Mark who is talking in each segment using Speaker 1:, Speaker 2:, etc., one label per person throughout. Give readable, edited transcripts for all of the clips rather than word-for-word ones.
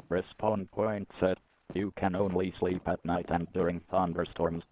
Speaker 1: Respawn point set. You can only sleep at night and during thunderstorms.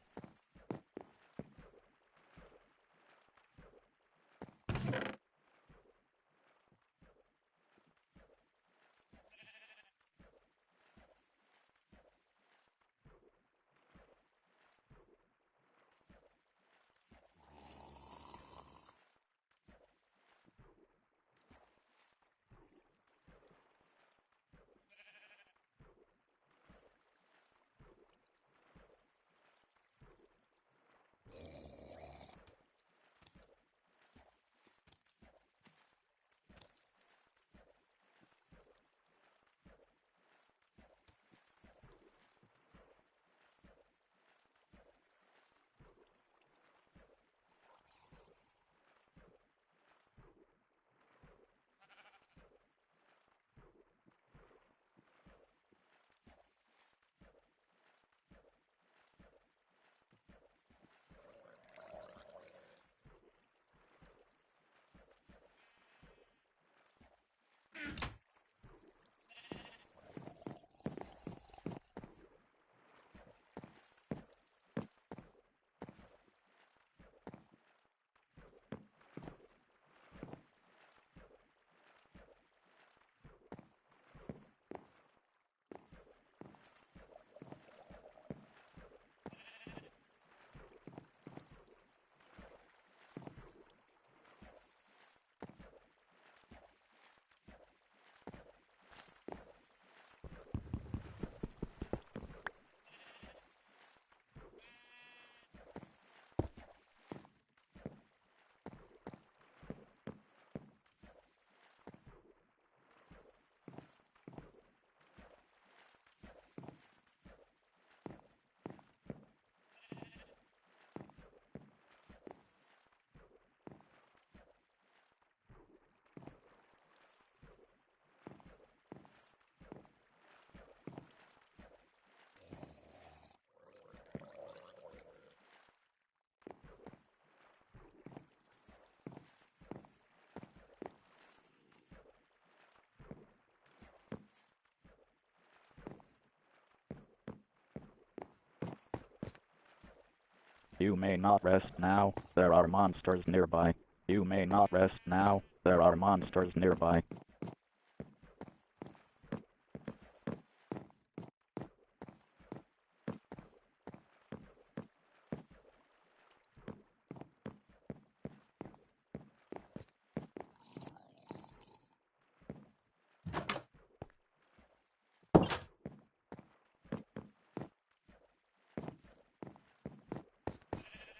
Speaker 1: You may not rest now, there are monsters nearby. You may not rest now, there are monsters nearby.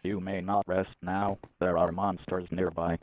Speaker 1: You may not rest now, there are monsters nearby.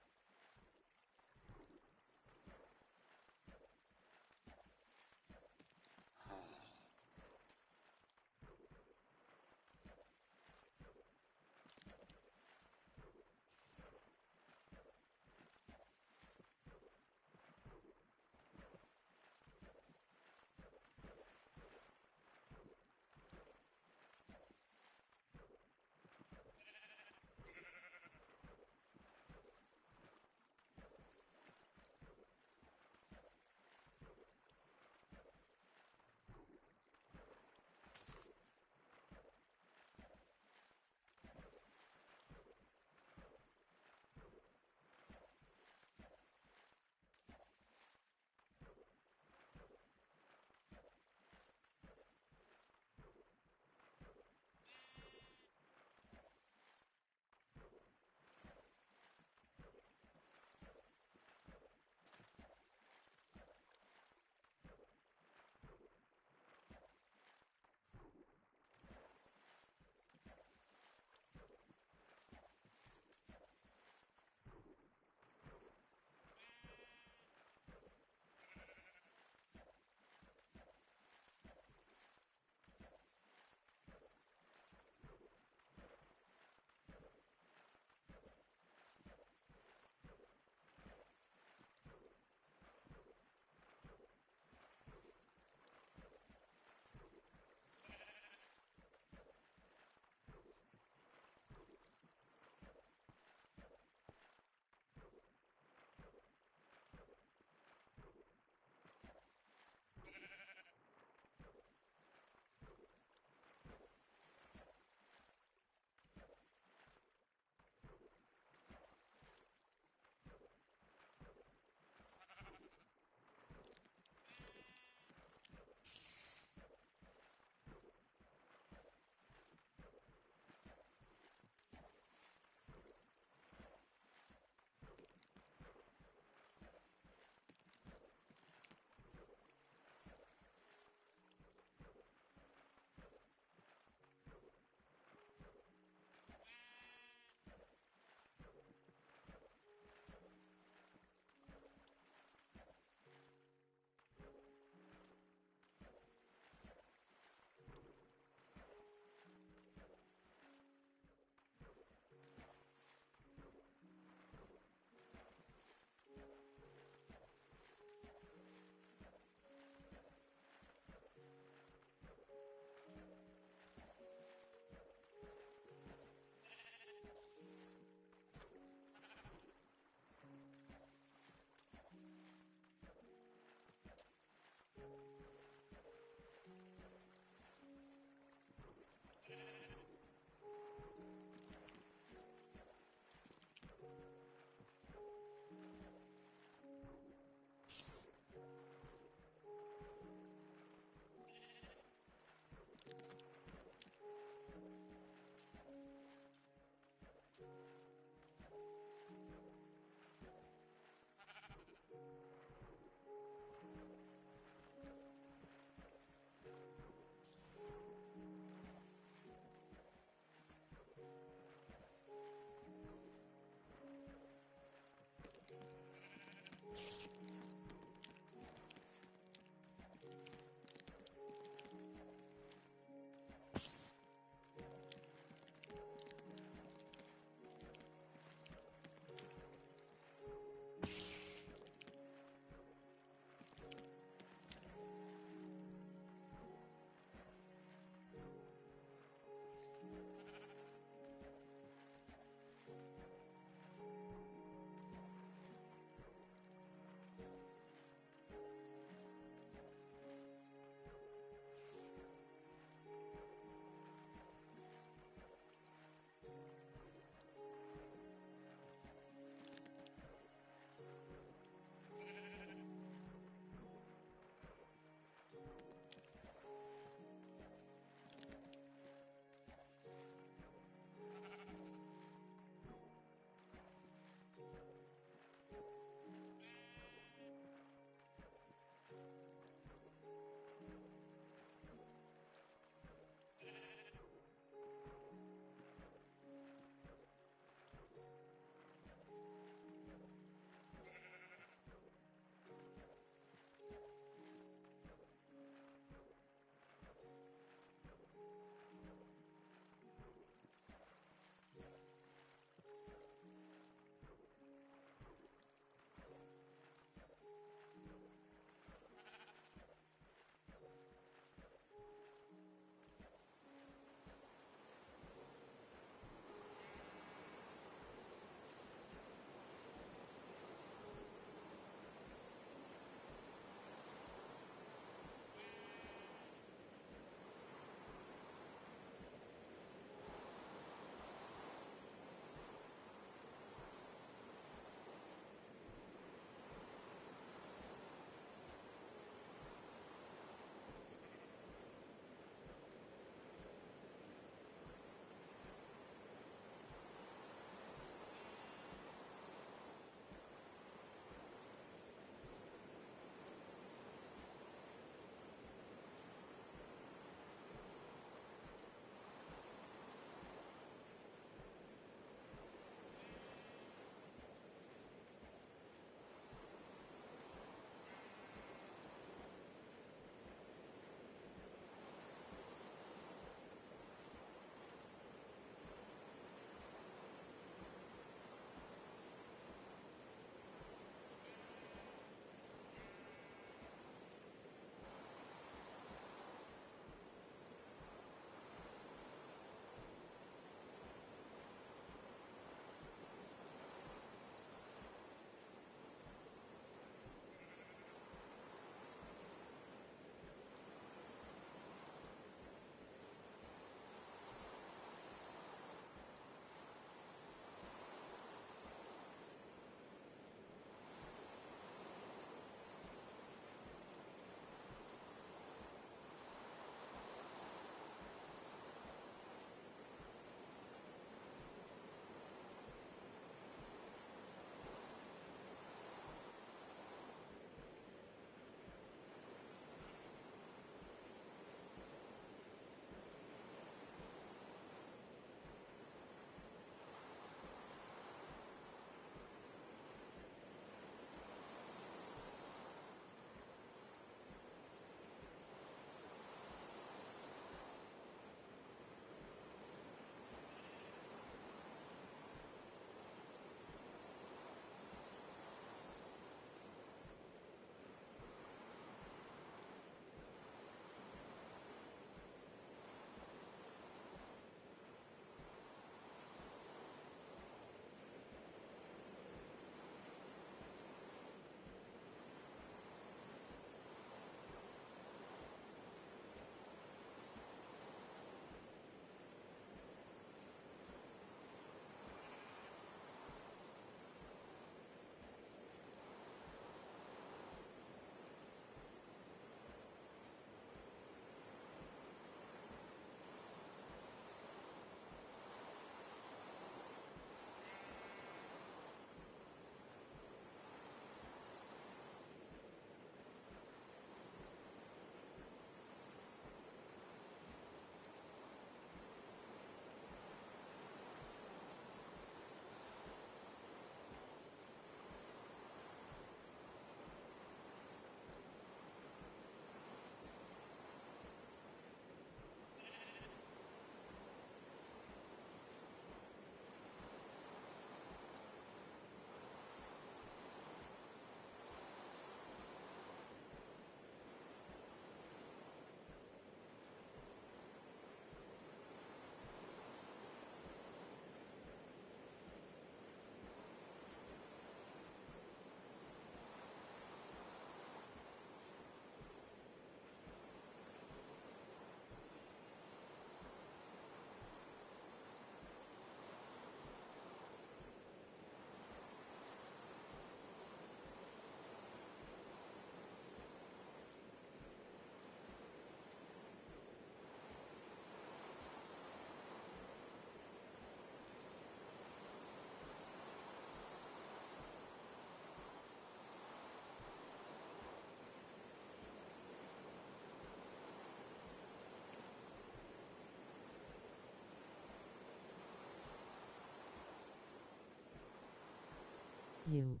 Speaker 2: you.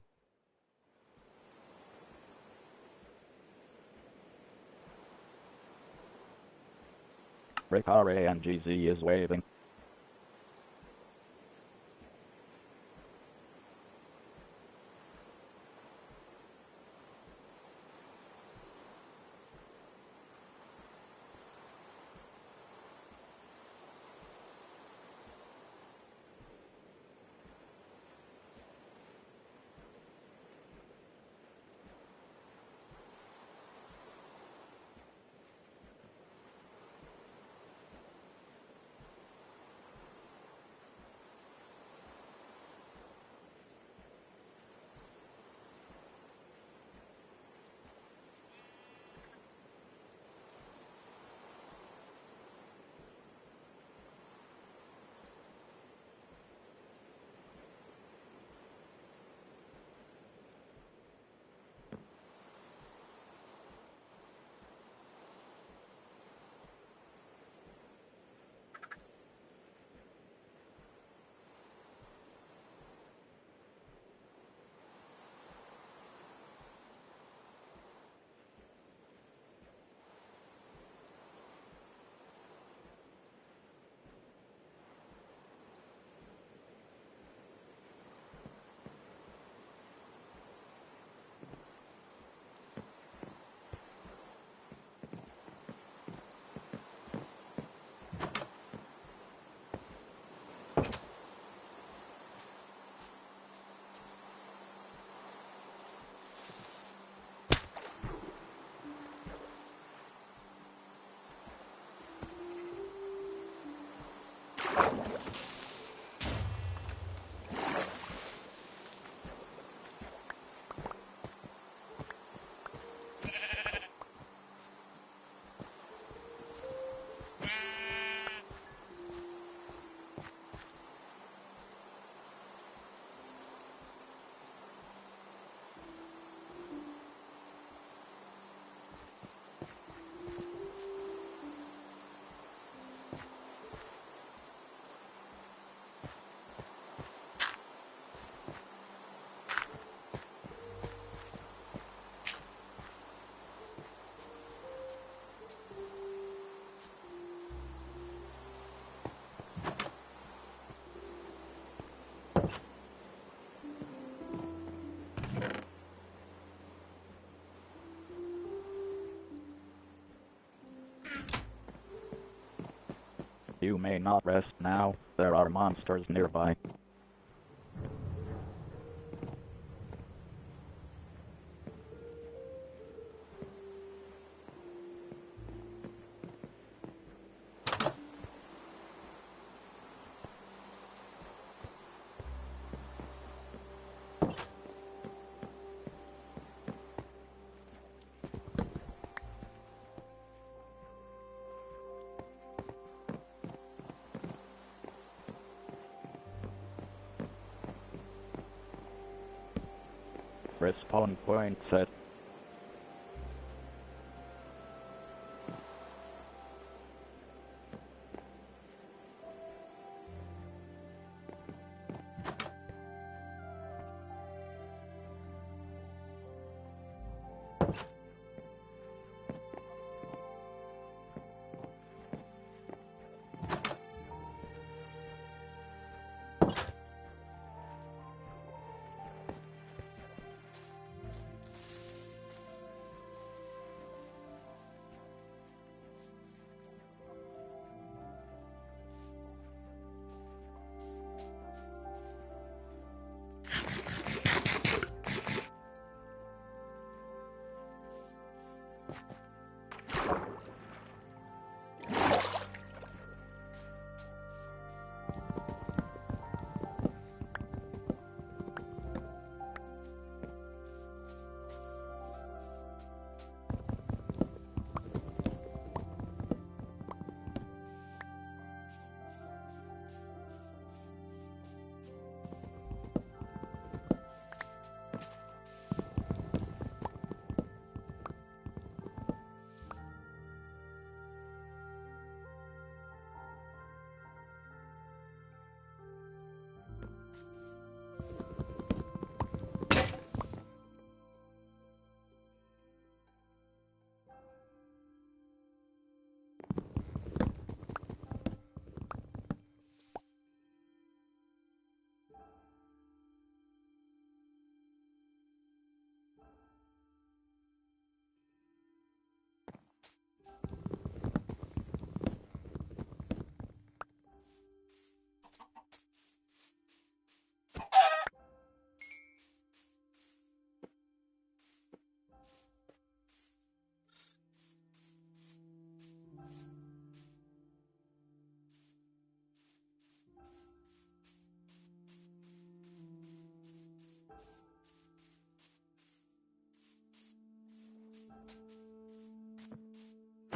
Speaker 1: RanGz is waving. You may not rest now, there are monsters nearby. Respawn point set.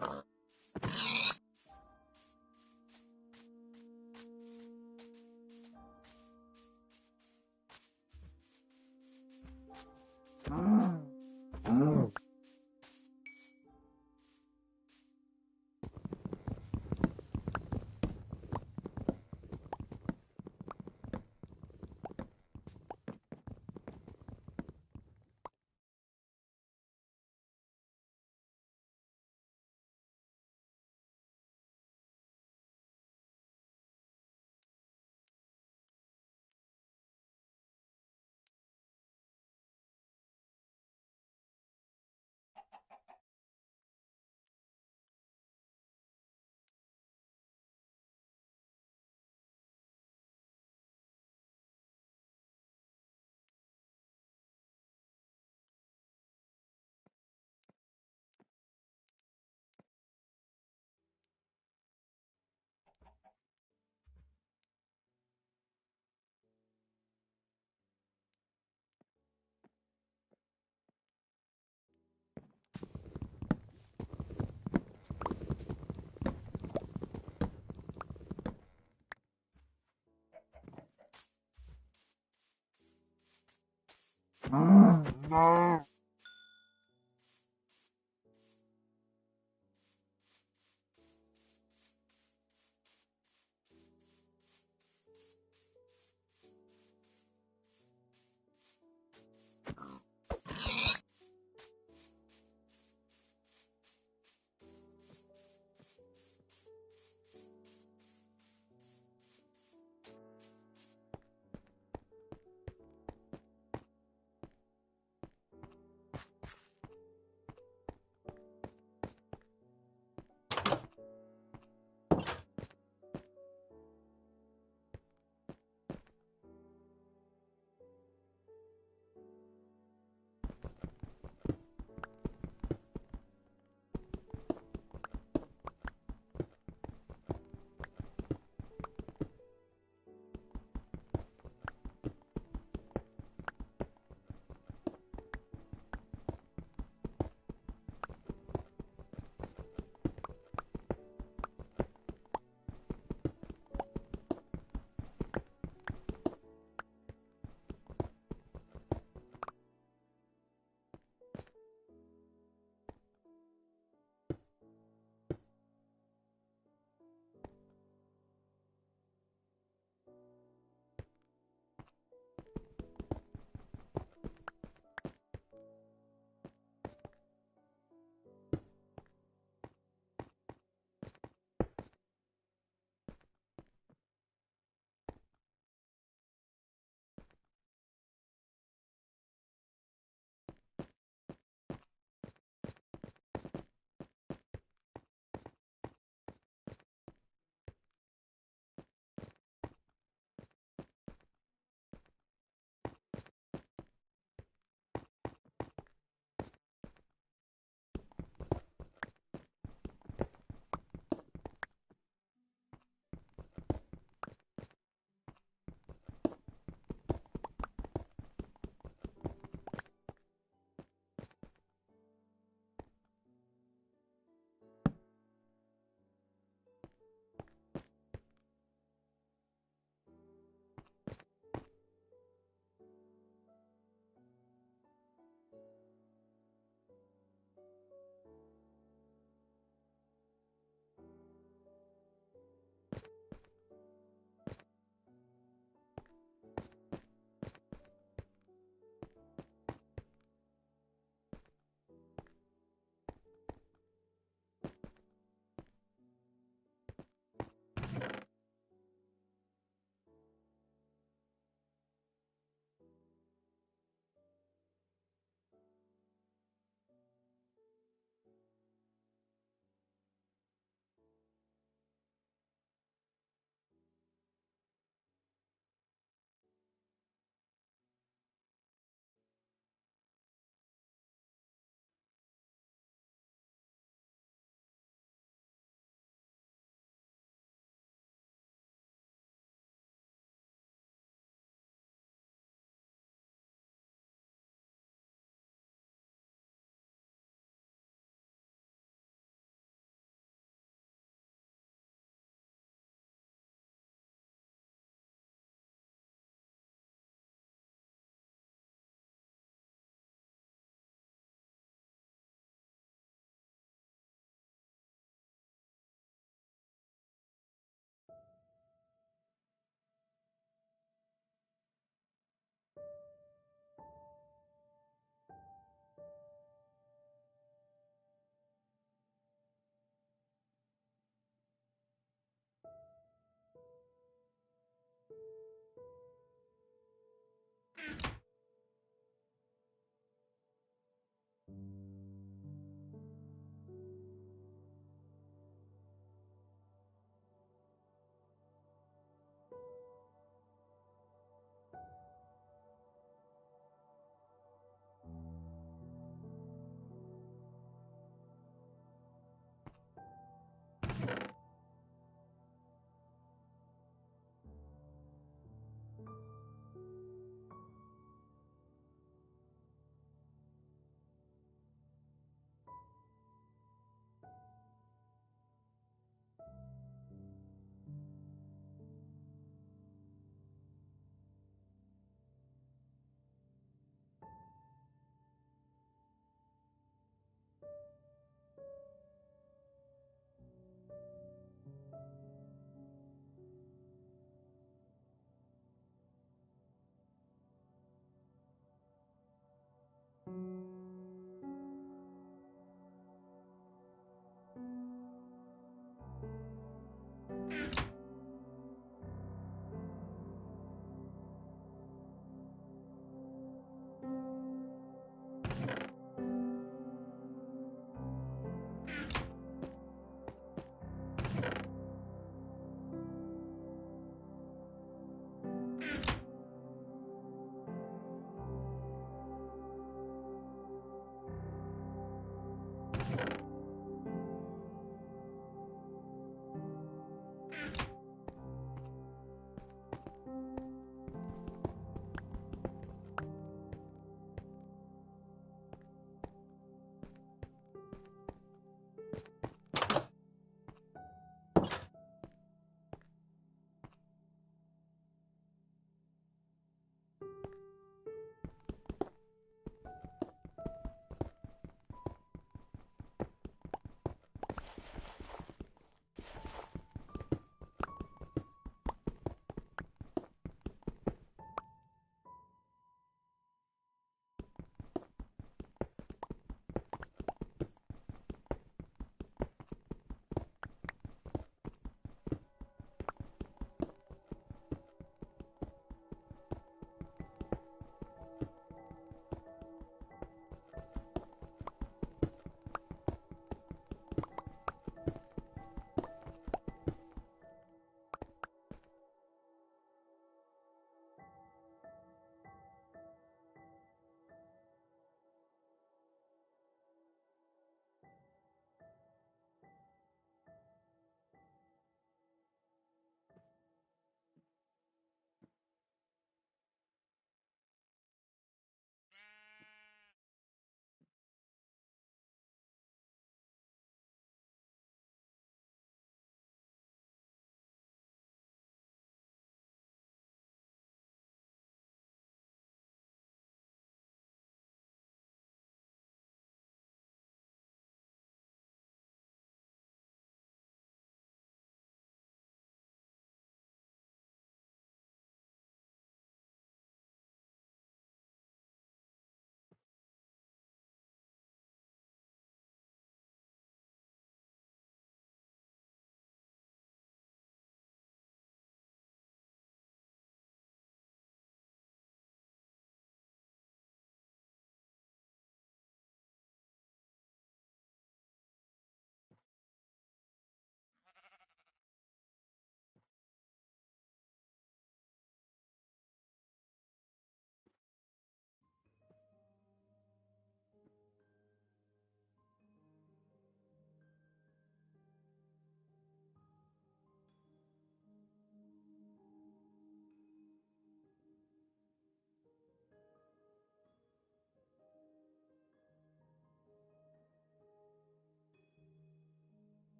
Speaker 1: No.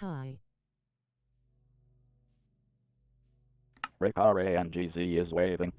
Speaker 2: Hi.
Speaker 1: RanGz is waving.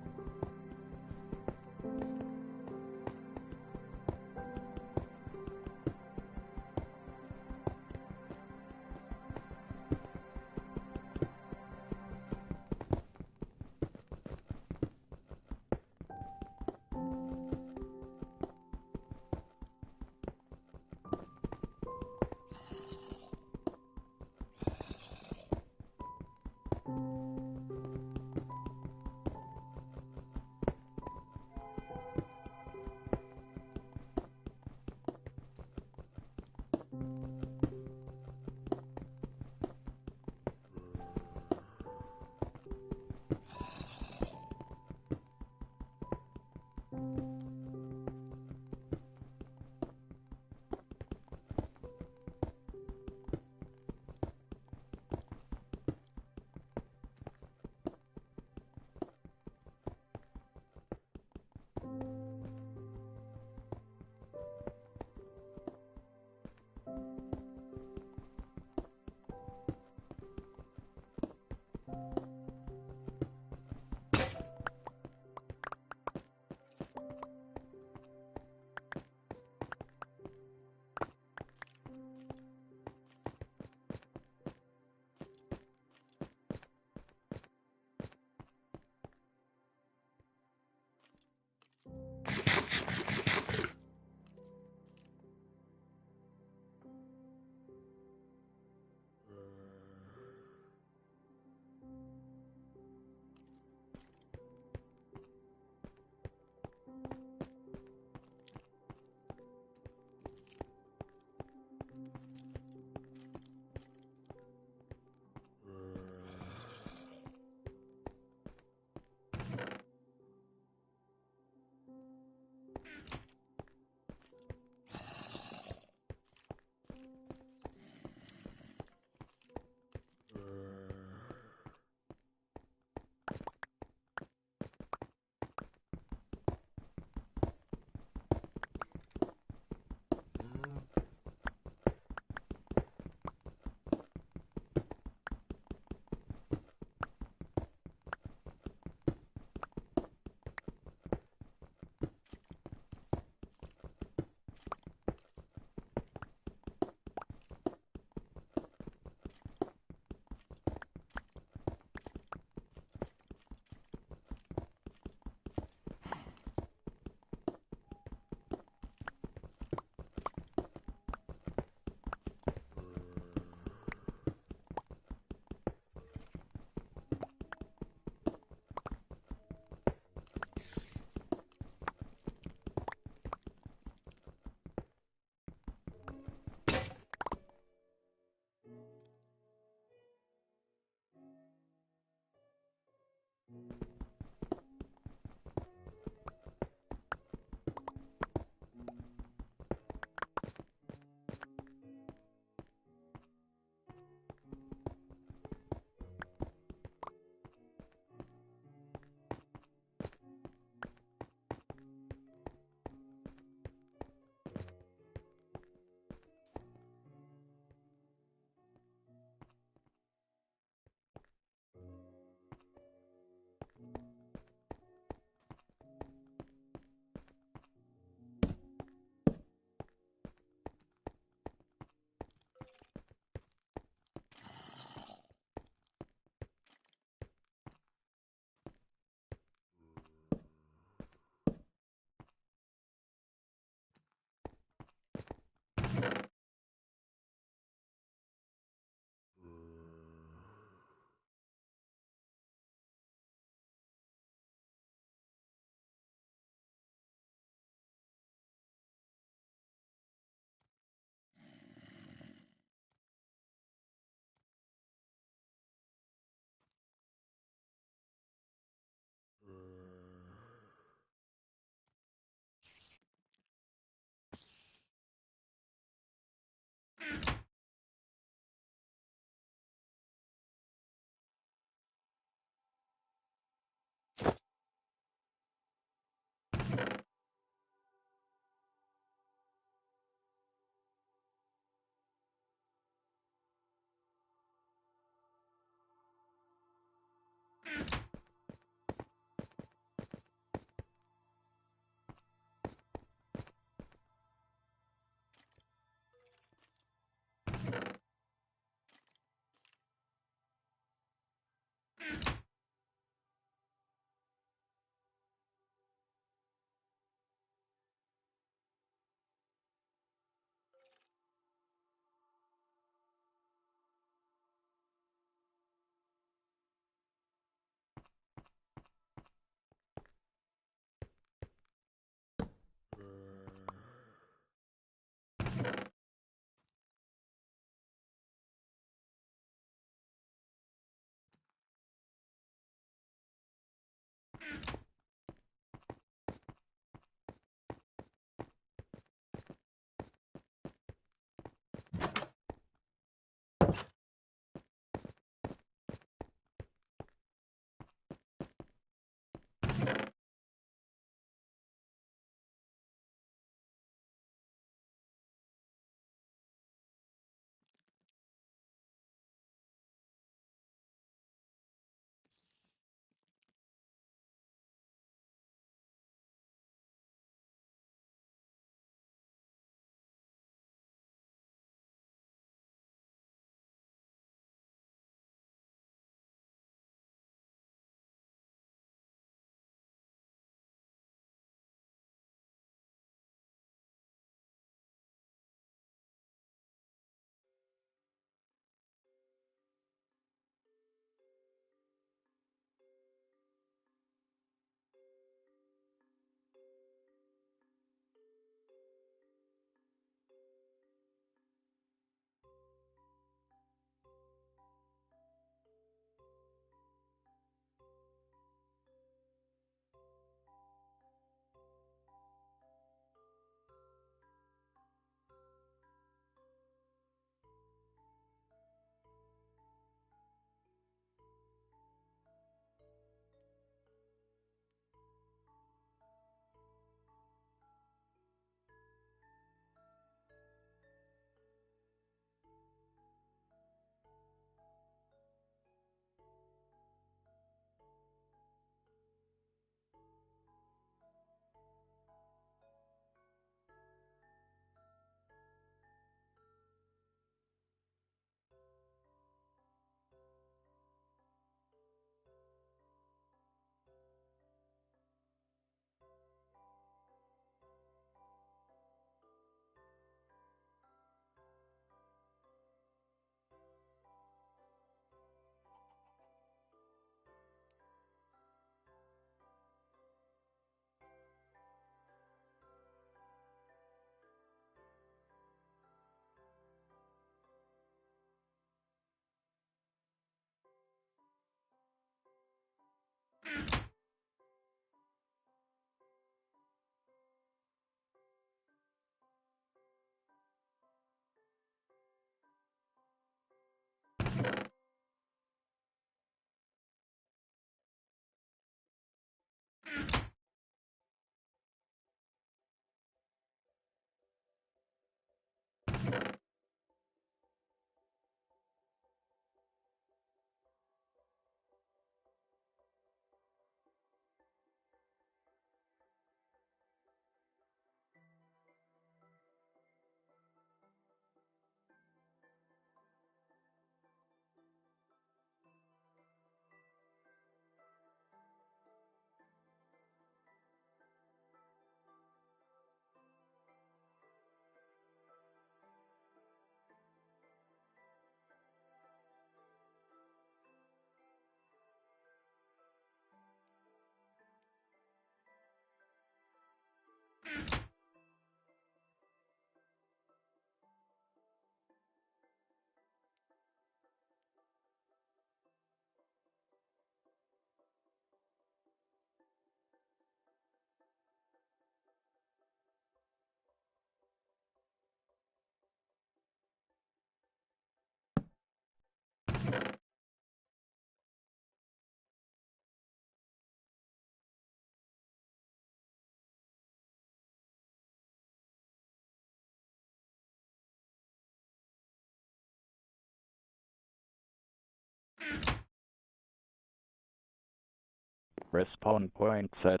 Speaker 1: Respawn point set.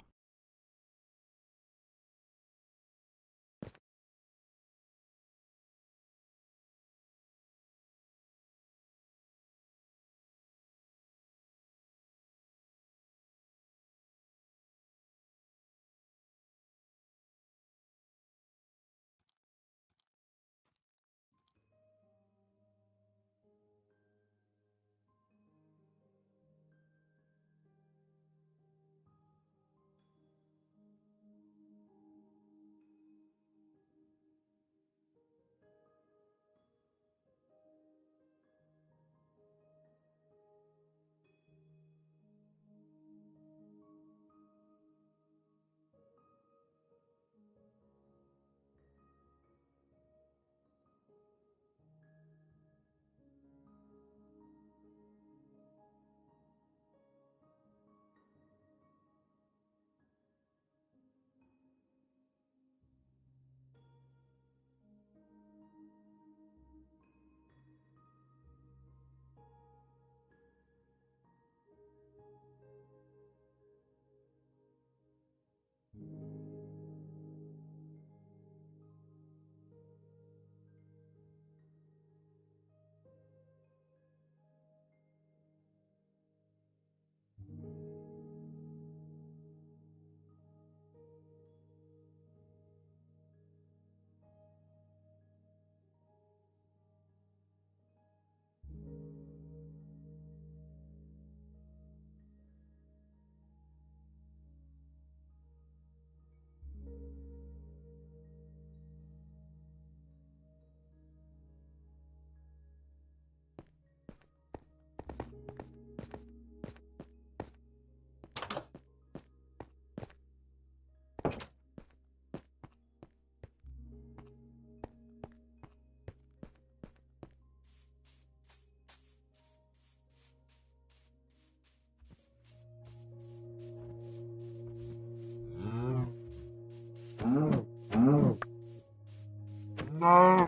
Speaker 2: No.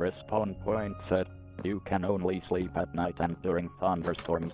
Speaker 1: Respawn point set. You can only sleep at night and during thunderstorms.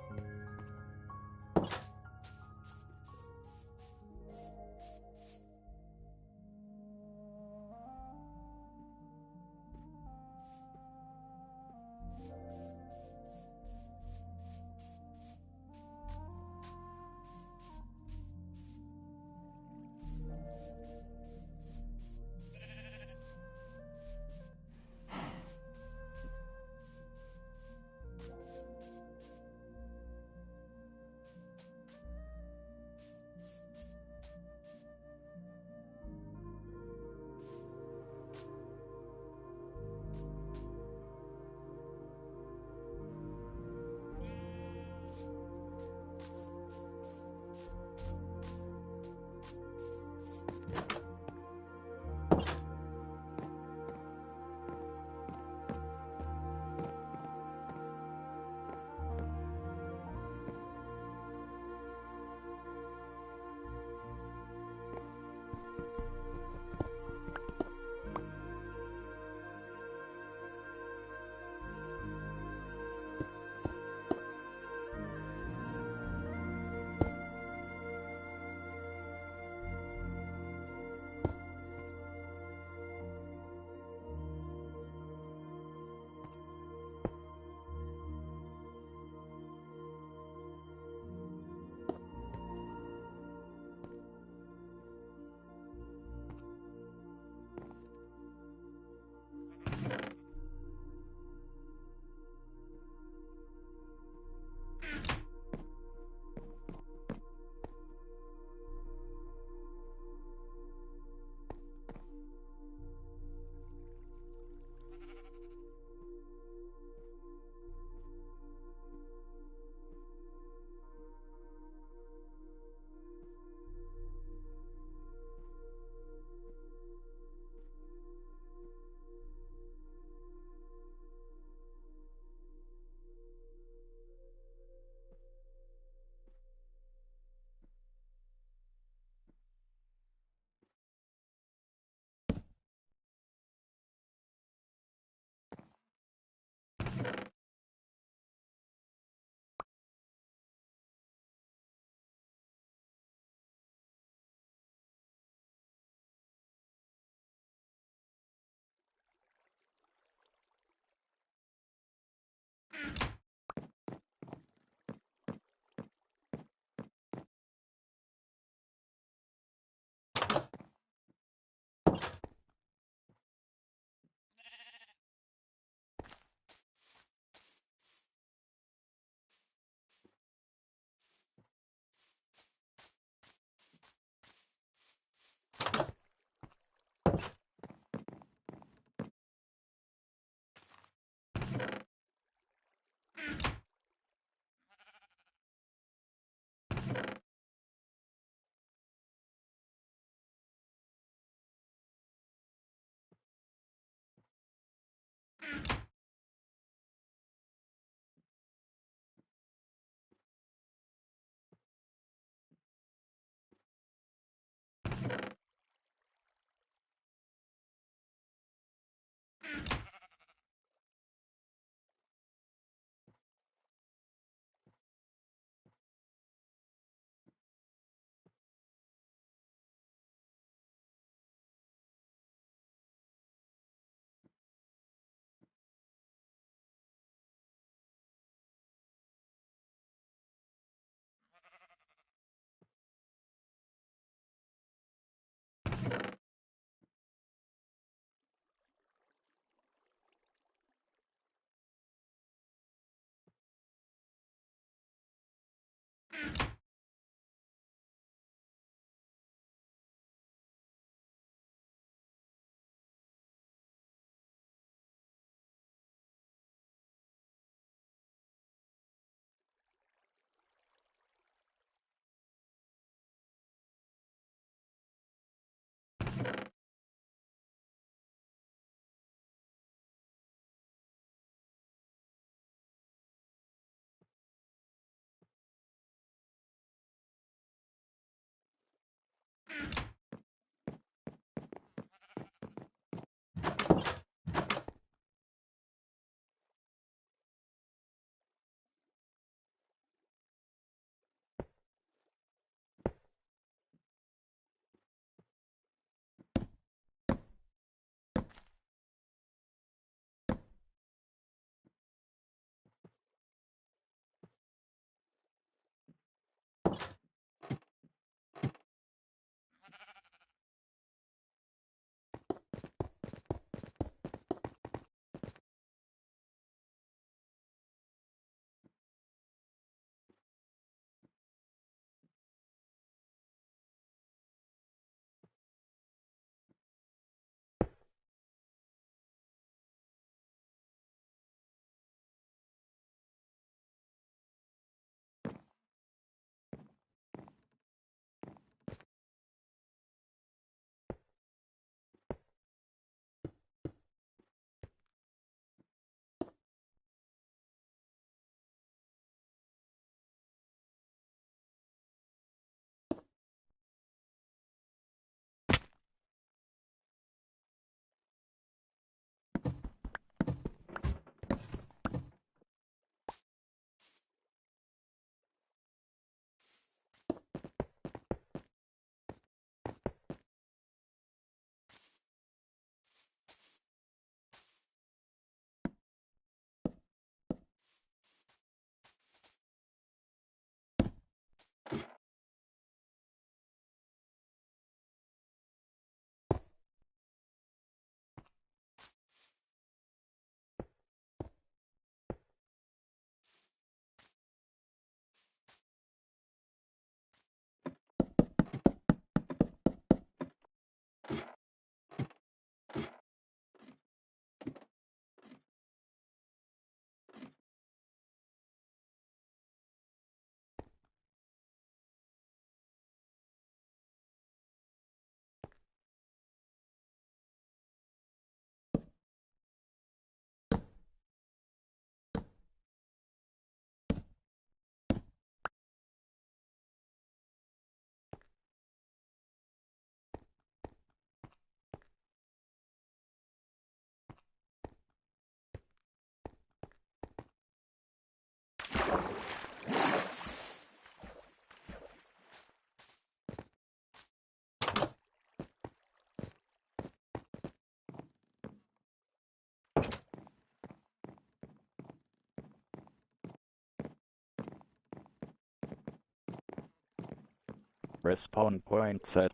Speaker 1: Respawn point set.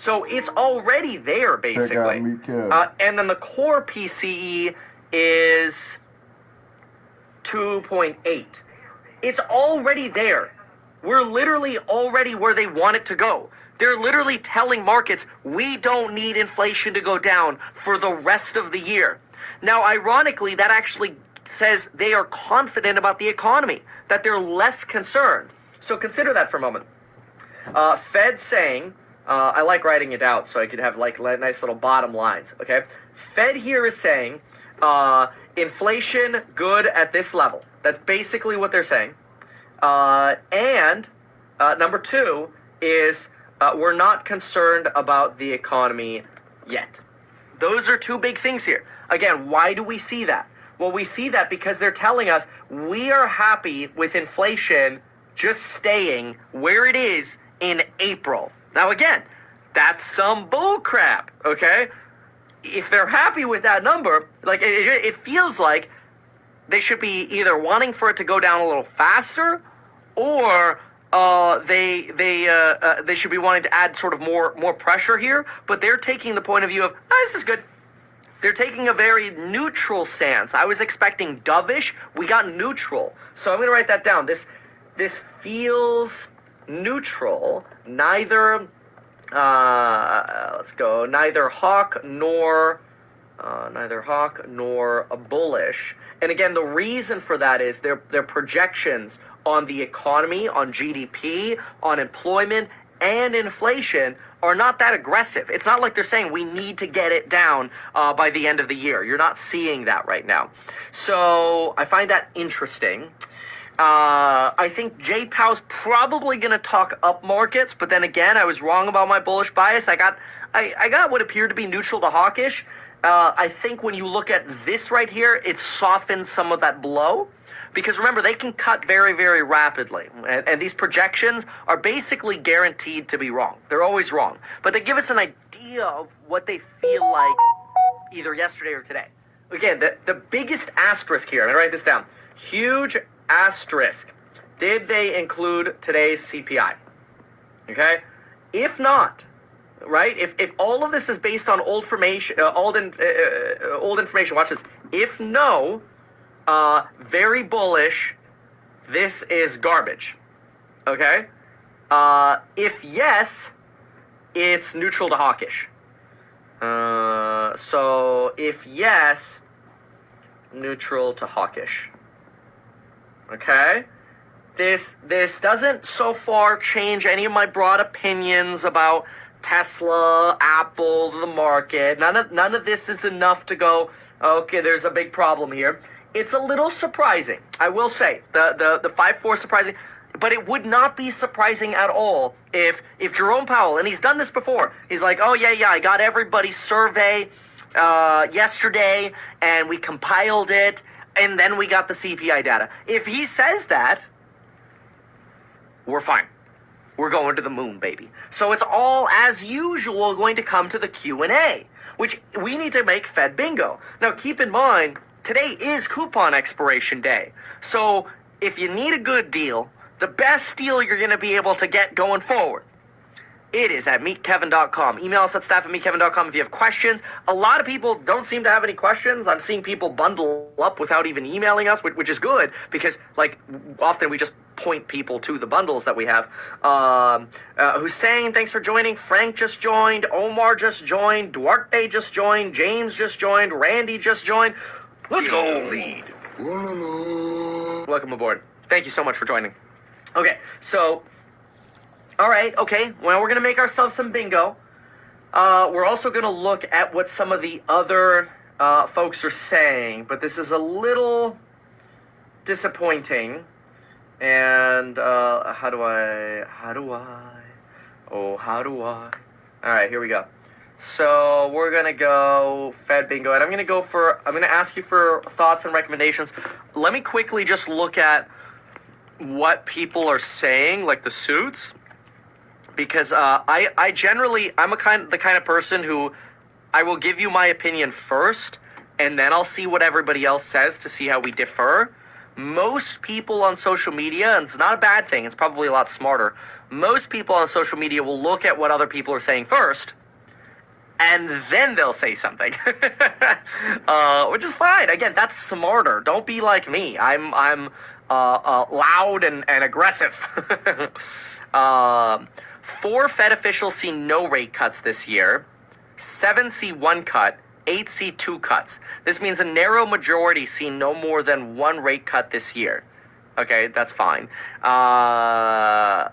Speaker 2: So it's already there, basically.
Speaker 3: Check out me, Kevin.
Speaker 2: And then the core PCE is 2.8. It's already there. We're literally already where they want it to go. They're literally telling markets, we don't need inflation to go down for the rest of the year. Now, ironically, that actually says they are confident about the economy, that they're less concerned. So consider that for a moment. Fed saying, I like writing it out so I could have like nice little bottom lines, okay? Fed here is saying, inflation good at this level. That's basically what they're saying. And number two is we're not concerned about the economy yet. Those are two big things here. Again, why do we see that? Well, we see that because they're telling us we are happy with inflation just staying where it is in April. Now, again, that's some bull crap, okay? If they're happy with that number, like it feels like they should be either wanting for it to go down a little faster, or they should be wanting to add sort of more pressure here. But they're taking the point of view of, this is good. They're taking a very neutral stance. I was expecting dovish. We got neutral. So I'm going to write that down. This feels neutral. Neither, let's go, neither hawk nor bullish. And again, the reason for that is their projections on the economy, on GDP, on employment, and inflation are not that aggressive. It's not like they're saying we need to get it down by the end of the year. You're not seeing that right now. So I find that interesting. I think J Powell's probably going to talk up markets, but then again, I was wrong about my bullish bias. I got what appeared to be neutral to hawkish. I think when you look at this right here, it softens some of that blow. Because remember, they can cut very, very rapidly. And these projections are basically guaranteed to be wrong. They're always wrong. But they give us an idea of what they feel like either yesterday or today. Again, the biggest asterisk here, I'm going to write this down. Huge asterisk. Did they include today's CPI? Okay? If not, right? If all of this is based on old information, old information, watch this. If no, very bullish, this is garbage. Okay? If yes, it's neutral to hawkish. So if yes, neutral to hawkish. Okay? This doesn't so far change any of my broad opinions about Tesla, Apple, the market. None of this is enough to go, okay, there's a big problem here. It's a little surprising, I will say. The 5-4 surprising, but it would not be surprising at all if Jerome Powell, and he's done this before, he's like, oh yeah, I got everybody's survey yesterday, and we compiled it, and then we got the CPI data. If he says that, we're fine. We're going to the moon, baby. So it's all, as usual, going to come to the Q&A, which we need to make Fed bingo. Now, keep in mind, today is coupon expiration day. So if you need a good deal, the best deal you're going to be able to get going forward, it is at meetkevin.com. Email us at staff@meetkevin.com if you have questions. A lot of people don't seem to have any questions. I'm seeing people bundle up without even emailing us, which is good because, like, often we just point people to the bundles that we have. Hussein, thanks for joining. Frank just joined. Omar just joined. Duarte just joined. James just joined. Randy just joined. Let's go, lead. Welcome aboard. Thank you so much for joining. Okay, so, all right, okay. Well, we're going to make ourselves some bingo. We're also going to look at what some of the other folks are saying, but this is a little disappointing. And how do I? All right, here we go. So we're going to go Fed bingo, and I'm going to ask you for thoughts and recommendations. Let me quickly just look at what people are saying, like the suits, because I'm the kind of person who I will give you my opinion first, and then I'll see what everybody else says to see how we differ. most people on social media, and it's not a bad thing, it's probably a lot smarter, most people on social media will look at what other people are saying first, and then they'll say something, which is fine. Again, that's smarter. Don't be like me. I'm loud and aggressive. 4 Fed officials see no rate cuts this year. 7 see 1 cut. 8 see 2 cuts. This means a narrow majority see no more than 1 rate cut this year. Okay, that's fine. Yeah,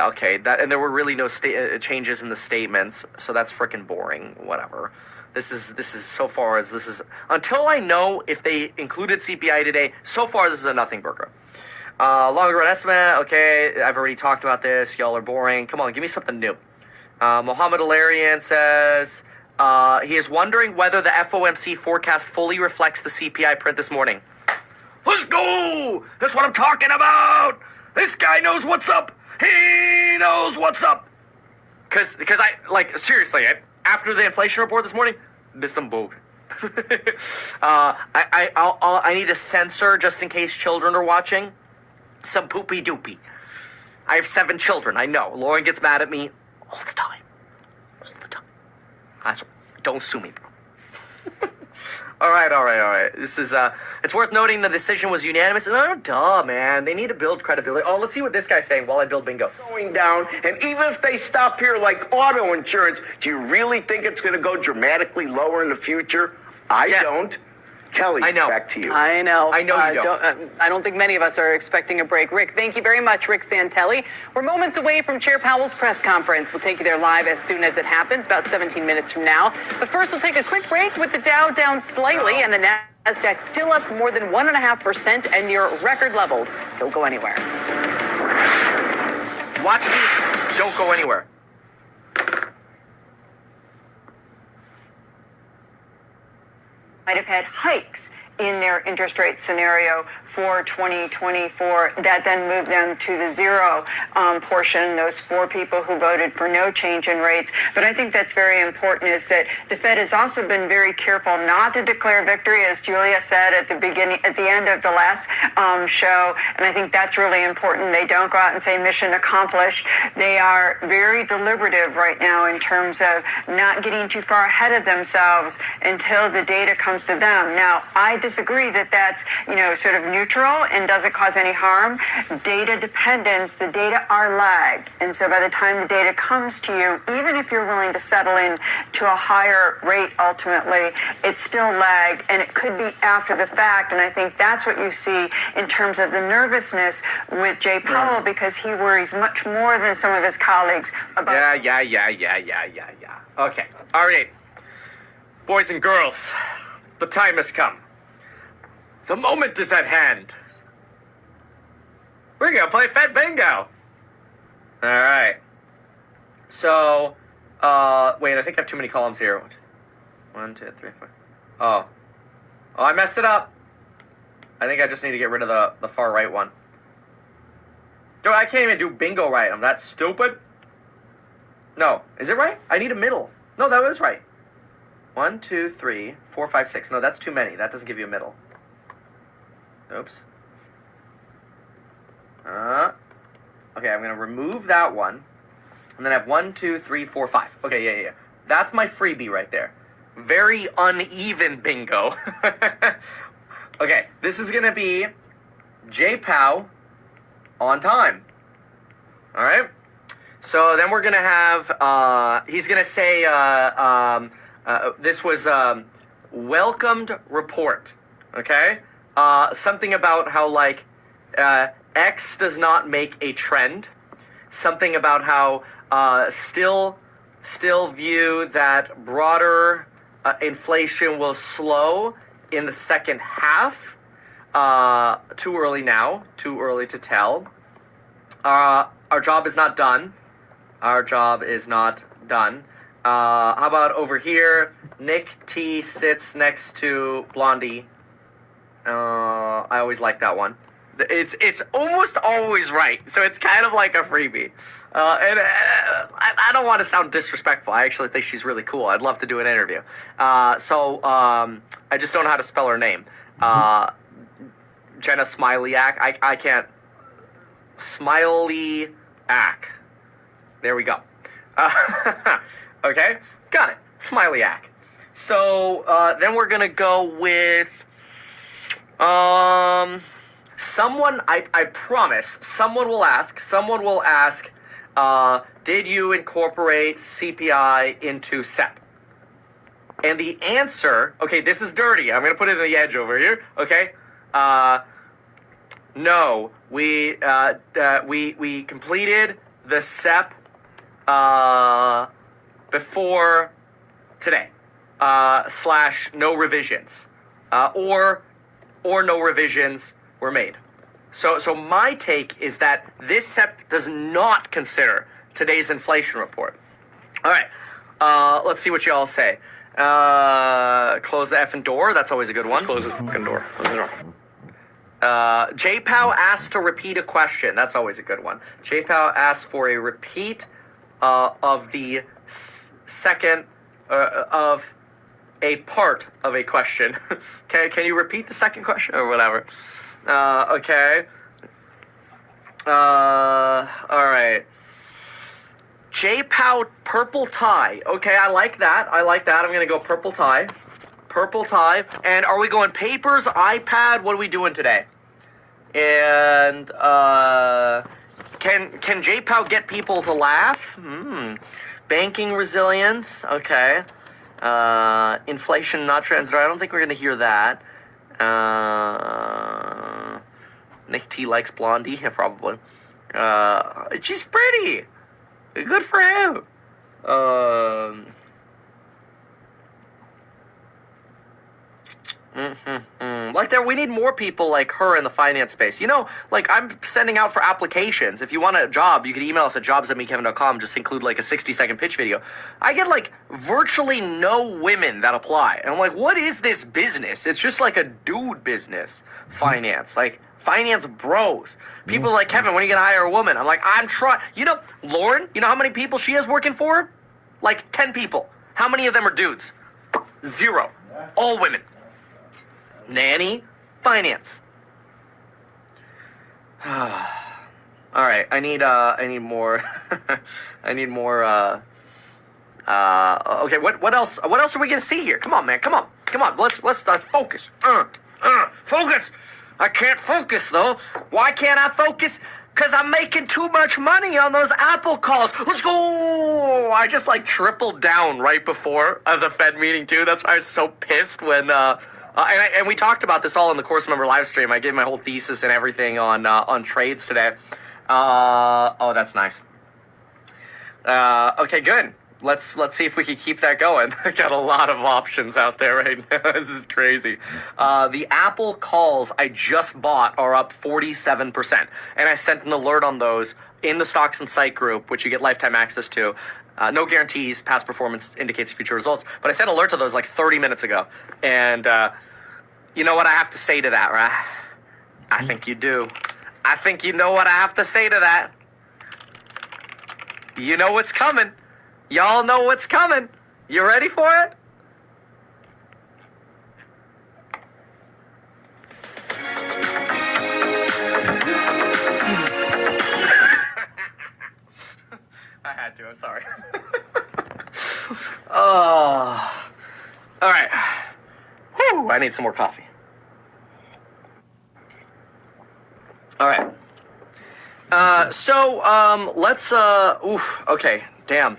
Speaker 2: okay. And there were really no changes in the statements, so that's freaking boring. Whatever. This is so far as this is until I know if they included CPI today. So far, this is a nothing burger. Longer run estimate. Okay, I've already talked about this. Y'all are boring. Come on, give me something new. Mohammed Alarian says he is wondering whether the FOMC forecast fully reflects the CPI print this morning. Let's go! That's what I'm talking about! This guy knows what's up! He knows what's up! Because I, like, seriously, after the inflation report this morning, there's some bullshit. I need to censor, just in case children are watching, some poopy doopy. I have 7 children, I know. Lauren gets mad at me all the time. All the time. Don't sue me, bro. All right. This is, it's worth noting the decision was unanimous. Oh, duh, man. They need to build credibility. Oh, let's see what this guy's saying while I build bingo.
Speaker 3: Going down, and even if they stop here like auto insurance, do you really think it's going to go dramatically lower in the future? I don't. Kelly,
Speaker 2: I know.
Speaker 3: Back to you.
Speaker 4: I know
Speaker 2: you don't.
Speaker 4: I don't think many of us are expecting a break. Rick, thank you very much, Rick Santelli. We're moments away from Chair Powell's press conference. We'll take you there live as soon as it happens, about 17 minutes from now. But first, we'll take a quick break with the Dow down slightly and the Nasdaq still up more than 1.5% and near record levels. Don't go anywhere.
Speaker 2: Watch these. Don't go anywhere.
Speaker 5: Might have had hikes in their interest rate scenario for 2024 that then moved them to the zero portion, those 4 people who voted for no change in rates. But I think that's very important, is that the Fed has also been very careful not to declare victory, as Julia said at the end of the last show. And I think that's really important. They don't go out and say mission accomplished. They are very deliberative right now in terms of not getting too far ahead of themselves until the data comes to them. Now, I disagree that that's, sort of neutral and doesn't cause any harm. Data dependence, the data are lagged. And so by the time the data comes to you, even if you're willing to settle in to a higher rate ultimately, it's still lagged, and it could be after the fact. And I think that's what you see in terms of the nervousness with Jay Powell, because he worries much more than some of his colleagues about...
Speaker 2: Yeah. Okay. All right. Boys and girls, the time has come. The moment is at hand. We're going to play Fed Bingo. All right. So, wait, I think I have too many columns here. 1, 2, 3, 4. Oh, I messed it up. I think I just need to get rid of the far right one. Dude, I can't even do bingo right. I'm that stupid. No, is it right? I need a middle. No, that was right. 1, 2, 3, 4, 5, 6. No, that's too many. That doesn't give you a middle. Oops. Okay, I'm going to remove that one. And then I have 1, 2, 3, 4, 5. Okay, yeah. That's my freebie right there. Very uneven bingo. Okay, this is going to be J Pow on time. All right? So then we're going to have, he's going to say, this was welcomed report. Okay? Something about how, like, X does not make a trend. Something about how still view that broader inflation will slow in the second half. Too early now. Too early to tell. Our job is not done. Our job is not done. How about over here? Nick T sits next to Blondie. I always like that one. It's almost always right, so it's kind of like a freebie. And I don't want to sound disrespectful. I actually think she's really cool. I'd love to do an interview. So I just don't know how to spell her name. Jenna Smiley-ack. I can't. Smiley-ack. There we go. Okay, got it. Smiley-ack. So then we're gonna go with someone. I promise. Someone will ask. Did you incorporate CPI into SEP? And the answer. Okay, this is dirty. I'm gonna put it in the edge over here. Okay. No, we completed the SEP before today, / no revisions, or no revisions were made. So my take is that this SEP does not consider today's inflation report. All right, let's see what you all say. Close the effing door. That's always a good one.
Speaker 3: Close the fucking door. Close the door.
Speaker 2: JPow asked to repeat a question. That's always a good one. JPow asked for a repeat of the second of a part of a question. Can you repeat the second question or whatever? Okay. All right. JPow purple tie. Okay, I like that. I'm gonna go purple tie. Purple tie. And are we going papers, iPad? What are we doing today? And can JPow get people to laugh? Banking resilience. Okay. Inflation not transitory. I don't think we're gonna hear that. Nick T likes Blondie. Yeah, probably. She's pretty. Good for him. Like we need more people like her in the finance space. You know, like I'm sending out for applications. If you want a job, you can email us at jobs@meetkevin.com. Just include like a 60-second pitch video. I get like virtually no women that apply. And I'm like, what is this business? It's just like a dude business. Finance. Like finance bros. People are like, Kevin, when are you going to hire a woman? I'm like, I'm trying. You know, Lauren, you know how many people she has working for her? Like 10 people. How many of them are dudes? 0. All women. Nanny, finance. All right, I need more. I need more. Okay, what else? What else are we gonna see here? Come on, man. Come on. Let's focus. Focus. I can't focus though. Why can't I focus? Because I'm making too much money on those Apple calls. Let's go. I just like tripled down right before the Fed meeting too. That's why I was so pissed when. And we talked about this all in the course member live stream. I gave my whole thesis and everything on trades today. Oh, that's nice. Okay, good. Let's see if we can keep that going. I got a lot of options out there right now. This is crazy. The Apple calls I just bought are up 47%, and I sent an alert on those in the Stocks and Site group, which you get lifetime access to. No guarantees. Past performance indicates future results. But I sent an alert to those like 30 minutes ago. And you know what I have to say to that, right? I think you do. I think you know what I have to say to that. You know what's coming. Y'all know what's coming. You ready for it? I had to, I'm sorry. Oh. All right. Whew, I need some more coffee. All right. Let's, okay, damn.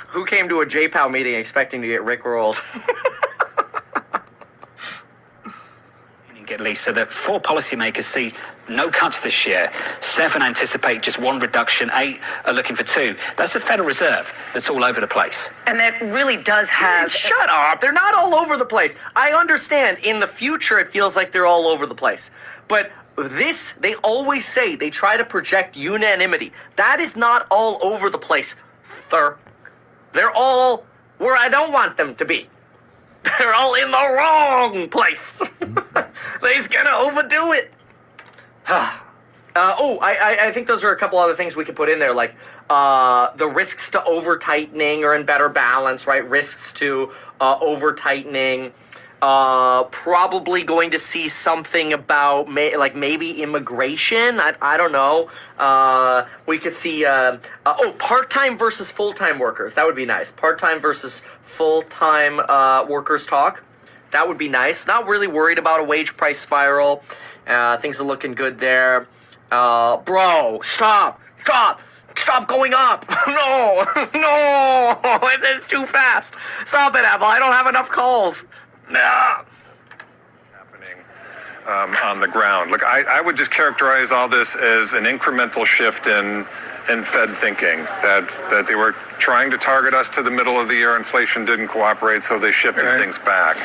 Speaker 2: Who came to a JPow meeting expecting to get rickrolled?
Speaker 6: At least, so that 4 policymakers see no cuts this year, 7 anticipate just 1 reduction, 8 are looking for 2. That's the Federal Reserve that's all over the place.
Speaker 5: And that really does have...
Speaker 2: Shut up! They're not all over the place. I understand in the future it feels like they're all over the place. But this, they always say, they try to project unanimity. That is not all over the place, sir. They're all where I don't want them to be. They're all in the wrong place. They's gonna overdo it. I think those are a couple other things we could put in there, like the risks to over-tightening are in better balance, right? Risks to over-tightening. Probably going to see something about maybe immigration. I don't know. We could see part-time versus full-time workers. That would be nice. Part-time versus full-time workers talk. That would be nice. Not really worried about a wage price spiral. Things are looking good there. Bro, stop going up. No, it's too fast. Stop it, Apple. I don't have enough calls. No.
Speaker 7: Happening on the ground. Look, I would just characterize all this as an incremental shift in Fed thinking, that they were trying to target us to the middle of the year. Inflation didn't cooperate, so they shifted things back.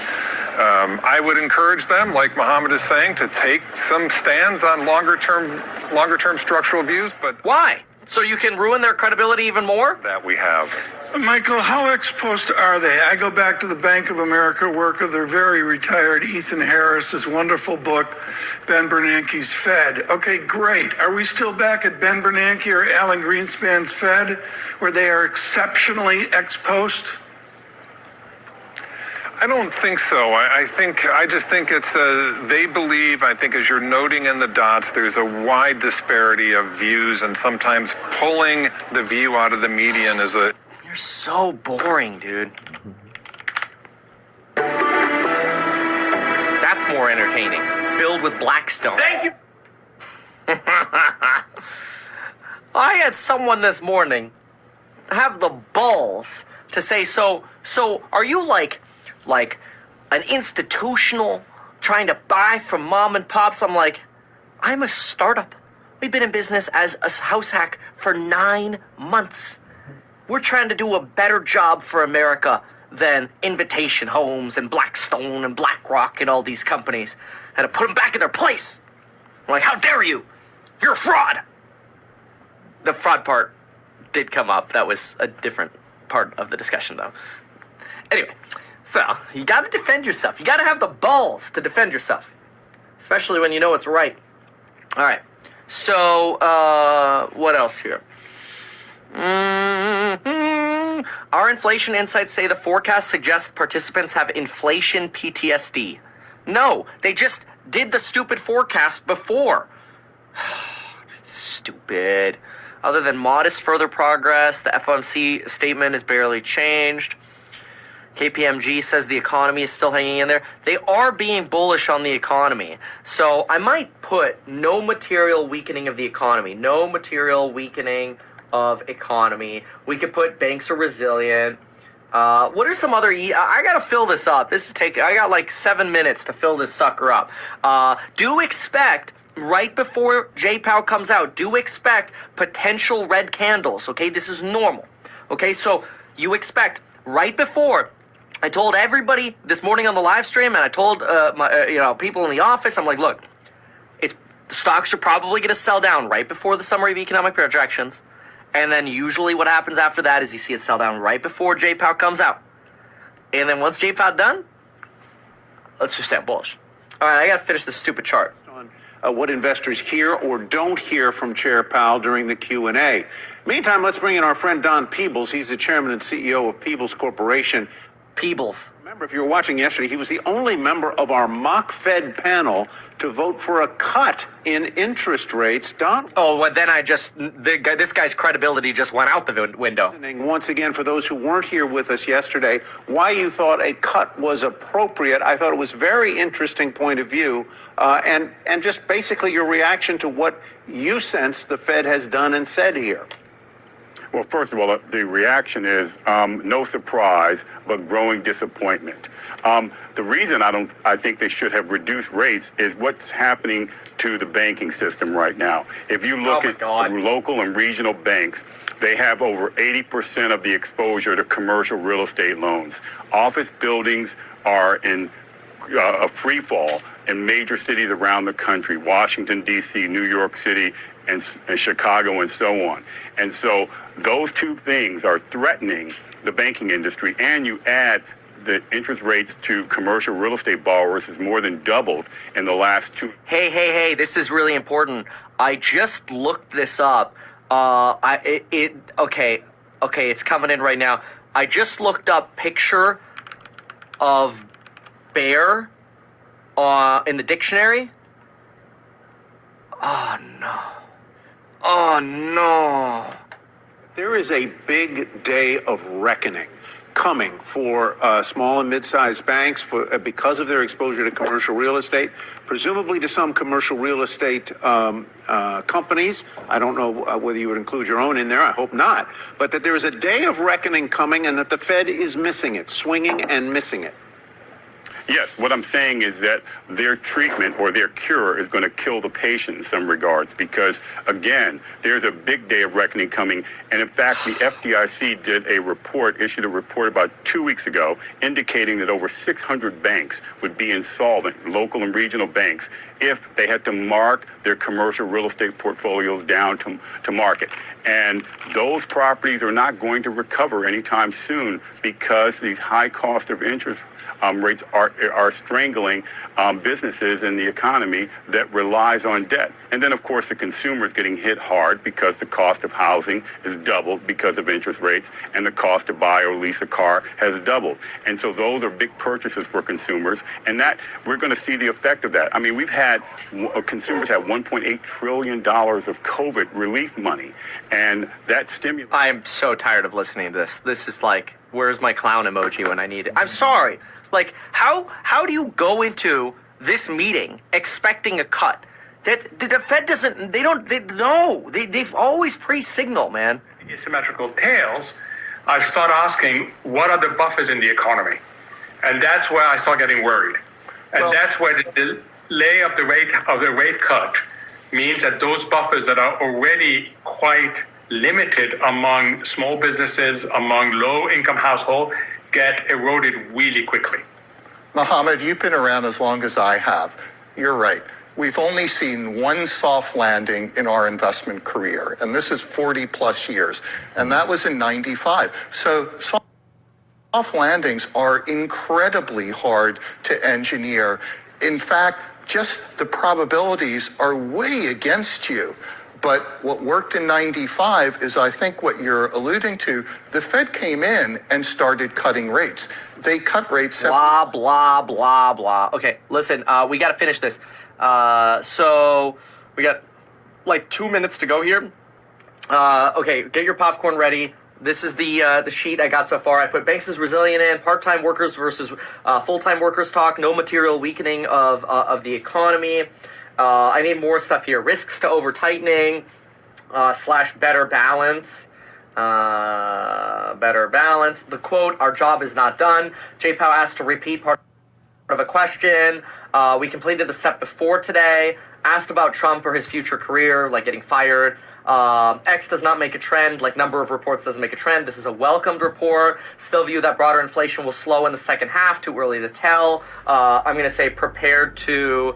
Speaker 7: I would encourage them, like Mohammed is saying, to take some stands on longer term structural views. But
Speaker 2: why? So you can ruin their credibility even more?
Speaker 7: That we have.
Speaker 8: Michael, how exposed are they? I go back to the Bank of America work of their very retired Ethan Harris's wonderful book, Ben Bernanke's Fed. Okay, great. Are we still back at Ben Bernanke or Alan Greenspan's Fed, where they are exceptionally exposed?
Speaker 7: I don't think so. I just think it's they believe, I think as you're noting in the dots, there's a wide disparity of views, and sometimes pulling the view out of the median is a...
Speaker 2: You're so boring, dude. That's more entertaining. Filled with Blackstone.
Speaker 3: Thank you.
Speaker 2: I had someone this morning have the balls to say, so are you like an institutional trying to buy from mom and pops? I'm like, I'm a startup. We've been in business as a house hack for 9 months. We're trying to do a better job for America than Invitation Homes and Blackstone and BlackRock and all these companies, and to put them back in their place. I'm like, how dare you? You're a fraud. The fraud part did come up. That was a different part of the discussion, though. Anyway, so you got to defend yourself. You got to have the balls to defend yourself, especially when you know it's right. All right. So, what else here? Our inflation insights say the forecast suggests participants have inflation PTSD. No, they just did the stupid forecast before. Stupid. Other than modest further progress, the FOMC statement is barely changed. KPMG says the economy is still hanging in there. They are being bullish on the economy. So I might put no material weakening of the economy. No material weakening of economy. We could put banks are resilient. What are some other... I got to fill this up. I got like 7 minutes to fill this sucker up. Do expect... right before JPOW comes out, do expect potential red candles, okay? This is normal, okay? So you expect right before, I told everybody this morning on the live stream, and I told people in the office, I'm like, look, the stocks are probably going to sell down right before the summary of economic projections, and then usually what happens after that is you see it sell down right before JPOW comes out. And then once JPOW done, let's just stand bullish. All right, I got to finish this stupid chart.
Speaker 9: What investors hear or don't hear from Chair Powell during the Q&A. Meantime, let's bring in our friend Don Peebles. He's the chairman and CEO of Peebles Corporation.
Speaker 2: Peebles.
Speaker 9: Remember, if you were watching yesterday, he was the only member of our mock Fed panel to vote for a cut in interest rates. Don?
Speaker 2: Oh, well, then this guy's credibility just went out the window.
Speaker 9: Once again, for those who weren't here with us yesterday, why you thought a cut was appropriate. I thought it was a very interesting point of view, and just basically your reaction to what you sense the Fed has done and said here.
Speaker 10: Well, first of all, the reaction is no surprise, but growing disappointment. The reason I think they should have reduced rates is what's happening to the banking system right now. If you look at local and regional banks, they have over 80% of the exposure to commercial real estate loans. Office buildings are in a free fall in major cities around the country, Washington, D.C., New York City, and Chicago, and so on. And so those two things are threatening the banking industry, and you add the interest rates to commercial real estate borrowers has more than doubled in the last 2.
Speaker 2: Hey, this is really important. I just looked this up. Okay, it's coming in right now. I just looked up picture of bear in the dictionary? Oh, no. Oh, no.
Speaker 9: There is a big day of reckoning coming for small and mid-sized banks because of their exposure to commercial real estate, presumably to some commercial real estate companies. I don't know whether you would include your own in there. I hope not. But that there is a day of reckoning coming and that the Fed is missing it, swinging and missing it.
Speaker 10: Yes, what I'm saying is that their treatment or their cure is going to kill the patient in some regards because, again, there's a big day of reckoning coming. And in fact, the FDIC issued a report about 2 weeks ago indicating that over 600 banks would be insolvent, local and regional banks, if they had to mark their commercial real estate portfolios down to market. And those properties are not going to recover anytime soon because these high cost of interest rates are strangling businesses in the economy that relies on debt. And then, of course, the consumer is getting hit hard because the cost of housing is doubled because of interest rates, and the cost to buy or lease a car has doubled. And so those are big purchases for consumers, and that we're going to see the effect of that. I mean, consumers have $1.8 trillion of COVID relief money, and that stimulus.
Speaker 2: I am so tired of listening to this. This is like, where's my clown emoji when I need it? I'm sorry. Like, how do you go into this meeting expecting a cut? That the Fed doesn't. They've always pre-signal, man.
Speaker 11: Asymmetrical tails. I start asking, what are the buffers in the economy? And that's where I start getting worried. And that's where the delay of the rate cut means that those buffers that are already quite limited among small businesses, among low-income households, get eroded really quickly.
Speaker 12: Mohammed, you've been around as long as I have. You're right. We've only seen one soft landing in our investment career, and this is 40 plus years, and that was in '95. So soft landings are incredibly hard to engineer. In fact, just the probabilities are way against you. But what worked in '95 is, I think, what you're alluding to. The Fed came in and started cutting rates. They cut rates.
Speaker 2: Blah, blah, blah, blah. Okay, listen, we got to finish this. So we got like 2 minutes to go here. Okay, get your popcorn ready. This is the sheet I got so far. I put banks as resilient in, part-time workers versus full-time workers talk, no material weakening of the economy. I need more stuff here. Risks to over-tightening, / better balance. Better balance. The quote, our job is not done. Jay Powell asked to repeat part of a question. We completed the step before today. Asked about Trump or his future career, like getting fired. X does not make a trend, like number of reports doesn't make a trend. This is a welcomed report. Still view that broader inflation will slow in the second half. Too early to tell. I'm going to say prepared to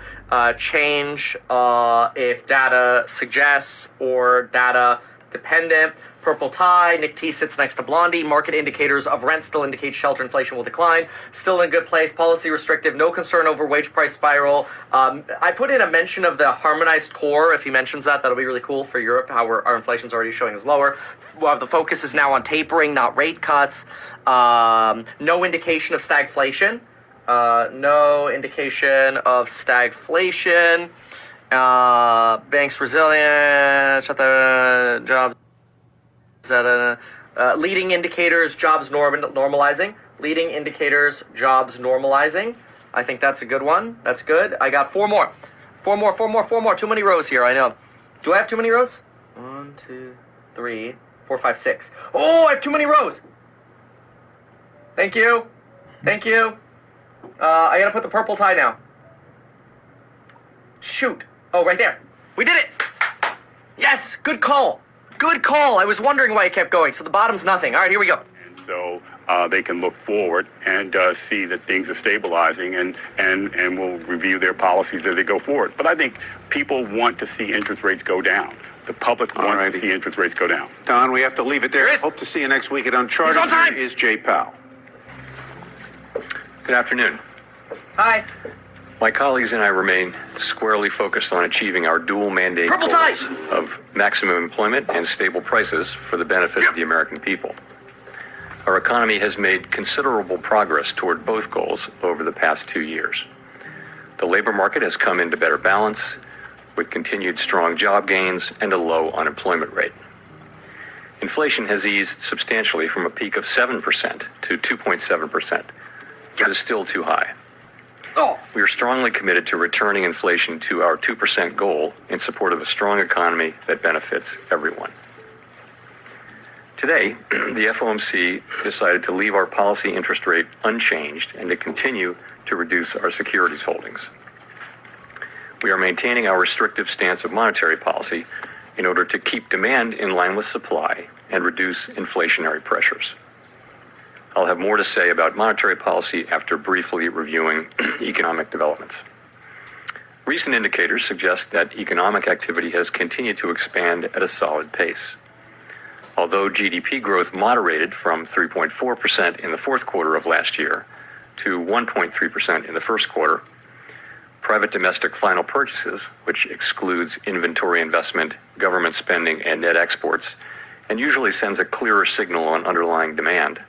Speaker 2: change if data suggests or data dependent. Purple tie, Nick T sits next to Blondie. Market indicators of rent still indicate shelter inflation will decline. Still in good place. Policy restrictive. No concern over wage price spiral. I put in a mention of the harmonized core. If he mentions that, that'll be really cool for Europe, how our inflation's already showing is lower. Well, the focus is now on tapering, not rate cuts. No indication of stagflation. No indication of stagflation. Banks resilient. Shut the jobs. Leading indicators, jobs normalizing. Leading indicators, jobs normalizing. I think that's a good one. That's good. I got four more. Too many rows here, I know. Do I have too many rows? 1, 2, 3, 4, 5, 6. Oh, I have too many rows. Thank you. I gotta put the purple tie now. Shoot. Oh, right there. We did it. Yes, good call. I was wondering why it kept going. So the bottom's nothing. All right, here we go.
Speaker 10: And so they can look forward and see that things are stabilizing and will review their policies as they go forward. But I think people want to see interest rates go down. The public wants to see interest rates go down.
Speaker 9: Don, we have to leave it there. Hope to see you next week at Uncharted.
Speaker 2: He's on time.
Speaker 9: Here is Jay Powell.
Speaker 13: Good afternoon.
Speaker 2: Hi.
Speaker 13: My colleagues and I remain squarely focused on achieving our dual mandate goals of maximum employment and stable prices for the benefit of the American people. our economy has made considerable progress toward both goals over the past 2 years. The labor market has come into better balance, with continued strong job gains and a low unemployment rate. Inflation has eased substantially from a peak of 7% to 2.7%, but is still too high. We are strongly committed to returning inflation to our 2% goal in support of a strong economy that benefits everyone. Today, the FOMC decided to leave our policy interest rate unchanged and to continue to reduce our securities holdings. We are maintaining our restrictive stance of monetary policy in order to keep demand in line with supply and reduce inflationary pressures. I'll have more to say about monetary policy after briefly reviewing economic developments. Recent indicators suggest that economic activity has continued to expand at a solid pace. Although GDP growth moderated from 3.4% in the fourth quarter of last year to 1.3% in the first quarter, private domestic final purchases, which excludes inventory investment, government spending, and net exports, and usually sends a clearer signal on underlying demand,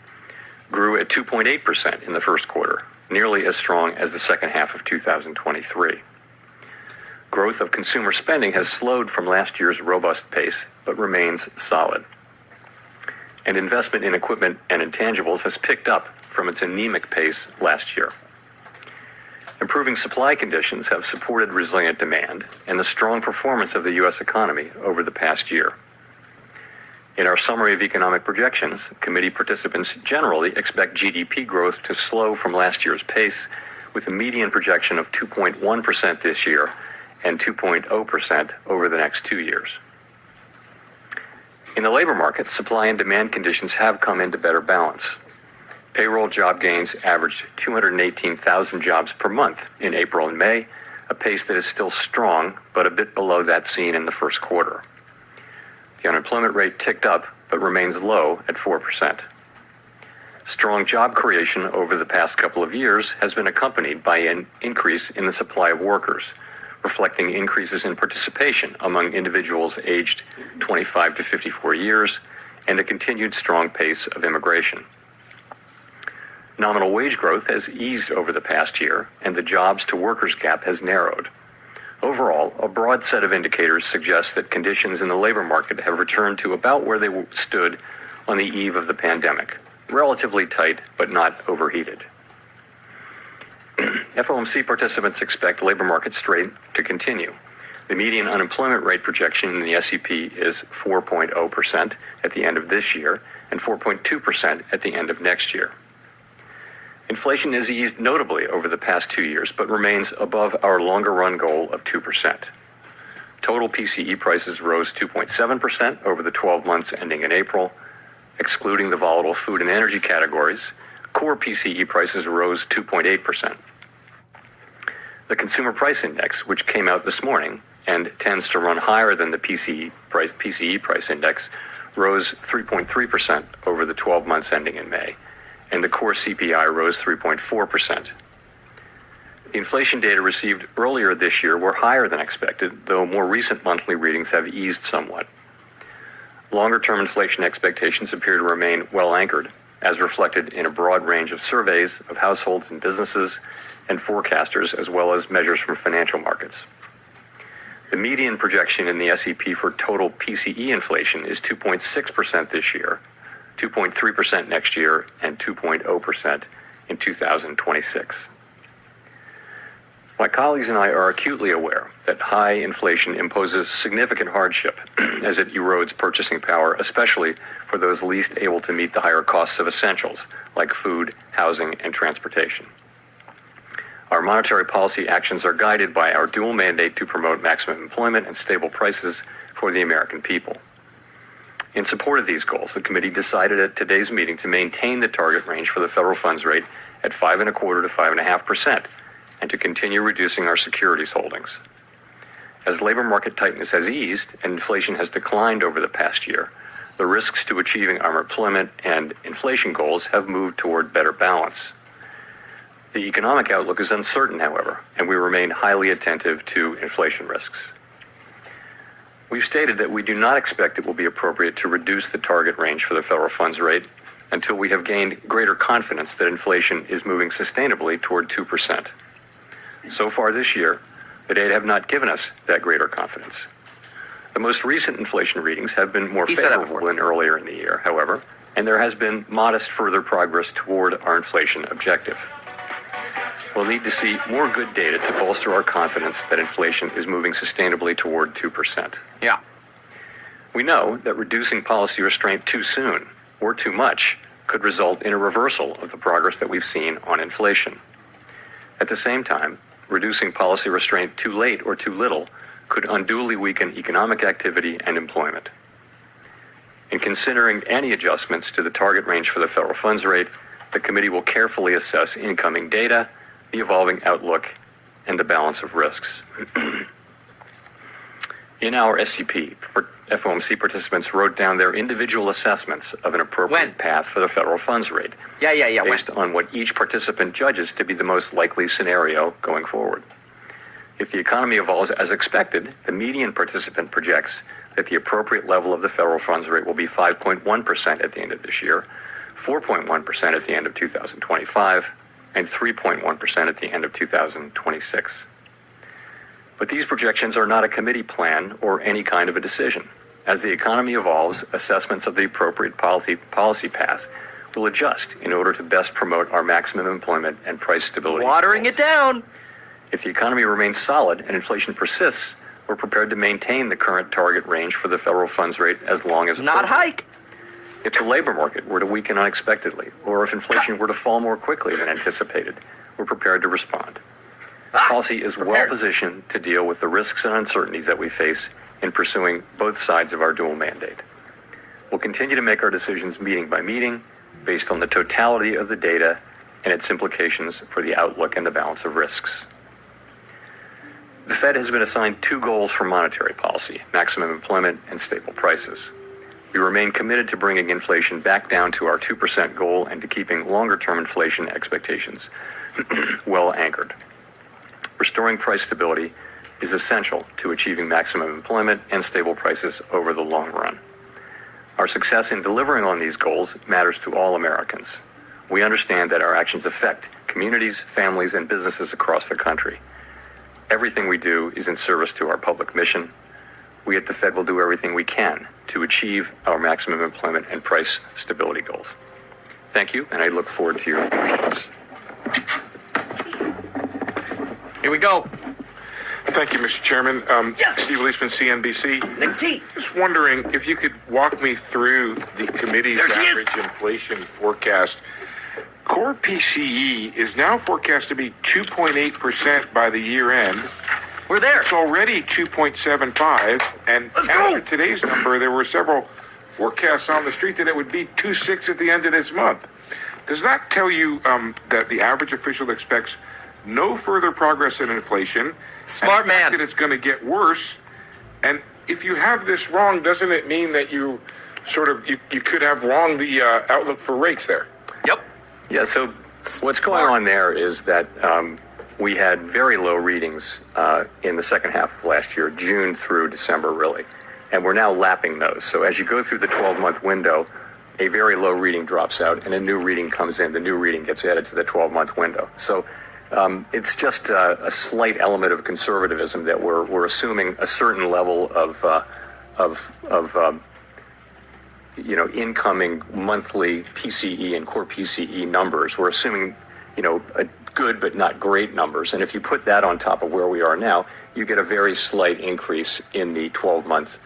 Speaker 13: grew at 2.8% in the first quarter, nearly as strong as the second half of 2023. Growth of consumer spending has slowed from last year's robust pace, but remains solid. And investment in equipment and intangibles has picked up from its anemic pace last year. Improving supply conditions have supported resilient demand and the strong performance of the U.S. economy over the past year. In our summary of economic projections, committee participants generally expect GDP growth to slow from last year's pace, with a median projection of 2.1% this year and 2.0% over the next 2 years. In the labor market, supply and demand conditions have come into better balance. Payroll job gains averaged 218,000 jobs per month in April and May, a pace that is still strong, but a bit below that seen in the first quarter. The unemployment rate ticked up, but remains low at 4%. Strong job creation over the past couple of years has been accompanied by an increase in the supply of workers, reflecting increases in participation among individuals aged 25 to 54 years and a continued strong pace of immigration. Nominal wage growth has eased over the past year, and the jobs to workers gap has narrowed. Overall, a broad set of indicators suggests that conditions in the labor market have returned to about where they stood on the eve of the pandemic, relatively tight but not overheated. FOMC participants expect labor market strength to continue. The median unemployment rate projection in the SEP is 4.0% at the end of this year and 4.2% at the end of next year. Inflation has eased notably over the past 2 years, but remains above our longer-run goal of 2%. Total PCE prices rose 2.7% over the 12 months ending in April. Excluding the volatile food and energy categories, core PCE prices rose 2.8%. The Consumer Price Index, which came out this morning and tends to run higher than the PCE price index, rose 3.3% over the 12 months ending in May, and the core CPI rose 3.4%. The inflation data received earlier this year were higher than expected, though more recent monthly readings have eased somewhat. Longer-term inflation expectations appear to remain well anchored, as reflected in a broad range of surveys of households and businesses and forecasters, as well as measures from financial markets. The median projection in the SEP for total PCE inflation is 2.6% this year, 2.3% next year, and 2.0% in 2026. My colleagues and I are acutely aware that high inflation imposes significant hardship as it erodes purchasing power, especially for those least able to meet the higher costs of essentials like food, housing, and transportation. Our monetary policy actions are guided by our dual mandate to promote maximum employment and stable prices for the American people. In support of these goals, the committee decided at today's meeting to maintain the target range for the federal funds rate at 5.25% to 5.5%, and to continue reducing our securities holdings. As labor market tightness has eased and inflation has declined over the past year, the risks to achieving our employment and inflation goals have moved toward better balance. The economic outlook is uncertain, however, and we remain highly attentive to inflation risks. We've stated that we do not expect it will be appropriate to reduce the target range for the federal funds rate until we have gained greater confidence that inflation is moving sustainably toward 2%. So far this year, the data have not given us that greater confidence. The most recent inflation readings have been more favorable than earlier in the year, however, and there has been modest further progress toward our inflation objective. We'll need to see more good data to bolster our confidence that inflation is moving sustainably toward 2%.
Speaker 2: Yeah.
Speaker 13: We know that reducing policy restraint too soon or too much could result in a reversal of the progress that we've seen on inflation. At the same time, reducing policy restraint too late or too little could unduly weaken economic activity and employment. In considering any adjustments to the target range for the federal funds rate, the committee will carefully assess incoming data, the evolving outlook, and the balance of risks. In our SCP, FOMC participants wrote down their individual assessments of an appropriate path for the federal funds rate. Based on what each participant judges to be the most likely scenario going forward. If the economy evolves as expected, the median participant projects that the appropriate level of the federal funds rate will be 5.1% at the end of this year, 4.1% at the end of 2025, and 3.1% at the end of 2026. But these projections are not a committee plan or any kind of a decision. As the economy evolves, assessments of the appropriate policy path will adjust in order to best promote our maximum employment and price stability.
Speaker 2: Watering it down.
Speaker 13: If the economy remains solid and inflation persists, we're prepared to maintain the current target range for the federal funds rate as long as
Speaker 2: not hike.
Speaker 13: If the labor market were to weaken unexpectedly, or if inflation were to fall more quickly than anticipated, we're prepared to respond. Policy is well positioned to deal with the risks and uncertainties that we face in pursuing both sides of our dual mandate. We'll continue to make our decisions meeting by meeting, based on the totality of the data and its implications for the outlook and the balance of risks. The Fed has been assigned two goals for monetary policy: maximum employment and stable prices. We remain committed to bringing inflation back down to our 2% goal and to keeping longer-term inflation expectations well anchored. Restoring price stability is essential to achieving maximum employment and stable prices over the long run. Our success in delivering on these goals matters to all Americans. We understand that our actions affect communities, families, and businesses across the country. Everything we do is in service to our public mission. We at the Fed will do everything we can to achieve our maximum employment and price stability goals. Thank you, and I look forward to your questions.
Speaker 2: Here we go.
Speaker 14: Thank you, Mr. Chairman. Steve Leishman, CNBC.
Speaker 2: Nick T.
Speaker 14: Just wondering if you could walk me through the committee's average inflation forecast. Core PCE is now forecast to be 2.8% by the year end.
Speaker 2: We're there.
Speaker 14: It's already 2.75, and after today's number, there were several forecasts on the street that it would be 2.6 at the end of this month. Does that tell you that the average official expects no further progress in inflation?
Speaker 2: Smart man.
Speaker 14: That it's going to get worse. And if you have this wrong, doesn't it mean that you could have wrong the outlook for rates there?
Speaker 2: Yep.
Speaker 13: Yeah, so what's going on there is that we had very low readings in the second half of last year, June through December, really. And we're now lapping those. So as you go through the 12-month window, a very low reading drops out and a new reading comes in. The new reading gets added to the 12-month window. So it's just a slight element of conservatism that we're assuming a certain level of incoming monthly PCE and core PCE numbers. We're assuming, a good but not great numbers. And if you put that on top of where we are now, you get a very slight increase in the 12-month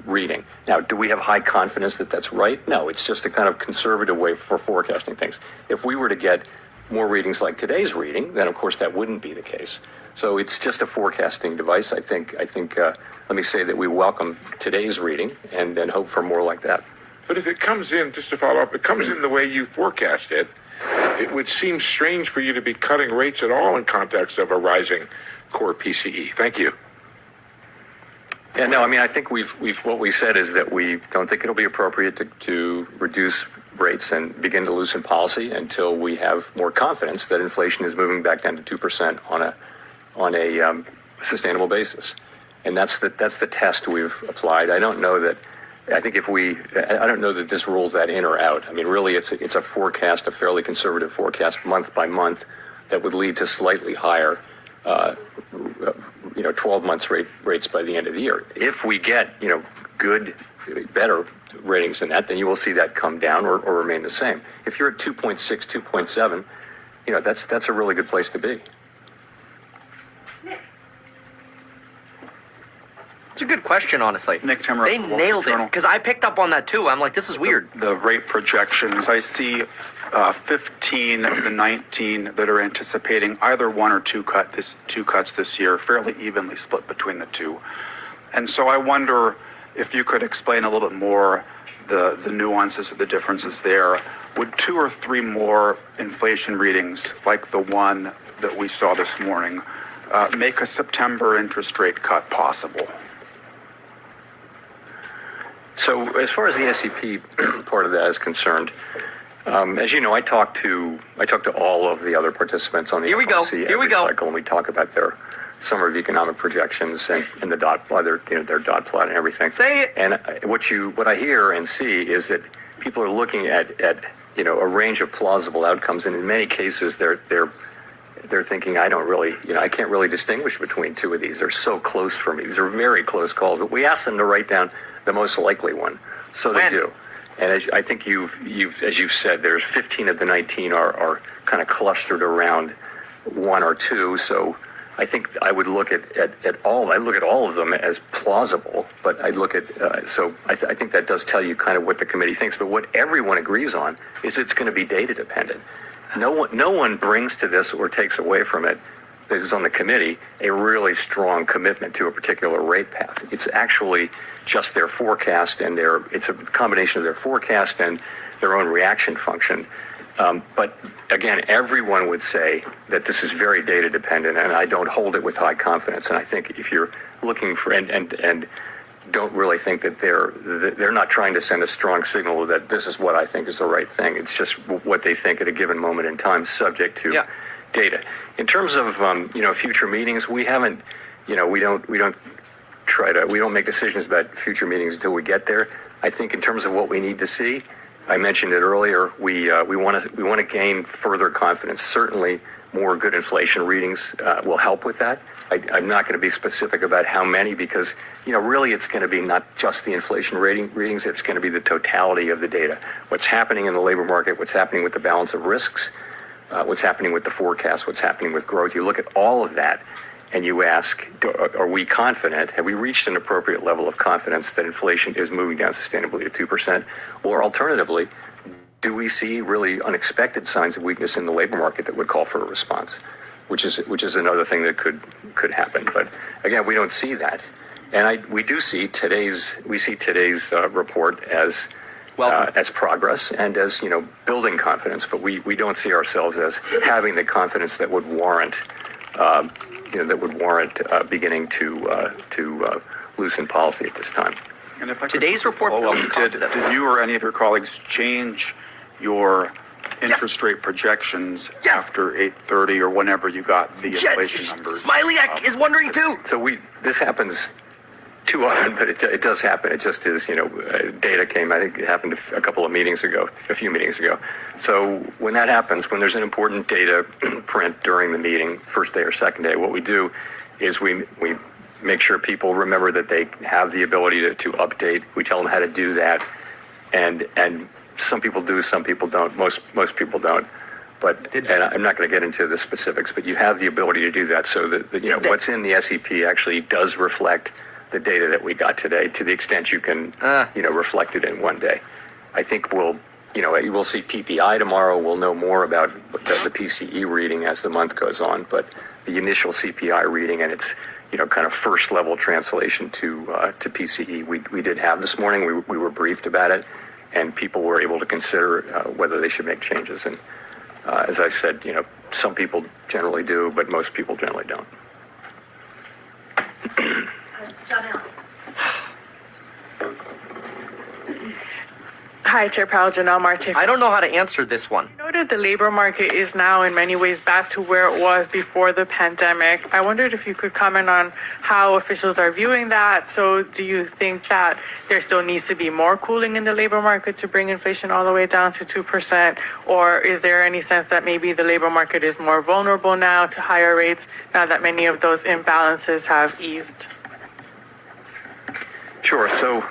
Speaker 13: reading. Now, do we have high confidence that that's right? No, it's just a kind of conservative way for forecasting things. If we were to get more readings like today's reading, then of course that wouldn't be the case. So it's just a forecasting device. I think. Let me say that we welcome today's reading and then hope for more like that.
Speaker 14: But if it comes in, just to follow up, it comes in the way you forecast it, it would seem strange for you to be cutting rates at all in context of a rising core PCE. Thank you.
Speaker 13: Yeah, no, I mean, I think what we said is that we don't think it'll be appropriate to reduce rates and begin to loosen policy until we have more confidence that inflation is moving back down to 2% on a sustainable basis. And that's the test we've applied. I don't know that I think I don't know that this rules that in or out. I mean, really, it's a forecast, a fairly conservative forecast, month by month, that would lead to slightly higher, 12 months rates by the end of the year. If we get, better ratings than that, then you will see that come down or remain the same. If you're at 2.6, 2.7, that's a really good place to be.
Speaker 2: It's a good question, honestly.
Speaker 15: Nick Timmer.
Speaker 2: They nailed it, because I picked up on that too. I'm like, this is weird.
Speaker 15: The rate projections, I see 15 of the 19 that are anticipating either one or two cuts this year, fairly evenly split between the two. And so I wonder if you could explain a little bit more the nuances of the differences there. Would 2 or 3 more inflation readings, like the one that we saw this morning, make a September interest rate cut possible?
Speaker 13: So as far as the SEP part of that is concerned, as you know, I talked to all of the other participants on the FOMC every cycle, and we talk about their summer of economic projections and the dot plot, their dot plot and everything. And what I hear and see is that people are looking at a range of plausible outcomes, and in many cases they're thinking, I can't really distinguish between two of these. They're so close for me. These are very close calls. But we asked them to write down the most likely one, so they do. And as I think as you've said, there's 15 of the 19 are kind of clustered around 1 or 2. So I think I would look at all. I look at all of them as plausible, but I'd look at I think that does tell you kind of what the committee thinks. But what everyone agrees on is it's going to be data dependent. No one brings to this or takes away from it, that is on the committee, a really strong commitment to a particular rate path. It's actually just their forecast, and it's a combination of their forecast and their own reaction function. But again, everyone would say that this is very data dependent, and I don't hold it with high confidence. And I think if you're looking for and don't really think that they're not trying to send a strong signal that this is what I think is the right thing. It's just what they think at a given moment in time, subject to data. In terms of future meetings, we haven't, we don't make decisions about future meetings until we get there. I think in terms of what we need to see, I mentioned it earlier, we want to gain further confidence. Certainly, more good inflation readings will help with that. I'm not going to be specific about how many, because really it's going to be not just the inflation readings. It's going to be the totality of the data. What's happening in the labor market? What's happening with the balance of risks? What's happening with the forecast? What's happening with growth? You look at all of that, and you ask, are we confident? Have we reached an appropriate level of confidence that inflation is moving down sustainably to 2%? Or alternatively, do we see really unexpected signs of weakness in the labor market that would call for a response? Which is another thing that could happen. But again, we don't see that, and we see today's report as progress and as building confidence. But we don't see ourselves as having the confidence that would warrant beginning to loosen policy at this time.
Speaker 15: And if I
Speaker 2: today's report
Speaker 15: did you or any of your colleagues change your interest rate projections after 8:30 or whenever you got the inflation numbers?
Speaker 2: Smiley is wondering too.
Speaker 13: So this happens too often, but it does happen. It just is, data came, I think it happened a few meetings ago. So when that happens, when there's an important data print during the meeting, first day or second day, what we do is we make sure people remember that they have the ability to update. We tell them how to do that. And some people do, some people don't, most people don't. But and I'm not going to get into the specifics, but you have the ability to do that. So that what's in the SEP actually does reflect the data that we got today, to the extent you can reflect it in one day. I think we'll see PPI tomorrow. We'll know more about the PCE reading as the month goes on, but the initial CPI reading and its kind of first level translation to PCE we did have this morning. We were briefed about it, and people were able to consider whether they should make changes. And as I said, some people generally do, but most people generally don't.
Speaker 16: Hi, Chair Powell, Janelle Marte.
Speaker 2: I don't know how to answer this one.
Speaker 16: You noted the labor market is now in many ways back to where it was before the pandemic. I wondered if you could comment on how officials are viewing that. So do you think that there still needs to be more cooling in the labor market to bring inflation all the way down to 2%? Or is there any sense that maybe the labor market is more vulnerable now to higher rates now that many of those imbalances have eased?
Speaker 13: Sure. So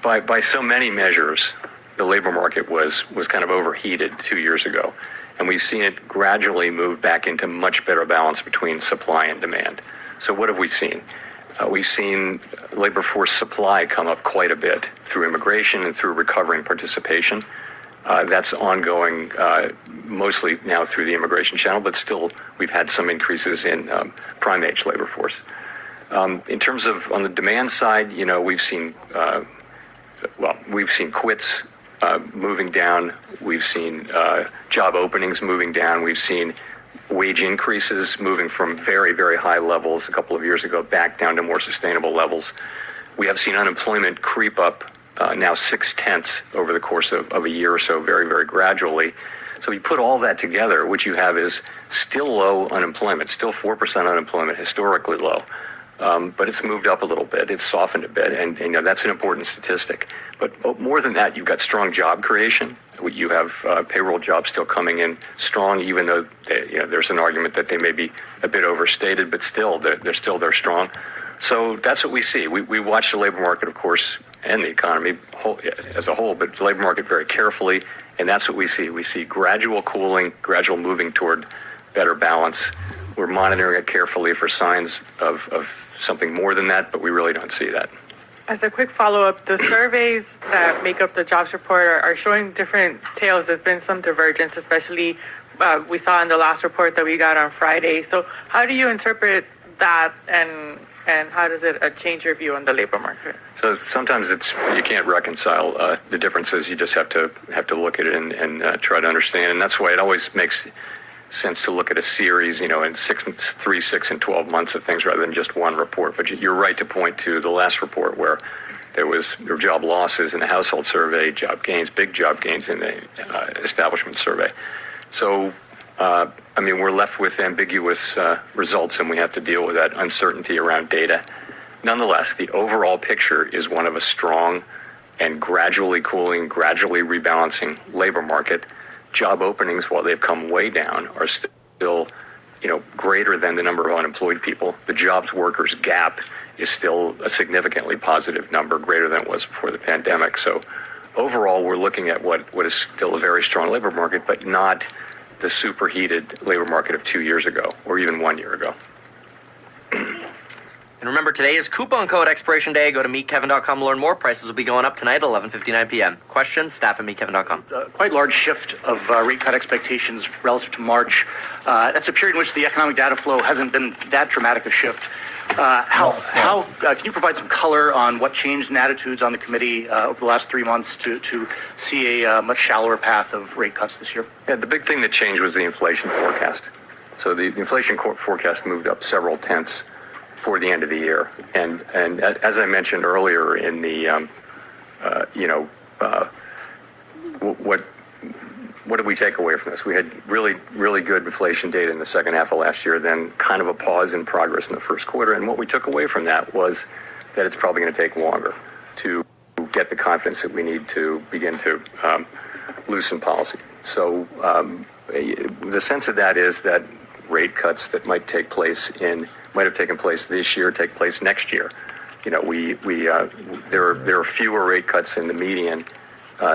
Speaker 13: by so many measures, the labor market was kind of overheated 2 years ago. And we've seen it gradually move back into much better balance between supply and demand. So what have we seen? We've seen labor force supply come up quite a bit through immigration and through recovering participation. That's ongoing mostly now through the immigration channel, but still we've had some increases in prime age labor force. In terms of on the demand side, we've seen quits moving down. We've seen job openings moving down. We've seen wage increases moving from very, very high levels a couple of years ago back down to more sustainable levels. We have seen unemployment creep up now 0.6 over the course of a year or so, very, very gradually. So you put all that together, what you have is still low unemployment, still 4% unemployment, historically low. But it's moved up a little bit. It's softened a bit, and that's an important statistic. But more than that, you've got strong job creation. You have payroll jobs still coming in strong, even though there's an argument that they may be a bit overstated, but still they're strong. So that's what we see. We watch the labor market, of course, and the economy as a whole, but the labor market very carefully, and that's what we see. We see gradual cooling, gradual moving toward better balance. We're monitoring it carefully for signs of something more than that, but we really don't see that.
Speaker 16: As a quick follow-up, the surveys that make up the jobs report are showing different tales. There's been some divergence, especially we saw in the last report that we got on Friday. So how do you interpret that, and how does it change your view on the labor market?
Speaker 13: So sometimes you can't reconcile the differences. You just have to look at it and try to understand, and that's why it always makes sense to look at a series, in 3, 6, and 12 months of things rather than just one report. But you're right to point to the last report where there were job losses in the household survey, job gains, big job gains in the establishment survey. So, we're left with ambiguous results, and we have to deal with that uncertainty around data. Nonetheless, the overall picture is one of a strong and gradually cooling, gradually rebalancing labor market. Job openings, while they've come way down, are still, greater than the number of unemployed people. The jobs workers gap is still a significantly positive number, greater than it was before the pandemic. So overall, we're looking at what is still a very strong labor market, but not the superheated labor market of 2 years ago or even 1 year ago.
Speaker 2: And remember, today is coupon code expiration day. Go to meetkevin.com to learn more. Prices will be going up tonight at 11:59 p.m. Questions? Staff at meetkevin.com.
Speaker 17: Quite large shift of rate cut expectations relative to March. That's a period in which the economic data flow hasn't been that dramatic a shift. How can you provide some color on what changed in attitudes on the committee over the last 3 months to see a much shallower path of rate cuts this year?
Speaker 13: Yeah, the big thing that changed was the inflation forecast. So the inflation forecast moved up several tenths for the end of the year, and as I mentioned earlier in the what did we take away from this? We had really good inflation data in the second half of last year, then kind of a pause in progress in the first quarter, and what we took away from that was that it's probably going to take longer to get the confidence that we need to begin to loosen policy. So the sense of that is that rate cuts that might have taken place this year take place next year. There are fewer rate cuts in the median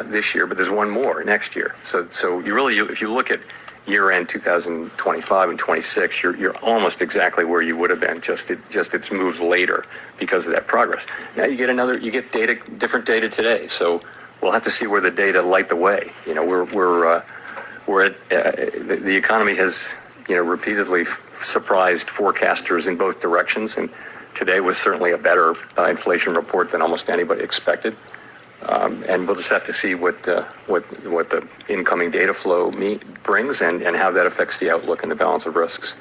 Speaker 13: this year, but there's one more next year. So if you look at year-end 2025 and 26, you're almost exactly where you would have been. Just it's moved later because of that progress. Now you get different data today. So we'll have to see where the data light the way. The economy has repeatedly surprised forecasters in both directions, and today was certainly a better inflation report than almost anybody expected. And we'll just have to see what the incoming data flow brings and how that affects the outlook and the balance of risks.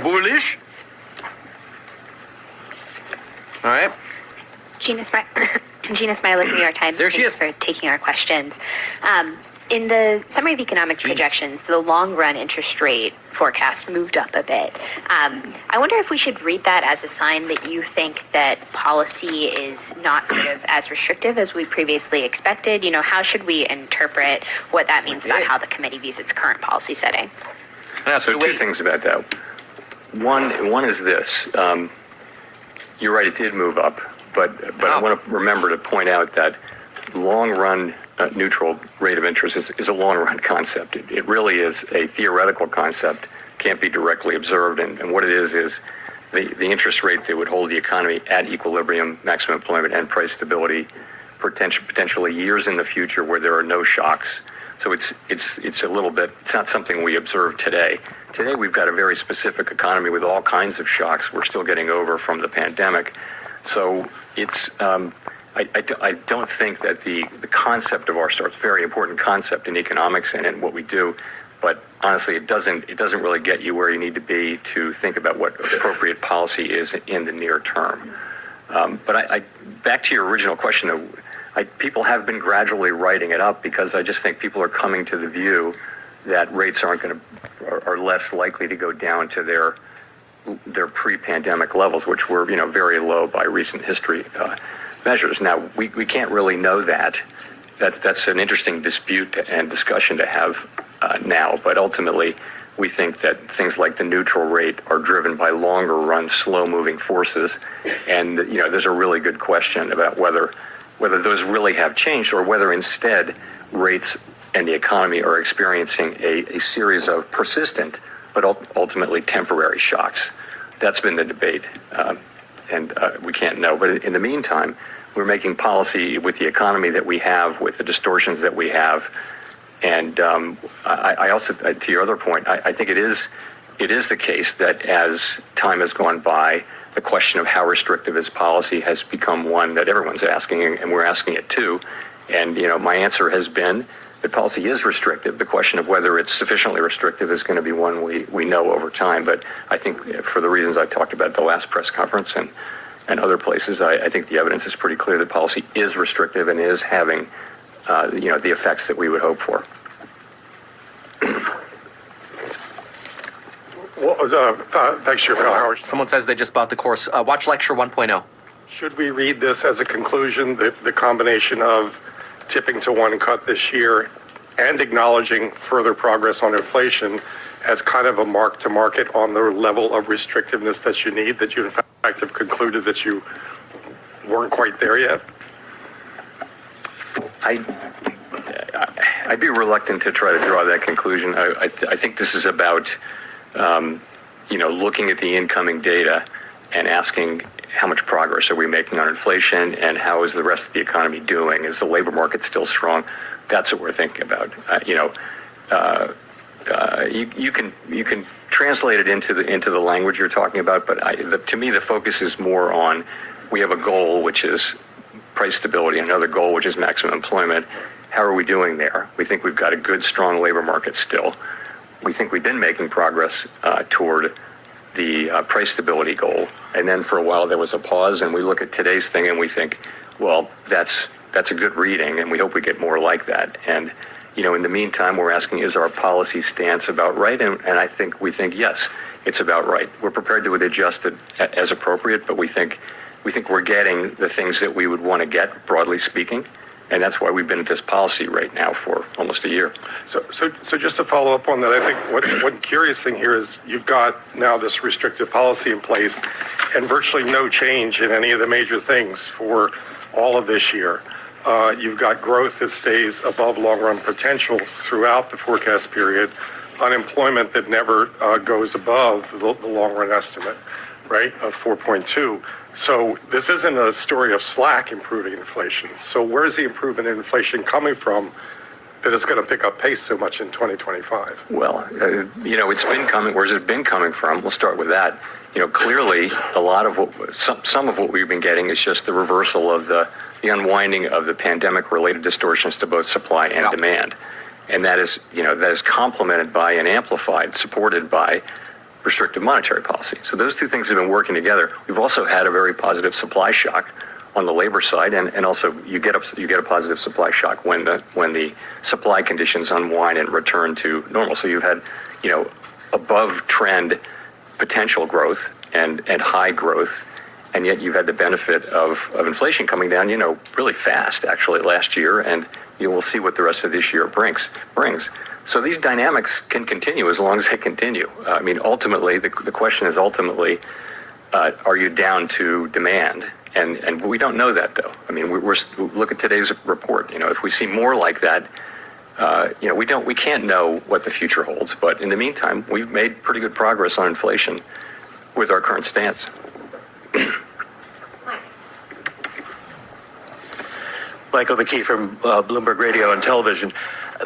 Speaker 2: Bullish. All right.
Speaker 18: Gina Gina Smiler, New York Times.
Speaker 2: There she is.
Speaker 18: Thanks for taking our questions. In the Summary of Economic Projections, the long-run interest rate forecast moved up a bit. I wonder if we should read that as a sign that you think that policy is not sort of as restrictive as we previously expected. You know, how should we interpret what that means about how the committee views its current policy setting?
Speaker 13: So two things about that. One is this. You're right, it did move up, but I want to remember to point out that long-run neutral rate of interest is a long-run concept. It really is a theoretical concept, can't be directly observed, and what it is the interest rate that would hold the economy at equilibrium, maximum employment, and price stability, potentially years in the future where there are no shocks. So it's a little bit, it's not something we observe today. Today we've got a very specific economy with all kinds of shocks we're still getting over from the pandemic. So it's, I don't think that the concept of R-star, it's a very important concept in economics and in what we do, but honestly it doesn't really get you where you need to be to think about what appropriate policy is in the near term. But back to your original question, though, people have been gradually writing it up because I just think people are coming to the view that rates are less likely to go down to their pre-pandemic levels, which were very low by recent history measures. Now we can't really know that. That's an interesting dispute and discussion to have now. But ultimately, we think that things like the neutral rate are driven by longer-run, slow-moving forces, and there's a really good question about whether those really have changed or whether instead rates and the economy are experiencing a series of persistent but ultimately temporary shocks. That's been the debate, and we can't know. But in the meantime, we're making policy with the economy that we have, with the distortions that we have. And I also, to your other point, I think it is the case that as time has gone by, the question of how restrictive is policy has become one that everyone's asking, and we're asking it too. And my answer has been that policy is restrictive. The question of whether it's sufficiently restrictive is going to be one we know over time. But I think for the reasons I talked about at the last press conference and other places, I think the evidence is pretty clear that policy is restrictive and is having the effects that we would hope for.
Speaker 19: Well, thanks, Chair Howard.
Speaker 2: Someone says they just bought the course. Watch Lecture 1.0.
Speaker 19: Should we read this as a conclusion, the combination of tipping to one cut this year and acknowledging further progress on inflation as kind of a mark to market on the level of restrictiveness that you need, that you in fact have concluded that you weren't quite there yet?
Speaker 13: I'd be reluctant to try to draw that conclusion. I think this is about looking at the incoming data and asking how much progress are we making on inflation and how is the rest of the economy doing? Is the labor market still strong? That's what we're thinking about. You can translate it into the language you're talking about, but to me the focus is more on we have a goal which is price stability, another goal which is maximum employment. How are we doing there? We think we've got a good, strong labor market still. We think we've been making progress toward the price stability goal. And then for a while there was a pause, and we look at today's thing and we think, well, that's a good reading, and we hope we get more like that. And in the meantime, we're asking, is our policy stance about right? And we think yes, it's about right. We're prepared to adjust it as appropriate, but we think we're getting the things that we would want to get, broadly speaking. And that's why we've been at this policy right now for almost a year.
Speaker 19: So just to follow up on that, I think one curious thing here is you've got now this restrictive policy in place and virtually no change in any of the major things for all of this year. You've got growth that stays above long-run potential throughout the forecast period, unemployment that never goes above the long-run estimate, right, of 4.2. So this isn't a story of slack improving inflation. So where's the improvement in inflation coming from that it's going to pick up pace so much in 2025?
Speaker 13: Well, it's been coming. Where's it been coming from? We'll start with that. Clearly, a lot of some of what we've been getting is just the reversal of the unwinding of the pandemic-related distortions to both supply and demand, and that is complemented by and amplified, supported by restrictive monetary policy. So those two things have been working together. We've also had a very positive supply shock on the labor side, and also you get a positive supply shock when the supply conditions unwind and return to normal. So you've had, above trend potential growth and high growth, and yet you've had the benefit of inflation coming down, really fast actually last year, and you will see what the rest of this year brings. So these dynamics can continue as long as they continue. Ultimately, the question is are you down to demand? And we don't know that, though. We're look at today's report. If we see more like that, we can't know what the future holds. But in the meantime, we've made pretty good progress on inflation with our current stance.
Speaker 20: Michael McKee from Bloomberg Radio and Television.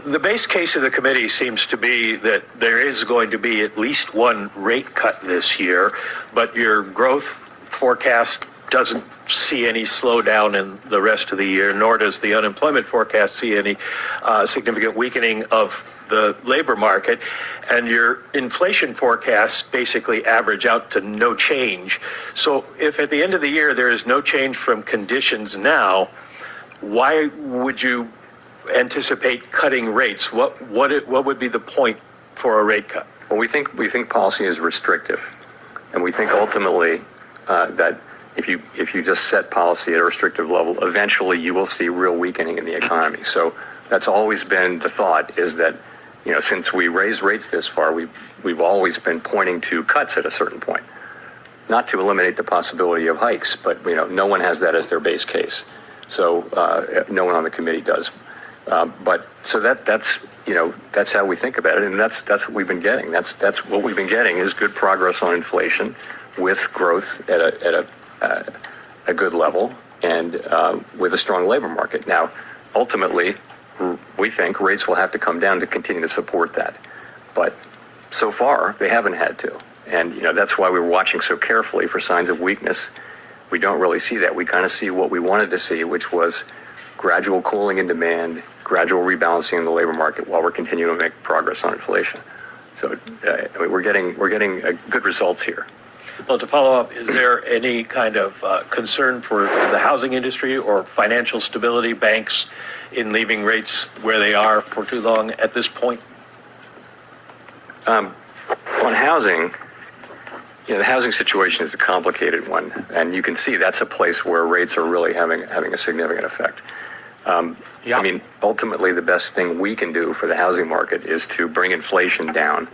Speaker 20: The base case of the committee seems to be that there is going to be at least one rate cut this year, but your growth forecast doesn't see any slowdown in the rest of the year, nor does the unemployment forecast see any significant weakening of the labor market, and your inflation forecasts basically average out to no change. So if at the end of the year there is no change from conditions now, why would you anticipate cutting rates? What would be the point for a rate cut?
Speaker 13: Well, we think policy is restrictive, and we think ultimately that if you just set policy at a restrictive level, eventually you will see real weakening in the economy. So that's always been the thought, is that since we raised rates this far, we've always been pointing to cuts at a certain point, not to eliminate the possibility of hikes, but no one has that as their base case. So no one on the committee does. So that's how we think about it, and that's what we've been getting. That's what we've been getting is good progress on inflation with growth at a good level and with a strong labor market. Now, ultimately, we think rates will have to come down to continue to support that, but so far they haven't had to, and that's why we were watching so carefully for signs of weakness. We don't really see that. We kind of see what we wanted to see, which was gradual cooling in demand, gradual rebalancing in the labor market while we're continuing to make progress on inflation. So we're getting good results here.
Speaker 20: Well, to follow up, is there any kind of concern for the housing industry or financial stability, banks, in leaving rates where they are for too long at this point?
Speaker 13: On housing, the housing situation is a complicated one, and you can see that's a place where rates are really having a significant effect. Ultimately, the best thing we can do for the housing market is to bring inflation down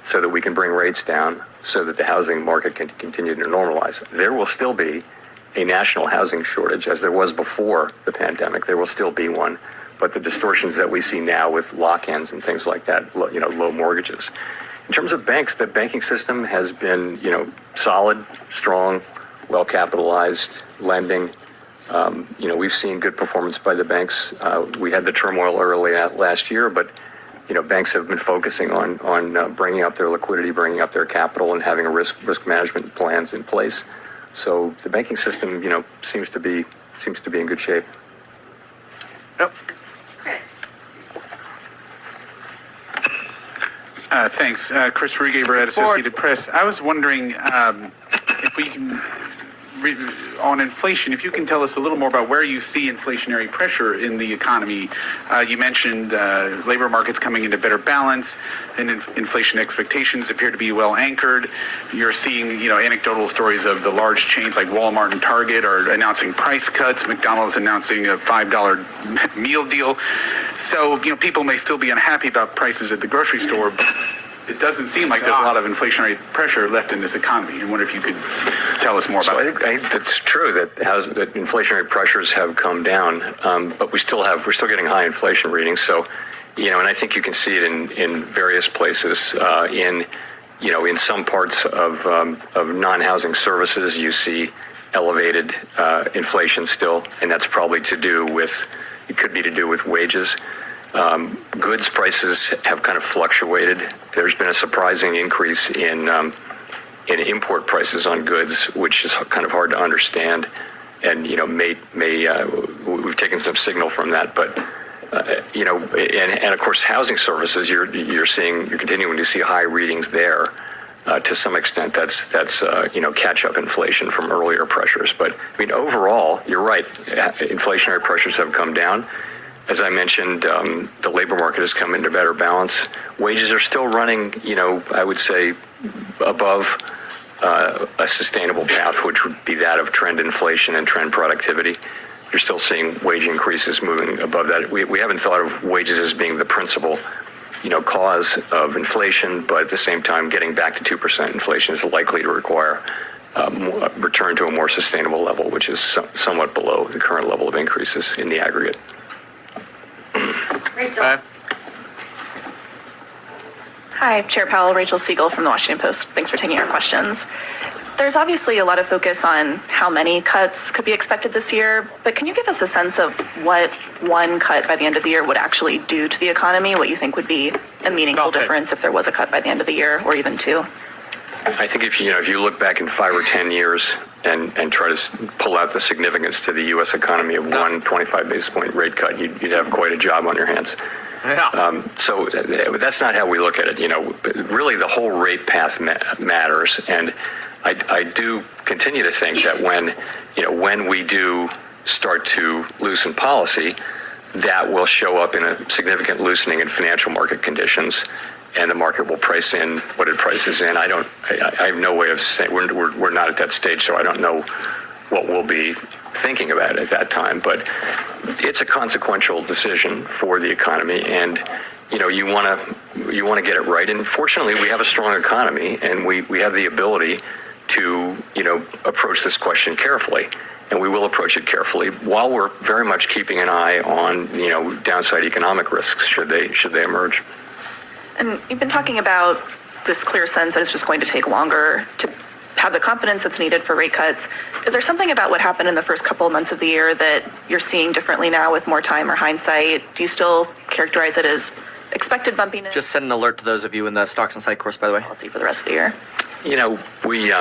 Speaker 13: so that we can bring rates down so that the housing market can continue to normalize. There will still be a national housing shortage, as there was before the pandemic. There will still be one, but the distortions that we see now with lock-ins and things like that, low mortgages. In terms of banks, the banking system has been, solid, strong, well-capitalized, lending. We've seen good performance by the banks. We had the turmoil early last year, but banks have been focusing on bringing up their liquidity, bringing up their capital, and having a risk management plans in place. So the banking system, seems to be in good shape.
Speaker 15: Yep. Thanks. Chris Rugaber at Associated Press. I was wondering if we can, on inflation, if you can tell us a little more about where you see inflationary pressure in the economy. You mentioned labor markets coming into better balance, and inflation expectations appear to be well anchored. You're seeing, anecdotal stories of the large chains like Walmart and Target are announcing price cuts. McDonald's announcing a $5 meal deal. So, people may still be unhappy about prices at the grocery store, but it doesn't seem like there's a lot of inflationary pressure left in this economy. I wonder if you could tell us more about it.
Speaker 13: I think that's true that inflationary pressures have come down, but we're still getting high inflation readings. So, and I think you can see it in various places. In some parts of non-housing services, you see elevated inflation still, and that's probably it could be to do with wages. Goods prices have kind of fluctuated. There's been a surprising increase in import prices on goods, which is kind of hard to understand, and we've taken some signal from that. But and of course, housing services, you're continuing to see high readings there. To some extent, that's catch-up inflation from earlier pressures. But I mean, overall, you're right. Inflationary pressures have come down. As I mentioned, the labor market has come into better balance. Wages are still running, I would say, above a sustainable path, which would be that of trend inflation and trend productivity. You're still seeing wage increases moving above that. We haven't thought of wages as being the principal cause of inflation, but at the same time, getting back to 2% inflation is likely to require a return to a more sustainable level, which is somewhat below the current level of increases in the aggregate.
Speaker 21: Rachel. Hi, Chair Powell, Rachel Siegel from the Washington Post. Thanks for taking our questions. There's obviously a lot of focus on how many cuts could be expected this year, but can you give us a sense of what one cut by the end of the year would actually do to the economy, what you think would be a meaningful difference if there was a cut by the end of the year, or even two?
Speaker 13: I think if you look back in 5 or 10 years and try to pull out the significance to the U.S. economy of one 25 basis point rate cut, you'd have quite a job on your hands. Yeah. So that's not how we look at it. Really the whole rate path matters, and I do continue to think that when we do start to loosen policy, that will show up in a significant loosening in financial market conditions, and the market will price in what it prices in. I have no way of saying, we're not at that stage, so I don't know what we'll be thinking about at that time, but it's a consequential decision for the economy, and you want to get it right. And fortunately, we have a strong economy, and we have the ability to approach this question carefully, and we will approach it carefully while we're very much keeping an eye on downside economic risks should they emerge.
Speaker 21: And you've been talking about this clear sense that it's just going to take longer to have the confidence that's needed for rate cuts. Is there something about what happened in the first couple of months of the year that you're seeing differently now with more time or hindsight? Do you still characterize it as expected bumpiness?
Speaker 22: Just send an alert to those of you in the stocks and site course, by the way.
Speaker 21: Policy for the rest of the year.
Speaker 13: We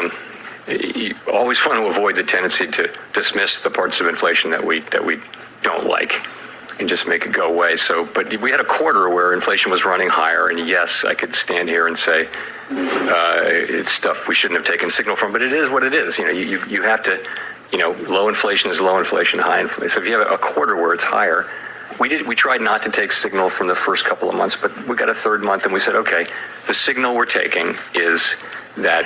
Speaker 13: always want to avoid the tendency to dismiss the parts of inflation that we don't like and just make it go away. But we had a quarter where inflation was running higher, and yes, I could stand here and say it's stuff we shouldn't have taken signal from, but it is what it is. You have to, low inflation is low inflation, high inflation. So if you have a quarter where it's higher, we tried not to take signal from the first couple of months, but we got a third month and we said, okay, the signal we're taking is that,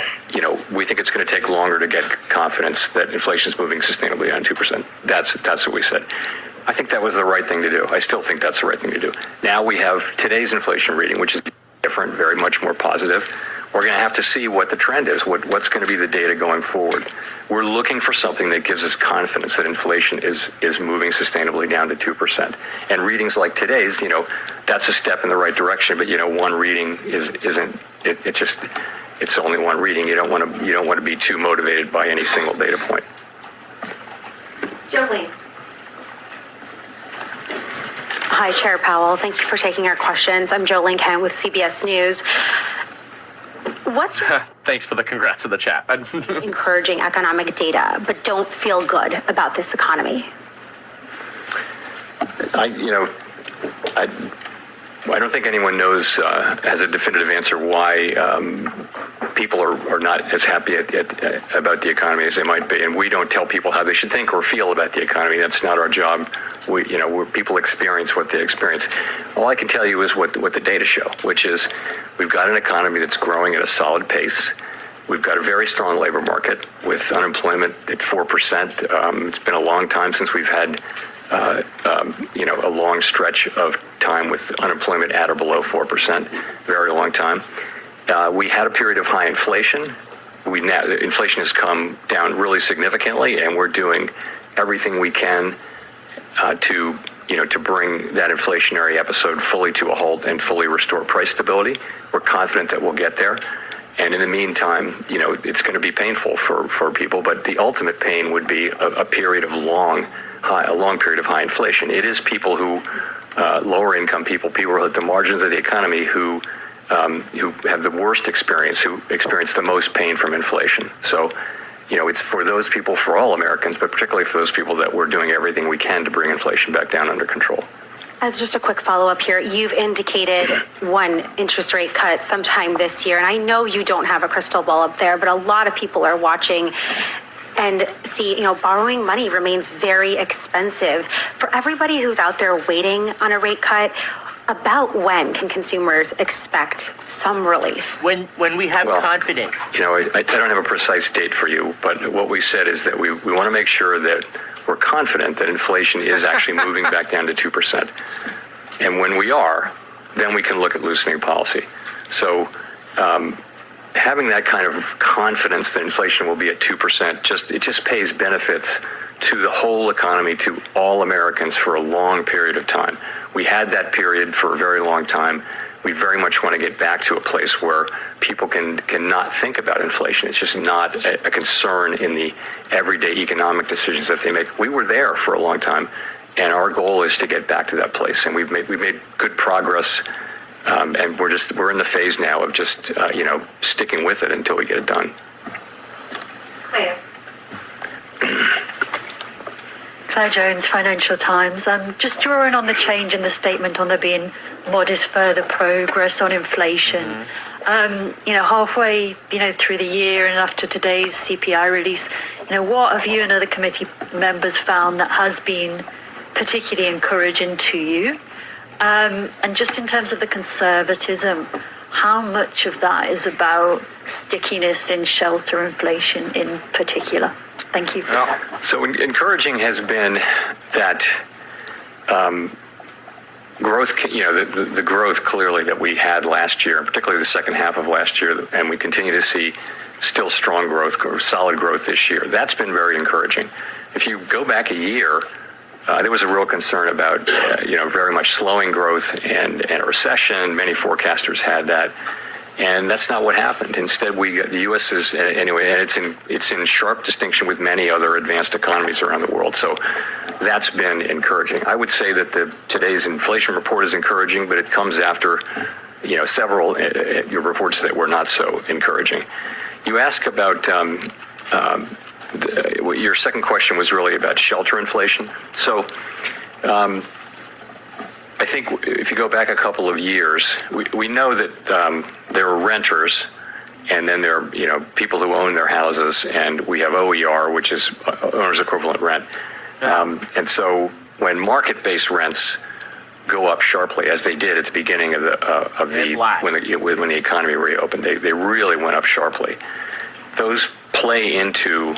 Speaker 13: we think it's going to take longer to get confidence that inflation is moving sustainably on 2%. That's what we said. I think that was the right thing to do. I still think that's the right thing to do. Now we have today's inflation reading, which is different, very much more positive. We're going to have to see what the trend is, what's going to be the data going forward. We're looking for something that gives us confidence that inflation is moving sustainably down to 2%. And readings like today's, that's a step in the right direction. But one reading isn't. It's only one reading. You don't want to be too motivated by any single data point.
Speaker 23: Jolene. Hi, Chair Powell. Thank you for taking our questions. I'm Jolene Kent with CBS News. What's
Speaker 22: Thanks for the congrats in the chat.
Speaker 23: encouraging economic data, but don't feel good about this economy?
Speaker 13: I don't think anyone knows, has a definitive answer why people are not as happy about the economy as they might be. And we don't tell people how they should think or feel about the economy. That's not our job. People experience what they experience. All I can tell you is what the data show, which is we've got an economy that's growing at a solid pace. We've got a very strong labor market with unemployment at 4%. It's been a long time since we've had a long stretch of time with unemployment at or below 4%, very long time. We had a period of high inflation. Inflation has come down really significantly, and we're doing everything we can to bring that inflationary episode fully to a halt and fully restore price stability. We're confident that we'll get there. And in the meantime, it's going to be painful for people, but the ultimate pain would be a period of a long period of high inflation. It is people who, lower income people who are at the margins of the economy who have the worst experience, who experience the most pain from inflation. So, it's for those people, for all Americans, but particularly for those people that we're doing everything we can to bring inflation back down under control.
Speaker 23: As just a quick follow-up here, you've indicated one interest rate cut sometime this year, and I know you don't have a crystal ball up there, but a lot of people are watching and see, borrowing money remains very expensive. For everybody who's out there waiting on a rate cut, about when can consumers expect some relief?
Speaker 2: When we have confidence.
Speaker 13: I don't have a precise date for you, but what we said is that we want to make sure that we're confident that inflation is actually moving back down to 2%. And when we are, then we can look at loosening policy. So having that kind of confidence that inflation will be at 2%, it just pays benefits to the whole economy, to all Americans for a long period of time. We had that period for a very long time. We very much want to get back to a place where people can not think about inflation. It's just not a concern in the everyday economic decisions that they make. We were there for a long time, and our goal is to get back to that place. And we've made good progress, and we're in the phase now of just sticking with it until we get it done.
Speaker 1: Claire Jones, Financial Times. Just drawing on the change in the statement on there being modest further progress on inflation. Halfway, through the year and after today's CPI release, what have you and other committee members found that has been particularly encouraging to you? And just in terms of the conservatism, how much of that is about stickiness in shelter inflation in particular? Thank you.
Speaker 13: So encouraging has been that growth, the growth clearly that we had last year, particularly the second half of last year, and we continue to see still strong growth, or solid growth this year. That's been very encouraging. If you go back a year, there was a real concern about, very much slowing growth and a recession. Many forecasters had that. And that's not what happened. Instead, the U.S. is, anyway, and it's in sharp distinction with many other advanced economies around the world. So that's been encouraging. I would say that today's inflation report is encouraging, but it comes after, several your reports that were not so encouraging. You ask about, your second question was really about shelter inflation. So, I think if you go back a couple of years, we know that there are renters, and then there are people who own their houses, and we have OER, which is owner's equivalent rent. And so when market-based rents go up sharply, as they did at the beginning when the economy reopened, they really went up sharply. Those play into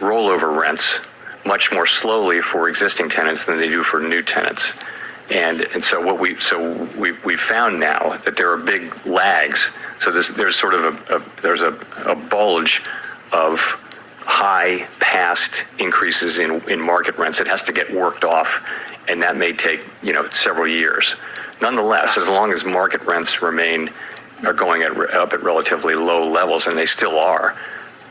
Speaker 13: rollover rents much more slowly for existing tenants than they do for new tenants. And so we found now that there are big lags. So there's sort of a bulge of high past increases in market rents. It has to get worked off, and that may take several years. Nonetheless, as long as market rents are going up at relatively low levels, and they still are,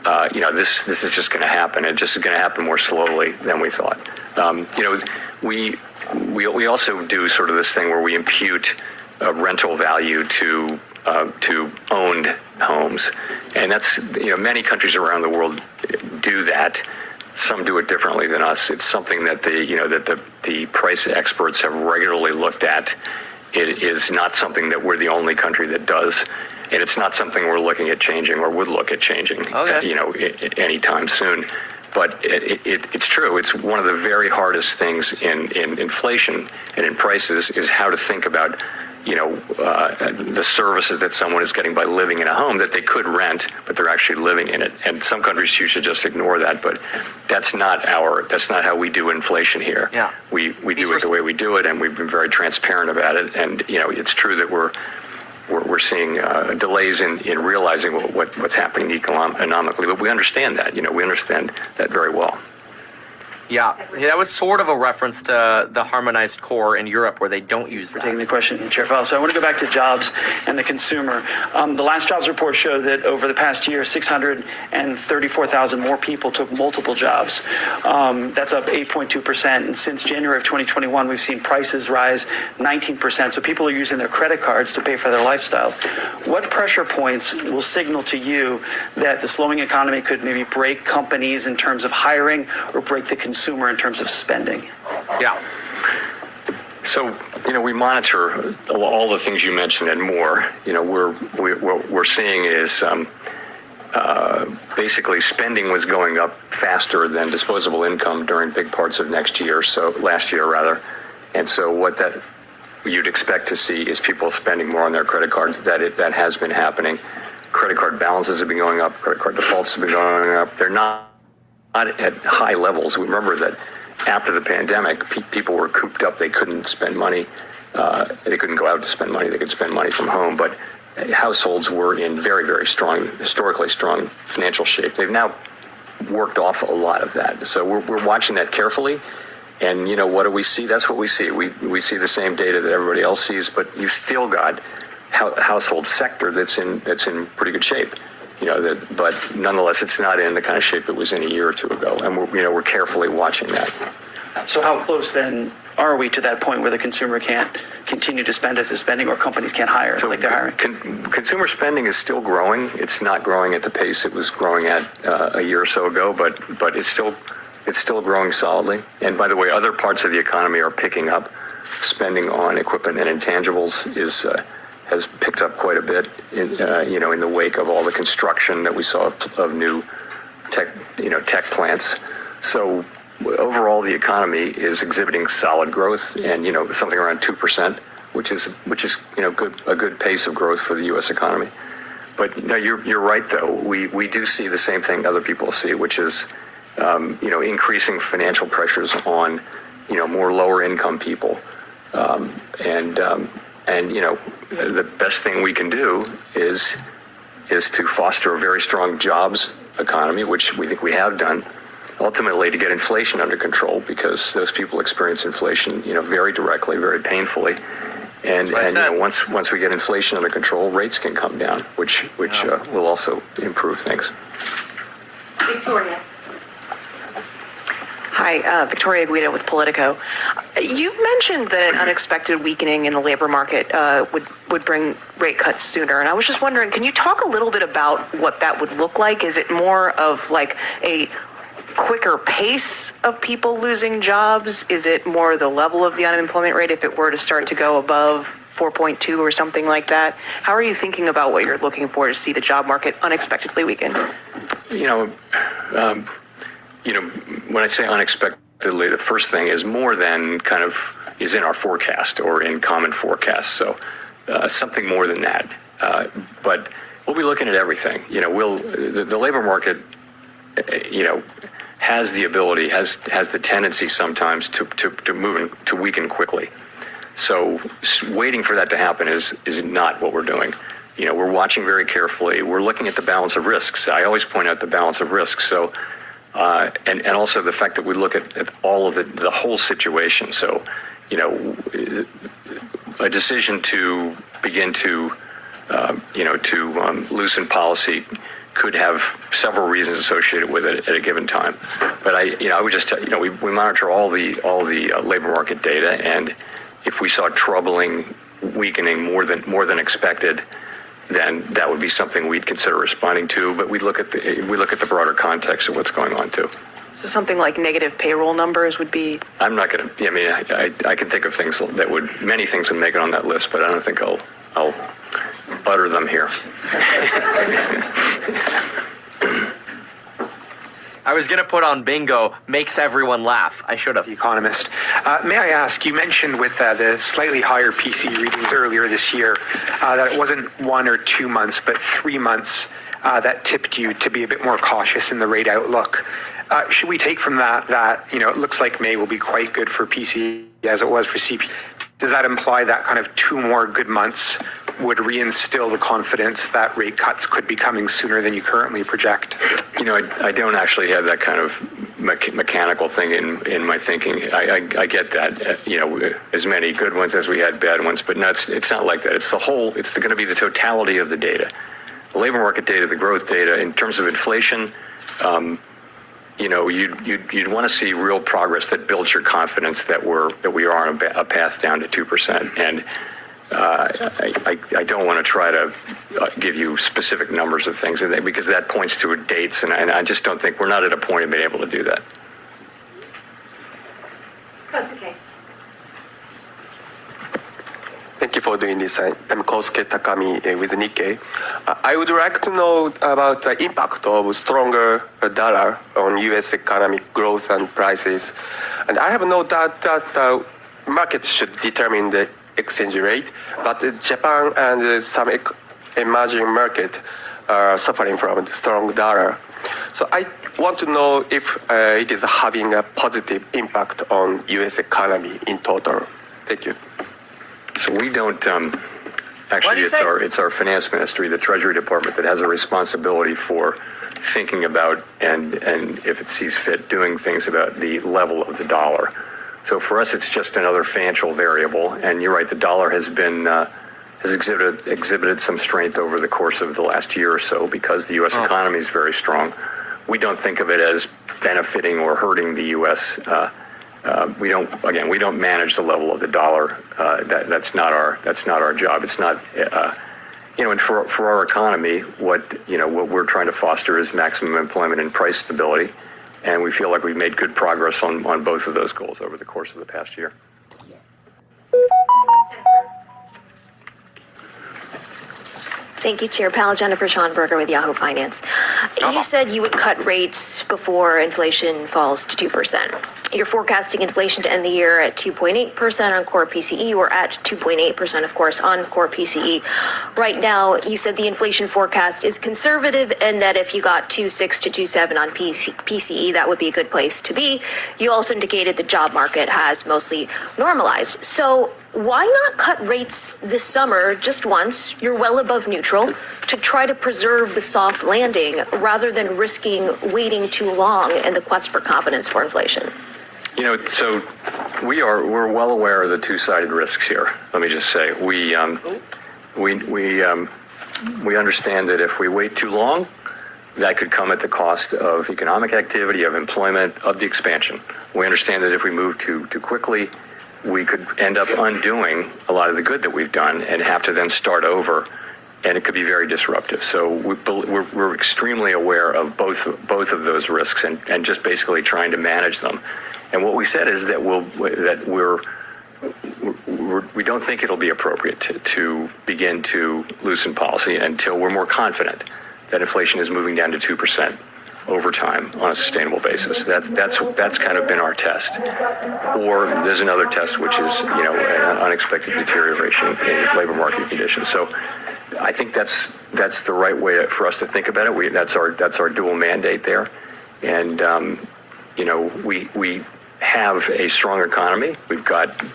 Speaker 13: this is just going to happen. It just is going to happen more slowly than we thought. We also do sort of this thing where we impute a rental value to owned homes, and that's many countries around the world do that. Some do it differently than us. It's something that the price experts have regularly looked at. It is not something that we're the only country that does, and it's not something we're looking at changing or would look at changing. Anytime soon. But it's true. It's one of the very hardest things in inflation and in prices is how to think about, the services that someone is getting by living in a home that they could rent, but they're actually living in it. And some countries choose to just ignore that, but that's not how we do inflation here. Yeah. We do it the way we do it, and we've been very transparent about it. And it's true that we're seeing delays in realizing what's happening economically, but we understand that. We understand that very well.
Speaker 2: Yeah, that was sort of a reference to the harmonized core in Europe where they don't use that.
Speaker 4: For taking the question, Chair Powell. So I want to go back to jobs and the consumer. The last jobs report showed that over the past year, 634,000 more people took multiple jobs. That's up 8.2%. And since January of 2021, we've seen prices rise 19%. So people are using their credit cards to pay for their lifestyle. What pressure points will signal to you that the slowing economy could maybe break companies in terms of hiring or break the consumer in terms of spending?
Speaker 2: Yeah.
Speaker 13: So, we monitor all the things you mentioned and more. What we're seeing is basically spending was going up faster than disposable income during big parts of last year rather. And so what that you'd expect to see is people spending more on their credit cards. That has been happening. Credit card balances have been going up. Credit card defaults have been going up. They're not at high levels. Remember that after the pandemic, people were cooped up. They couldn't spend money. They couldn't go out to spend money. They could spend money from home. But households were in very, very strong, historically strong financial shape. They've now worked off a lot of that. So we're watching that carefully. And, what do we see? That's what we see. We see the same data that everybody else sees, but you've still got household sector that's in pretty good shape. But nonetheless, it's not in the kind of shape it was in a year or two ago. And we're carefully watching that.
Speaker 4: So how close then are we to that point where the consumer can't continue to spend as it's spending, or companies can't hire like they're hiring?
Speaker 13: Consumer spending is still growing. It's not growing at the pace it was growing at a year or so ago, but it's still growing solidly. And by the way, other parts of the economy are picking up. Spending on equipment and intangibles has picked up quite a bit in the wake of all the construction that we saw of new tech plants. So overall, the economy is exhibiting solid growth, and something around 2%, which is a good pace of growth for the U.S. economy. But you're right though. We do see the same thing other people see, which is increasing financial pressures on more lower income people, and the best thing we can do is to foster a very strong jobs economy, which we think we have done. Ultimately, to get inflation under control, because those people experience inflation, very directly, very painfully, and once we get inflation under control, rates can come down, which will also improve things.
Speaker 23: Victoria.
Speaker 5: Hi, Victoria Guida with Politico. You've mentioned that unexpected weakening in the labor market would bring rate cuts sooner, and I was just wondering, can you talk a little bit about what that would look like? Is it more of like a quicker pace of people losing jobs? Is it more the level of the unemployment rate if it were to start to go above 4.2 or something like that? How are you thinking about what you're looking for to see the job market unexpectedly weaken? When I say unexpectedly, the first thing is more than is in our forecast or in common forecasts. So something more than that. But we'll be looking at everything. The labor market, has the ability, has the tendency sometimes to move to weaken quickly. So waiting for that to happen is not what we're doing. We're watching very carefully. We're looking at the balance of risks. I always point out the balance of risks. So and also the fact that we look at all of the whole situation. So a decision to begin to loosen policy could have several reasons associated with it at a given time. But I would just tell we monitor all the labor market data, and if we saw troubling weakening more than expected, then that would be something we'd consider responding to. But we look at the broader context of what's going on too. So something like negative payroll numbers would be.
Speaker 13: I'm not going to. I can think of things many things would make it on that list, but I don't think I'll butter them here.
Speaker 2: I was going to put on bingo, makes everyone laugh. I should have.
Speaker 6: The Economist. May I ask, you mentioned with the slightly higher PC readings earlier this year that it wasn't 1 or 2 months, but 3 months that tipped you to be a bit more cautious in the rate outlook. Should we take from that it looks like May will be quite good for PC as it was for CP? Does that imply that kind of 2 more good months would reinstill the confidence that rate cuts could be coming sooner than you currently project?
Speaker 13: I don't actually have that kind of mechanical thing in my thinking. I get that, as many good ones as we had bad ones, but it's not like that. It's the whole. It's going to be the totality of the data, the labor market data, the growth data. In terms of inflation, you'd want to see real progress that builds your confidence that we are on a path down to 2%. And I don't want to try to give you specific numbers of things because that points to dates, and I just don't think we're not at a point of being able to do that.
Speaker 3: doing this Kosuke Takami with Nikkei. I would like to know about the impact of stronger dollar on U.S. economic growth and prices. And I have no doubt that the market should determine the exchange rate, but Japan and some emerging markets are suffering from the strong dollar. So I want to know if it is having a positive impact on U.S. economy in total. Thank you.
Speaker 13: So we don't. Actually, it's our finance ministry, the Treasury Department, that has a responsibility for thinking about and if it sees fit, doing things about the level of the dollar. So for us, it's just another financial variable. And you're right, the dollar has been has exhibited some strength over the course of the last year or so because the U.S. economy is very strong. We don't think of it as benefiting or hurting the U.S. We don't manage the level of the dollar. That's not our job. It's not, and for our economy, what we're trying to foster is maximum employment and price stability, and we feel like we've made good progress on both of those goals over the course of the past year.
Speaker 7: Thank you, Chair Powell. Jennifer Schonberger with Yahoo Finance. You said you would cut rates before inflation falls to 2%. You're forecasting inflation to end the year at 2.8% on core PCE, or at 2.8%, of course, on core PCE. Right now, you said the inflation forecast is conservative and that if you got 2.6 to 2.7 on PCE, that would be a good place to be. You also indicated the job market has mostly normalized. So why not cut rates this summer just once, you're well above neutral, to try to preserve the soft landing rather than risking waiting too long in the quest for confidence for inflation?
Speaker 13: So we're well aware of the two-sided risks here. Let me just say, we understand that if we wait too long, that could come at the cost of economic activity, of employment, of the expansion. We understand that if we move too quickly, we could end up undoing a lot of the good that we've done and have to then start over, and it could be very disruptive. So we're extremely aware of both of those risks and just basically trying to manage them. And what we said is that we don't think it'll be appropriate to begin to loosen policy until we're more confident that inflation is moving down to 2% over time on a sustainable basis. That's kind of been our test. Or there's another test, which is an unexpected deterioration in labor market conditions. So I think that's the right way for us to think about it. That's our dual mandate there, and we have a strong economy. We've got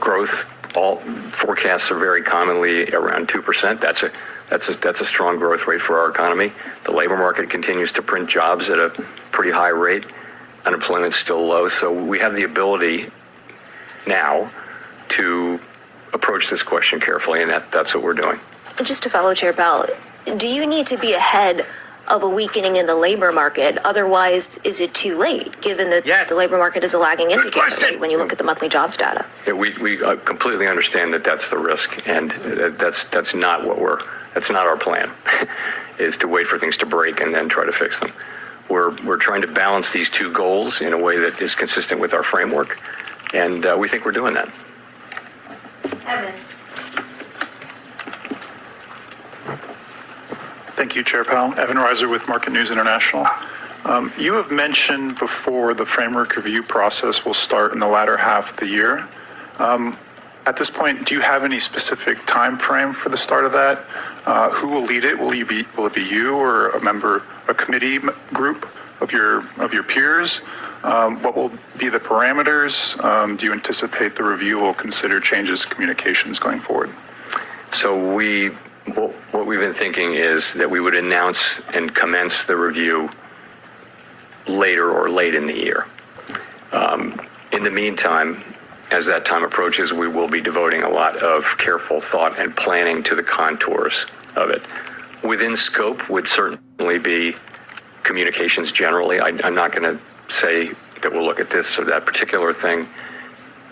Speaker 13: growth. All forecasts are very commonly around 2%. That's a strong growth rate for our economy. The labor market continues to print jobs at a pretty high rate. Unemployment's still low, so we have the ability now to approach this question carefully, and that's what we're doing.
Speaker 7: Just to follow Chair Powell, do you need to be ahead of a weakening in the labor market? Otherwise, is it too late, given that the labor market is a lagging indicator when you look at the monthly jobs data?
Speaker 13: Yeah, we completely understand that that's the risk, and that's not our plan, is to wait for things to break and then try to fix them. We're trying to balance these two goals in a way that is consistent with our framework, and we think we're doing that.
Speaker 7: Evan.
Speaker 8: Thank you, Chair Powell. Evan Reiser with Market News International. You have mentioned before the framework review process will start in the latter half of the year. At this point, do you have any specific time frame for the start of that? Who will lead it? Will it be you or a committee group of your peers? What will be the parameters? Do you anticipate the review will consider changes to communications going forward?
Speaker 13: So what we've been thinking is that we would announce and commence the review later or late in the year. In the meantime, as that time approaches, we will be devoting a lot of careful thought and planning to the contours of it. Within scope would certainly be communications generally. I'm not going to say that we'll look at this or that particular thing.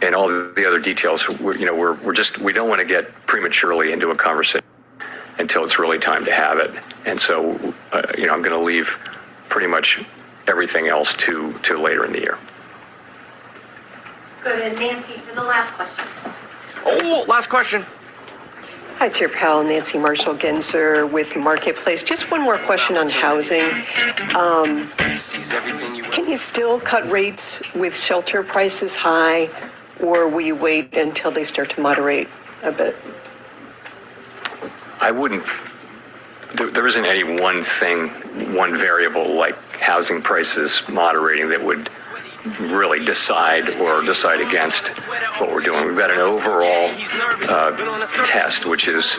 Speaker 13: And all the other details, we don't want to get prematurely into a conversation until it's really time to have it. And so, I'm going to leave pretty much everything else to later in the year.
Speaker 7: Go to Nancy for the last question.
Speaker 2: Oh, last question.
Speaker 10: Hi, Chair Powell. Nancy Marshall-Genzer with Marketplace. Just one more question on housing. Can you still cut rates with shelter prices high, or will you wait until they start to moderate a bit?
Speaker 13: I wouldn't. There isn't any one thing, one variable like housing prices moderating that would really decide against what we're doing. We've got an overall test, which is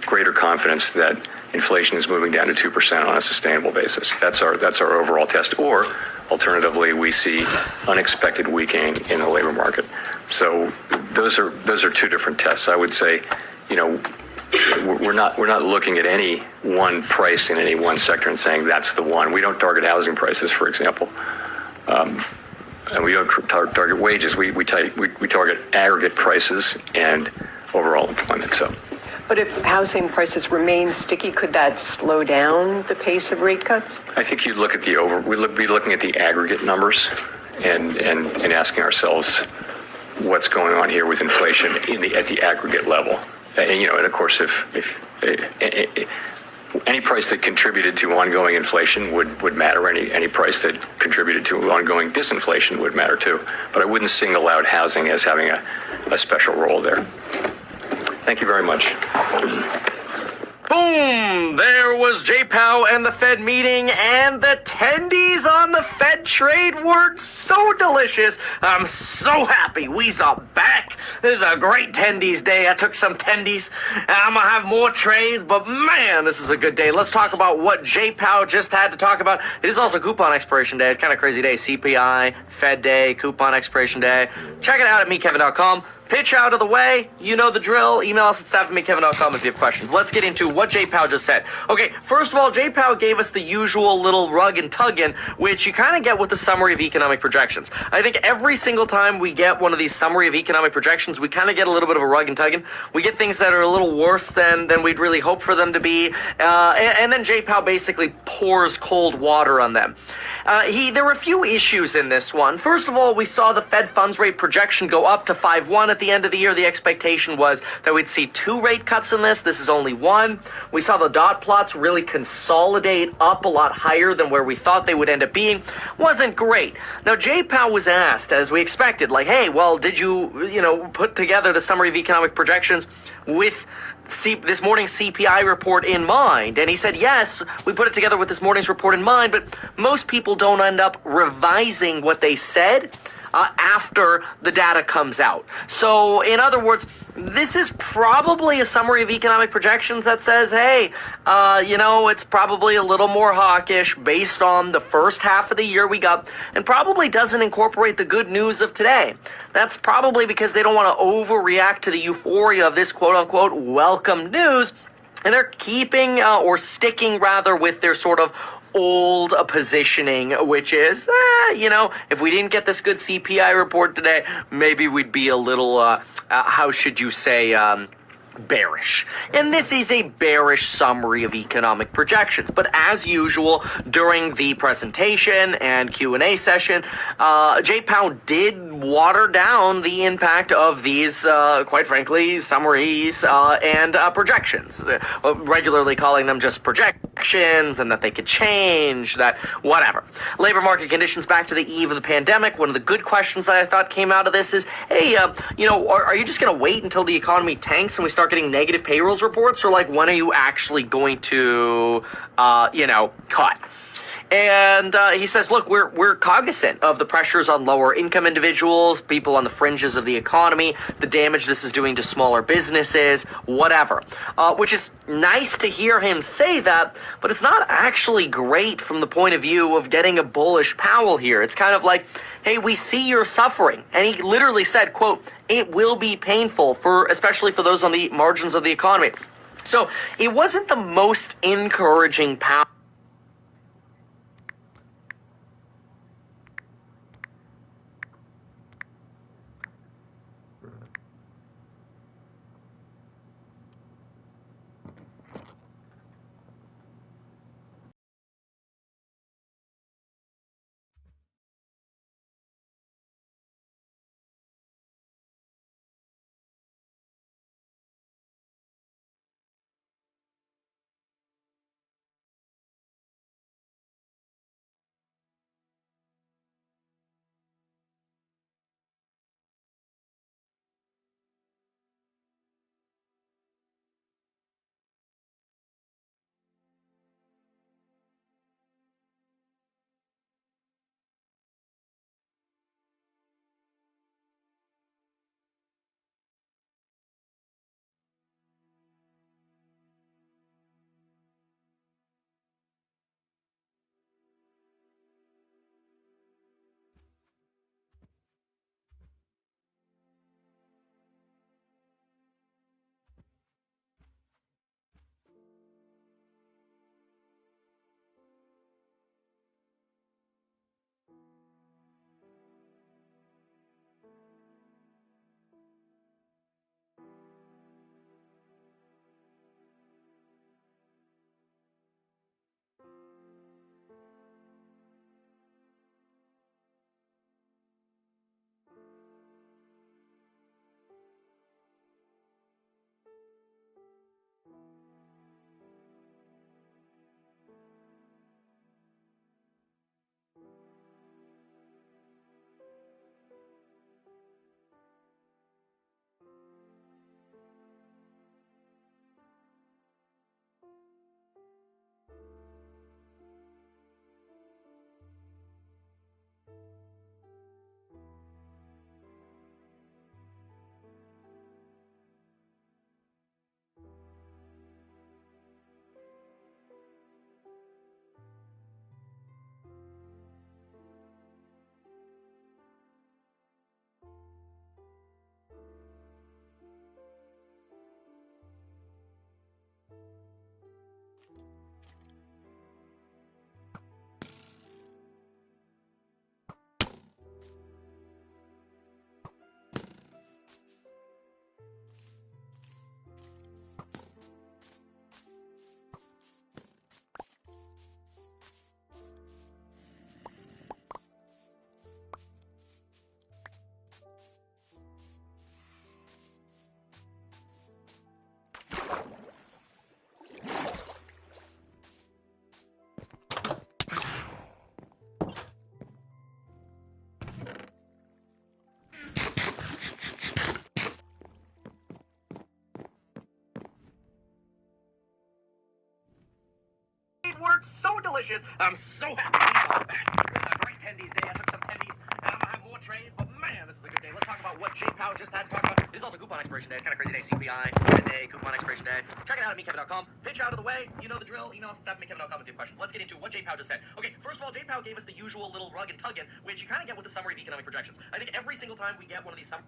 Speaker 13: greater confidence that inflation is moving down to 2% on a sustainable basis. That's our overall test. Or alternatively, we see unexpected weakening in the labor market. So those are two different tests. I would say, we're not looking at any one price in any one sector and saying that's the one. We don't target housing prices, for example. And we don't target wages. We target aggregate prices and overall employment. So,
Speaker 10: but if housing prices remain sticky, could that slow down the pace of rate cuts?
Speaker 13: I think you'd look at we'd be looking at the aggregate numbers and asking ourselves what's going on here with inflation at the aggregate level. And of course, if any price that contributed to ongoing inflation would matter. Any price that contributed to ongoing disinflation would matter too. But I wouldn't single out housing as having a special role there. Thank you very much.
Speaker 2: Boom! There was Jay Powell and the Fed meeting, and the tendies on the Fed trade were so delicious. I'm so happy we's are back. This is a great tendies day. I took some tendies, and I'm gonna have more trades, but man, this is a good day. Let's talk about what Jay Powell just had to talk about. It is also coupon expiration day. It's kind of a crazy day. CPI, Fed day, coupon expiration day. Check it out at meetkevin.com. Pitch out of the way. You know the drill. Email us at staff@meetkevin.com if you have questions. Let's get into what Jay Powell just said. Okay, first of all, Jay Powell gave us the usual little rug and tuggin, which you kind of get with the summary of economic projections. I think every single time we get one of these summary of economic projections, we kind of get a little bit of a rug and tuggin. We get things that are a little worse than we'd really hope for them to be. And then Jay Powell basically pours cold water on them. There were a few issues in this one. First of all, we saw the Fed funds rate projection go up to 5.1 at the end of the year. The expectation was that we'd see 2 rate cuts in this. This is only 1. We saw the dot plots really consolidate up a lot higher than where we thought they would end up being. Wasn't great. Now, Jay Powell was asked, as we expected, like, hey, well, did you put together the summary of economic projections with this morning's CPI report in mind? And he said, yes, we put it together with this morning's report in mind, but most people don't end up revising what they said after the data comes out. So, in other words, this is probably a summary of economic projections that says, hey, it's probably a little more hawkish based on the first half of the year we got, and probably doesn't incorporate the good news of today. That's probably because they don't want to overreact to the euphoria of this quote-unquote welcome news, and they're keeping or sticking rather with their sort of old positioning, which is, if we didn't get this good CPI report today, maybe we'd be a little, how should you say, bearish. And this is a bearish summary of economic projections. But as usual, during the presentation and Q&A session, Jay Powell did water down the impact of these, quite frankly, summaries and projections, regularly calling them just projections and that they could change, that whatever. Labor market conditions back to the eve of the pandemic. One of the good questions that I thought came out of this is, hey, are you just going to wait until the economy tanks and we start getting negative payrolls reports, or like when are you actually going to cut? And he says, look, we're cognizant of the pressures on lower income individuals, people on the fringes of the economy, the damage this is doing to smaller businesses, whatever. Which is nice to hear him say that, but it's not actually great from the point of view of getting a bullish Powell here. It's kind of like, hey, we see you're suffering. And he literally said, quote, it will be painful, especially for those on the margins of the economy. So it wasn't the most encouraging Powell. dessert, so delicious. I'm so happy we saw that. Great tendies day. I took some tendies, and I'm gonna have more trays. But man, this is a good day. Let's talk about what J-Pow just had to talk about. It is also coupon expiration day. It's kind of crazy day. CPI day, coupon expiration day. Check it out at meetkevin.com. Pitch out of the way. You know the drill. Email us at meetkevin.com with your questions. Let's get into what J-Pow just said. Okay, first of all, J-Pow gave us the usual little rug and tuggin, which you kind of get with the summary of economic projections. I think every single time we get one of these summary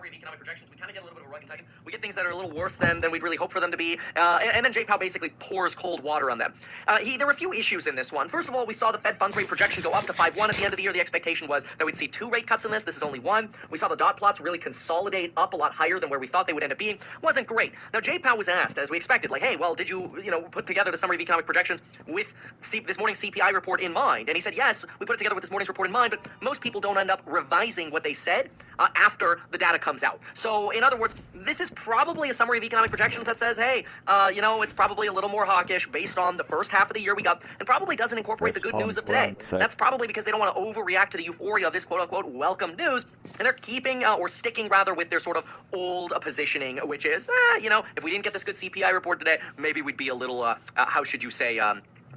Speaker 2: of economic projections, we kind of get a little bit of a rug and tugging. We get things that are a little worse than we'd really hope for them to be, and then J-Pow basically pours cold water on them. There were a few issues in this one. First of all, we saw the Fed funds rate projection go up to 5.1 at the end of the year. The expectation was that we'd see 2 rate cuts in this. This is only 1. We saw the dot plots really consolidate up a lot higher than where we thought they would end up being. Wasn't great. Now, J-Pow was asked, as we expected, like, hey, well, did you put together the summary of economic projections with this morning's CPI report in mind? And he said, yes, we put it together with this morning's report in mind, but most people don't end up revising what they said after the data comes out. So, in other words, this is probably a summary of economic projections that says, hey, it's probably a little more hawkish based on the first half of the year we got, and probably doesn't incorporate the good news of today. That's probably because they don't want to overreact to the euphoria of this quote-unquote welcome news, and they're keeping, or sticking rather, with their sort of old positioning, which is, if we didn't get this good CPI report today, maybe we'd be a little, how should you say,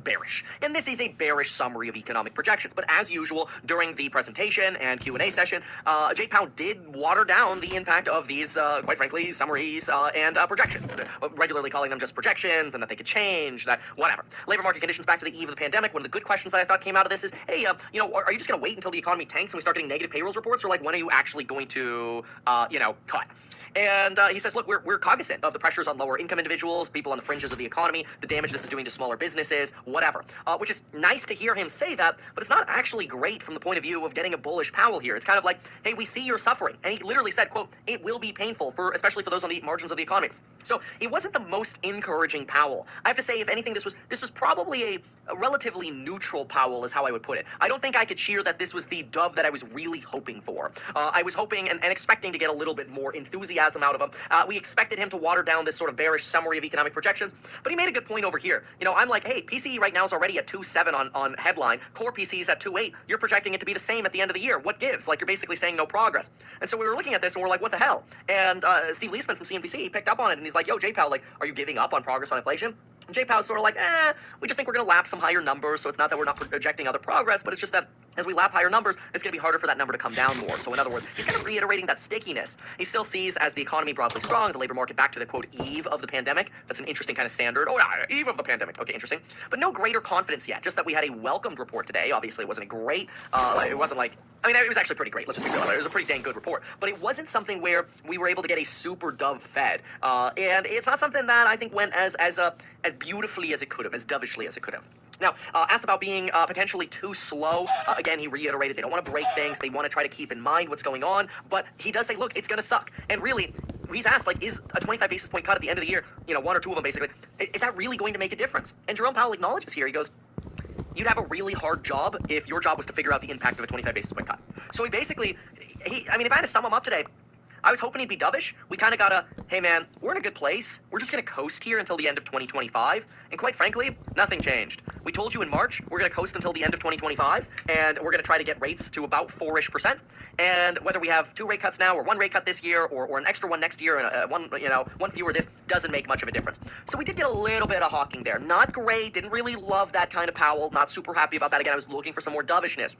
Speaker 2: bearish. And this is a bearish summary of economic projections. But as usual, during the presentation and Q&A session, J-Pow did water down the impact of these, quite frankly, summaries and projections, regularly calling them just projections and that they could change, that whatever. Labor market conditions back to the eve of the pandemic. One of the good questions that I thought came out of this is, hey, are you just going to wait until the economy tanks and we start getting negative payrolls reports, or like when are you actually going to, cut? And he says, look, we're cognizant of the pressures on lower income individuals, people on the fringes of the economy, the damage this is doing to smaller businesses, whatever. Which is nice to hear him say that, but it's not actually great from the point of view of getting a bullish Powell here. It's kind of like, hey, we see you're suffering. And he literally said, quote, it will be painful, especially for those on the margins of the economy. So it wasn't the most encouraging Powell. I have to say, if anything, this was probably a relatively neutral Powell is how I would put it. I don't think I could cheer that this was the dove that I was really hoping for. I was hoping and expecting to get a little bit more enthusiasm out of him. We expected him to water down this sort of bearish summary of economic projections, but he made a good point over here. I'm like, hey, PCE right now is already at 2.7 on headline. Core PCE is at 2.8. You're projecting it to be the same at the end of the year. What gives? Like, you're basically saying no progress. And so we were looking at this and we're like, what the hell? And Steve Leisman from CNBC picked up on it and he's like, yo, J-Pow, like, are you giving up on progress on inflation? And J-Pow's sort of like, we just think we're going to lap some higher numbers, so it's not that we're not projecting other progress, but it's just that as we lap higher numbers, it's going to be harder for that number to come down more. So in other words, he's kind of reiterating that stickiness. He still sees as the economy broadly strong, the labor market back to the, quote, eve of the pandemic. That's an interesting kind of standard. Oh, yeah, eve of the pandemic. Okay, interesting. But no greater confidence yet, just that we had a welcomed report today. Obviously, it wasn't a great, it wasn't like, it was actually pretty great. Let's just be real. It was a pretty dang good report. But it wasn't something where we were able to get a super dove Fed. And it's not something that I think went as beautifully as it could have, as dovishly as it could have. Now, asked about being potentially too slow. Again, he reiterated they don't want to break things. They want to try to keep in mind what's going on. But he does say, look, it's going to suck. And really, he's asked, like, is a 25 basis point cut at the end of the year, one or two of them basically, is that really going to make a difference? And Jerome Powell acknowledges here, he goes, you'd have a really hard job if your job was to figure out the impact of a 25 basis point cut. So he basically, if I had to sum him up today, I was hoping he'd be dovish. We kind of got a, hey man, we're in a good place. We're just going to coast here until the end of 2025. And quite frankly, nothing changed. We told you in March, we're going to coast until the end of 2025, and we're going to try to get rates to about 4-ish%. And whether we have 2 rate cuts now or 1 rate cut this year or an extra one next year and one fewer this doesn't make much of a difference. So we did get a little bit of hawking there. Not great. Didn't really love that kind of Powell. Not super happy about that. Again, I was looking for some more dovishness.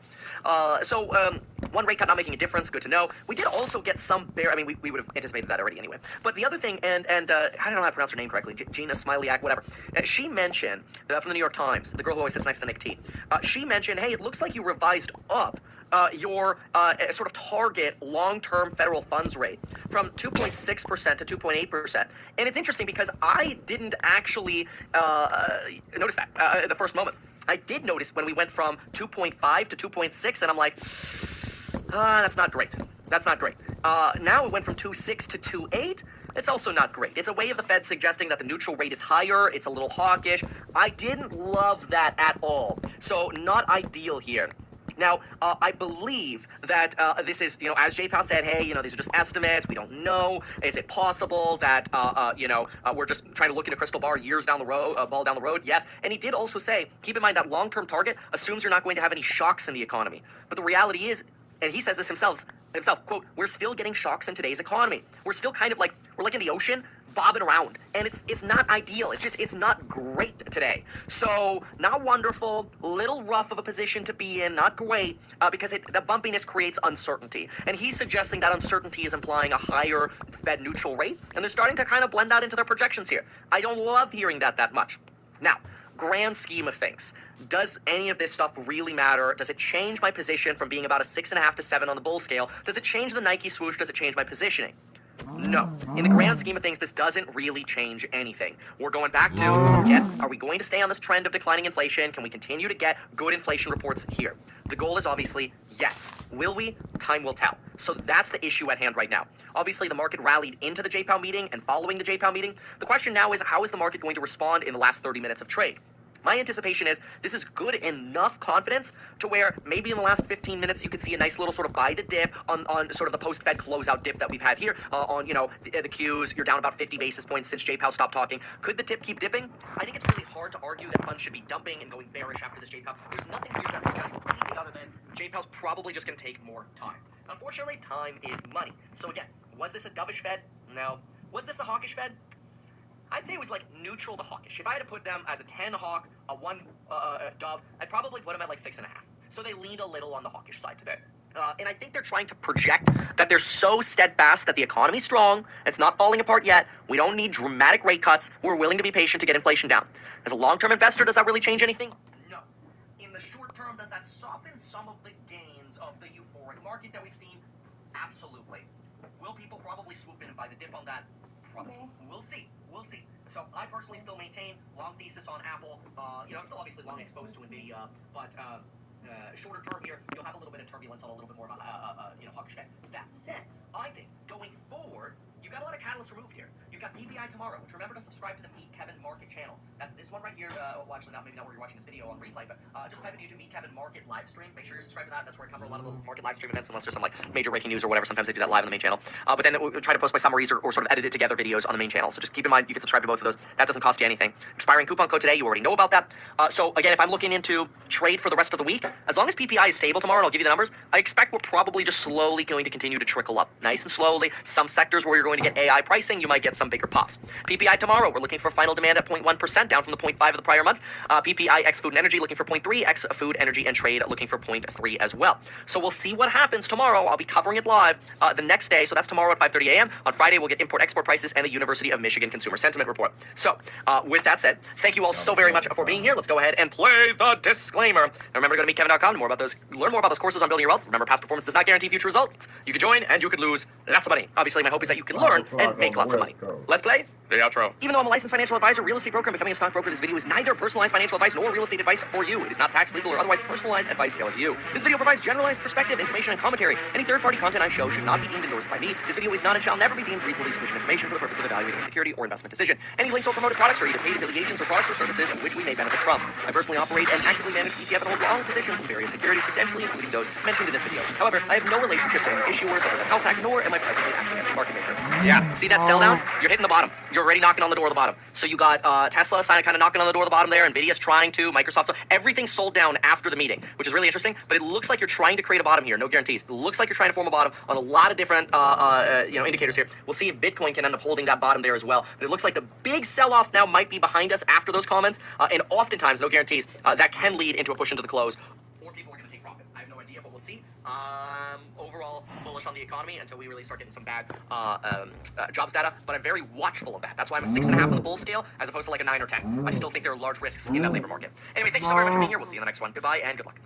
Speaker 2: So 1 rate cut not making a difference. Good to know. We did also get some we would have anticipated that already anyway. But the other thing, and I don't know how to pronounce her name correctly, Gina Smilyak, whatever. She mentioned, from the New York Times, the girl who always sits next to Nick T. She mentioned, hey, it looks like you revised up your sort of target long-term federal funds rate from 2.6% to 2.8%. And it's interesting because I didn't actually notice that at the first moment. I did notice when we went from 2.5 to 2.6, and I'm like, that's not great. That's not great. Now it went from 2.6 to 2.8. It's also not great. It's a way of the Fed suggesting that the neutral rate is higher. It's a little hawkish. I didn't love that at all. So not ideal here. Now, I believe that this is, as J-Pow said, hey, these are just estimates. We don't know. Is it possible that, we're just trying to look in a crystal ball years down the road? Yes. And he did also say, keep in mind that long-term target assumes you're not going to have any shocks in the economy. But the reality is, and he says this himself, quote, we're still getting shocks in today's economy. We're still kind of like, we're like in the ocean, bobbing around, and it's not ideal. It's not great today. So not wonderful, little rough of a position to be in, not great, because the bumpiness creates uncertainty. And he's suggesting that uncertainty is implying a higher Fed neutral rate, and they're starting to kind of blend that into their projections here. I don't love hearing that much. Now, grand scheme of things, does any of this stuff really matter? Does it change my position from being about a 6.5 to 7 on the bull scale? Does it change the Nike swoosh? Does it change my positioning? No. In the grand scheme of things, this doesn't really change anything. We're going back to, are we going to stay on this trend of declining inflation? Can we continue to get good inflation reports here? The goal is obviously yes. Will we? Time will tell. So that's the issue at hand right now. Obviously, the market rallied into the JPOW meeting and following the JPOW meeting. The question now is, how is the market going to respond in the last 30 minutes of trade? My anticipation is this is good enough confidence to where maybe in the last 15 minutes you could see a nice little sort of buy the dip on sort of the post-Fed closeout dip that we've had here on, the Qs. You're down about 50 basis points since JPOW stopped talking. Could the dip keep dipping? I think it's really hard to argue that funds should be dumping and going bearish after this JPOW. There's nothing here that suggests anything other than JPOW's probably just going to take more time. Unfortunately, time is money. So again, was this a dovish Fed? No. Was this a hawkish Fed? I'd say it was like neutral to hawkish. If I had to put them as a 10 hawk, a 1 dove, I'd probably put them at like 6.5. So they leaned a little on the hawkish side today. And I think they're trying to project that they're so steadfast that the economy's strong, it's not falling apart yet, we don't need dramatic rate cuts, we're willing to be patient to get inflation down. As a long-term investor, does that really change anything? No. In the short term, does that soften some of the gains of the euphoric market that we've seen? Absolutely. Will people probably swoop in and buy the dip on that? Probably. We'll see. We'll see. So I personally still maintain long thesis on Apple. I'm still obviously long exposed to NVIDIA, but shorter term here, you'll have a little bit of turbulence on a little bit more about hawkish Fed. That said, I think going forward, you've got a lot of catalysts removed here. You've got PPI tomorrow, which remember to subscribe to the Meet Kevin Market channel. That's this one right here. Well, actually, maybe not where you're watching this video on replay, but just type in YouTube Meet Kevin Market live stream. Make sure you're subscribed to that. That's where I cover a lot of the market live stream events, unless there's some like major breaking news or whatever. Sometimes they do that live on the main channel. But then we'll try to post my summaries or sort of edited together videos on the main channel. So just keep in mind, you can subscribe to both of those. That doesn't cost you anything. Expiring coupon code today. You already know about that. So again, if I'm looking into trade for the rest of the week, as long as PPI is stable tomorrow, and I'll give you the numbers, I expect we're probably just slowly going to continue to trickle up, nice and slowly. Some sectors where you're going to get AI pricing, you might get some bigger pops. PPI tomorrow, we're looking for final demand at 0.1%, down from the 0.5 of the prior month. PPI ex food and energy looking for 0.3, ex food, energy, and trade looking for 0.3 as well. So we'll see what happens tomorrow. I'll be covering it live the next day, so that's tomorrow at 5:30 a.m. On Friday, we'll get import-export prices and the University of Michigan Consumer Sentiment Report. So with that said, thank you all so very much for being here. Let's go ahead and play the disclaimer. And remember to go to meetkevin.com to learn more about those courses on building your wealth. Remember, past performance does not guarantee future results. You could join and you could lose lots of money. Obviously, my hope is that you can learn and make lots of money. Let's play the outro. Even though I'm a licensed financial advisor, real estate broker, and becoming a stockbroker, this video is neither personalized financial advice nor real estate advice for you. It is not tax, legal, or otherwise personalized advice tailored to you. This video provides generalized perspective, information, and commentary. Any third-party content I show should not be deemed endorsed by me. This video is not and shall never be deemed reasonably sufficient information for the purpose of evaluating a security or investment decision. Any links or promoted products are either paid affiliations or products or services in which we may benefit from. I personally operate and actively manage ETF and hold long positions in various securities, potentially including those mentioned in this video. However, I have no relationship to any issuers under the House Act, nor am I presently acting as a market maker. Yeah, see that sell down? You're hitting the bottom. You're already knocking on the door of the bottom. So you got Tesla kind of knocking on the door of the bottom there. Nvidia's trying to. Microsoft. So everything sold down after the meeting, which is really interesting. But it looks like you're trying to create a bottom here. No guarantees. It looks like you're trying to form a bottom on a lot of different indicators here. We'll see if Bitcoin can end up holding that bottom there as well. But it looks like the big sell-off now might be behind us after those comments. And oftentimes, no guarantees, that can lead into a push into the close. Or people are going to take profits. I have no idea, but we'll see. Overall bullish on the economy until we really start getting some bad jobs data, but I'm very watchful of that. That's why I'm a 6.5 on the bull scale as opposed to like a 9 or 10. I still think there are large risks in that labor market. Anyway, thank you so very much for being here. We'll see you in the next one. Goodbye and good luck.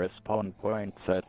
Speaker 9: respawn point set.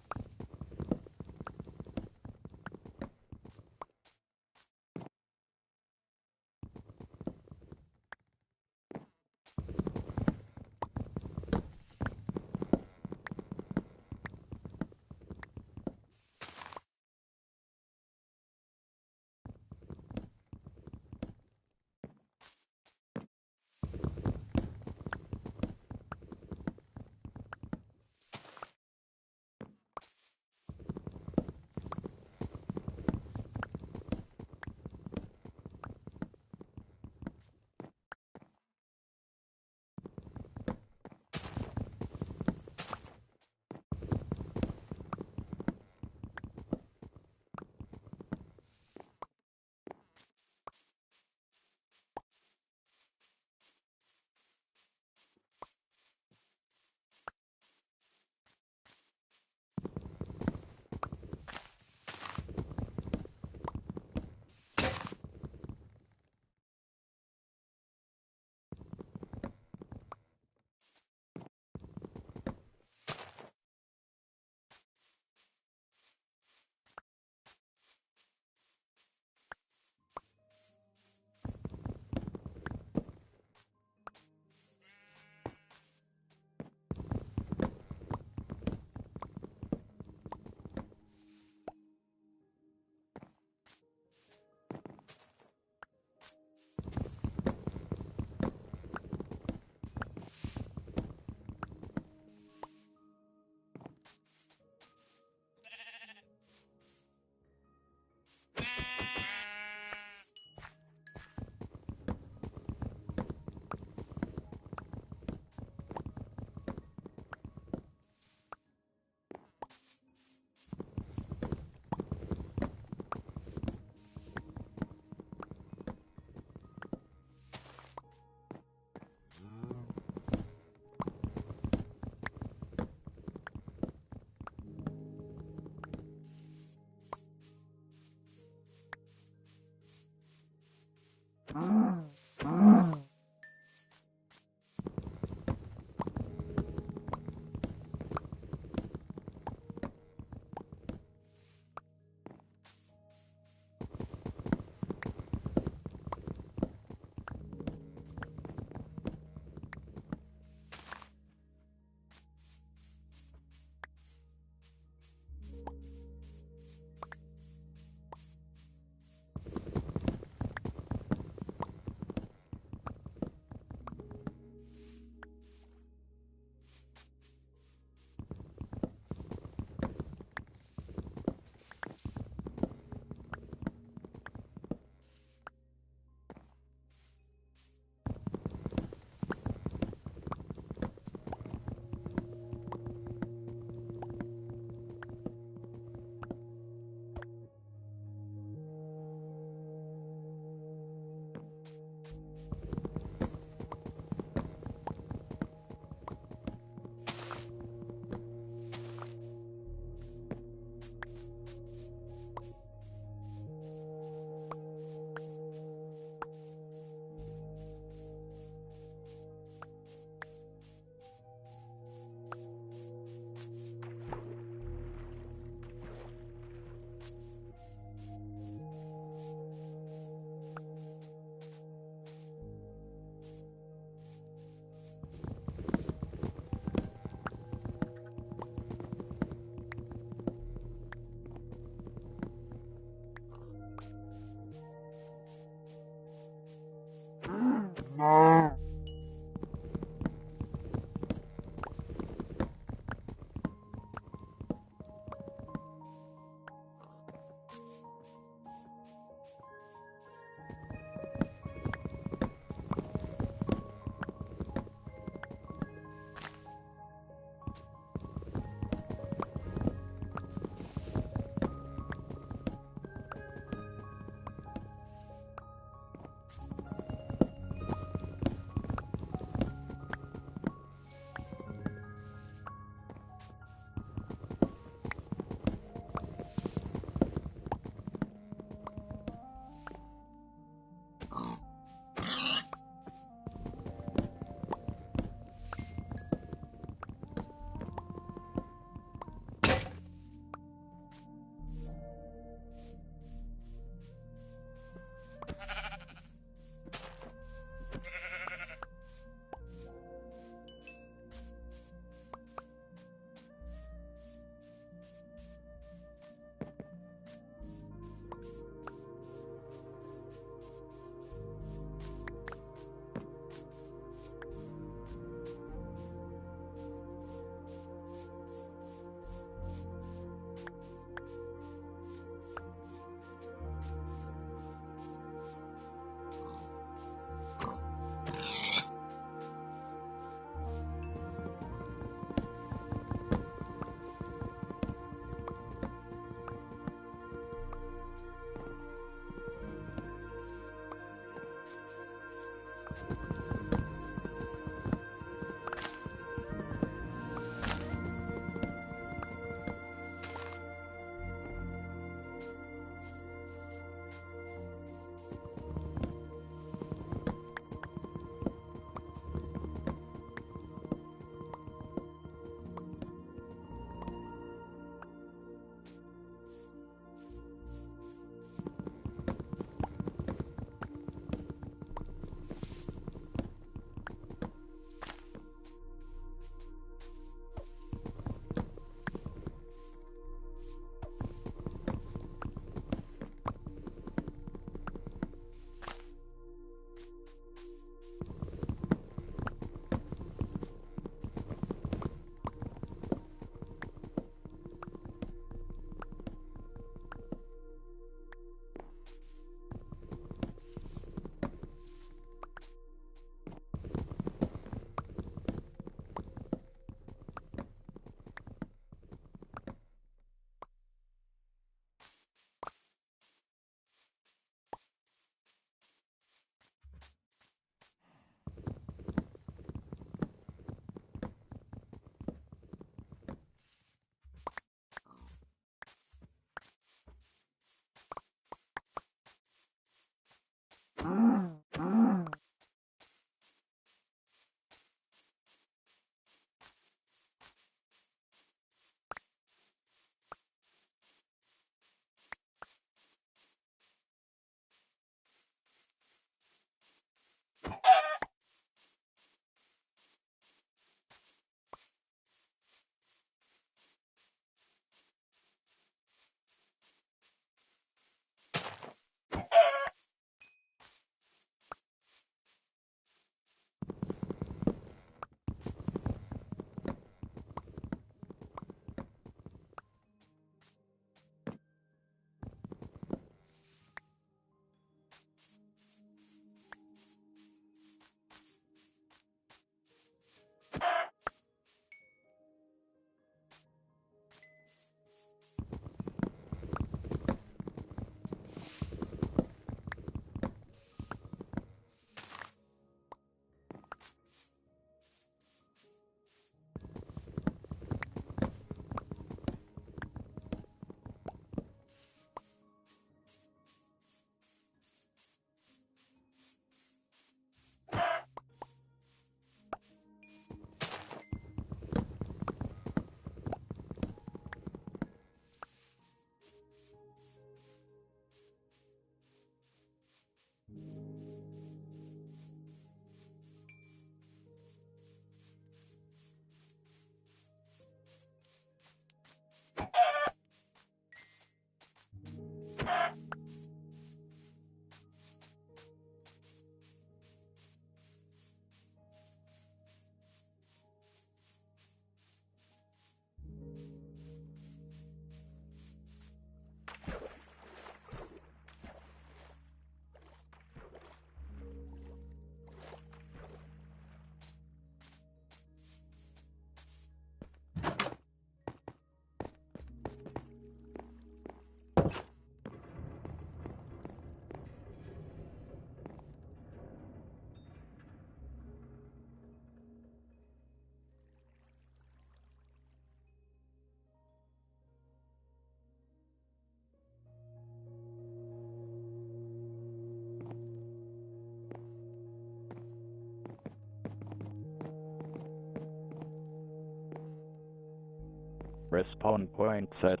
Speaker 9: Respawn point set.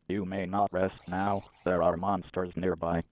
Speaker 9: You may not rest now. There are monsters nearby.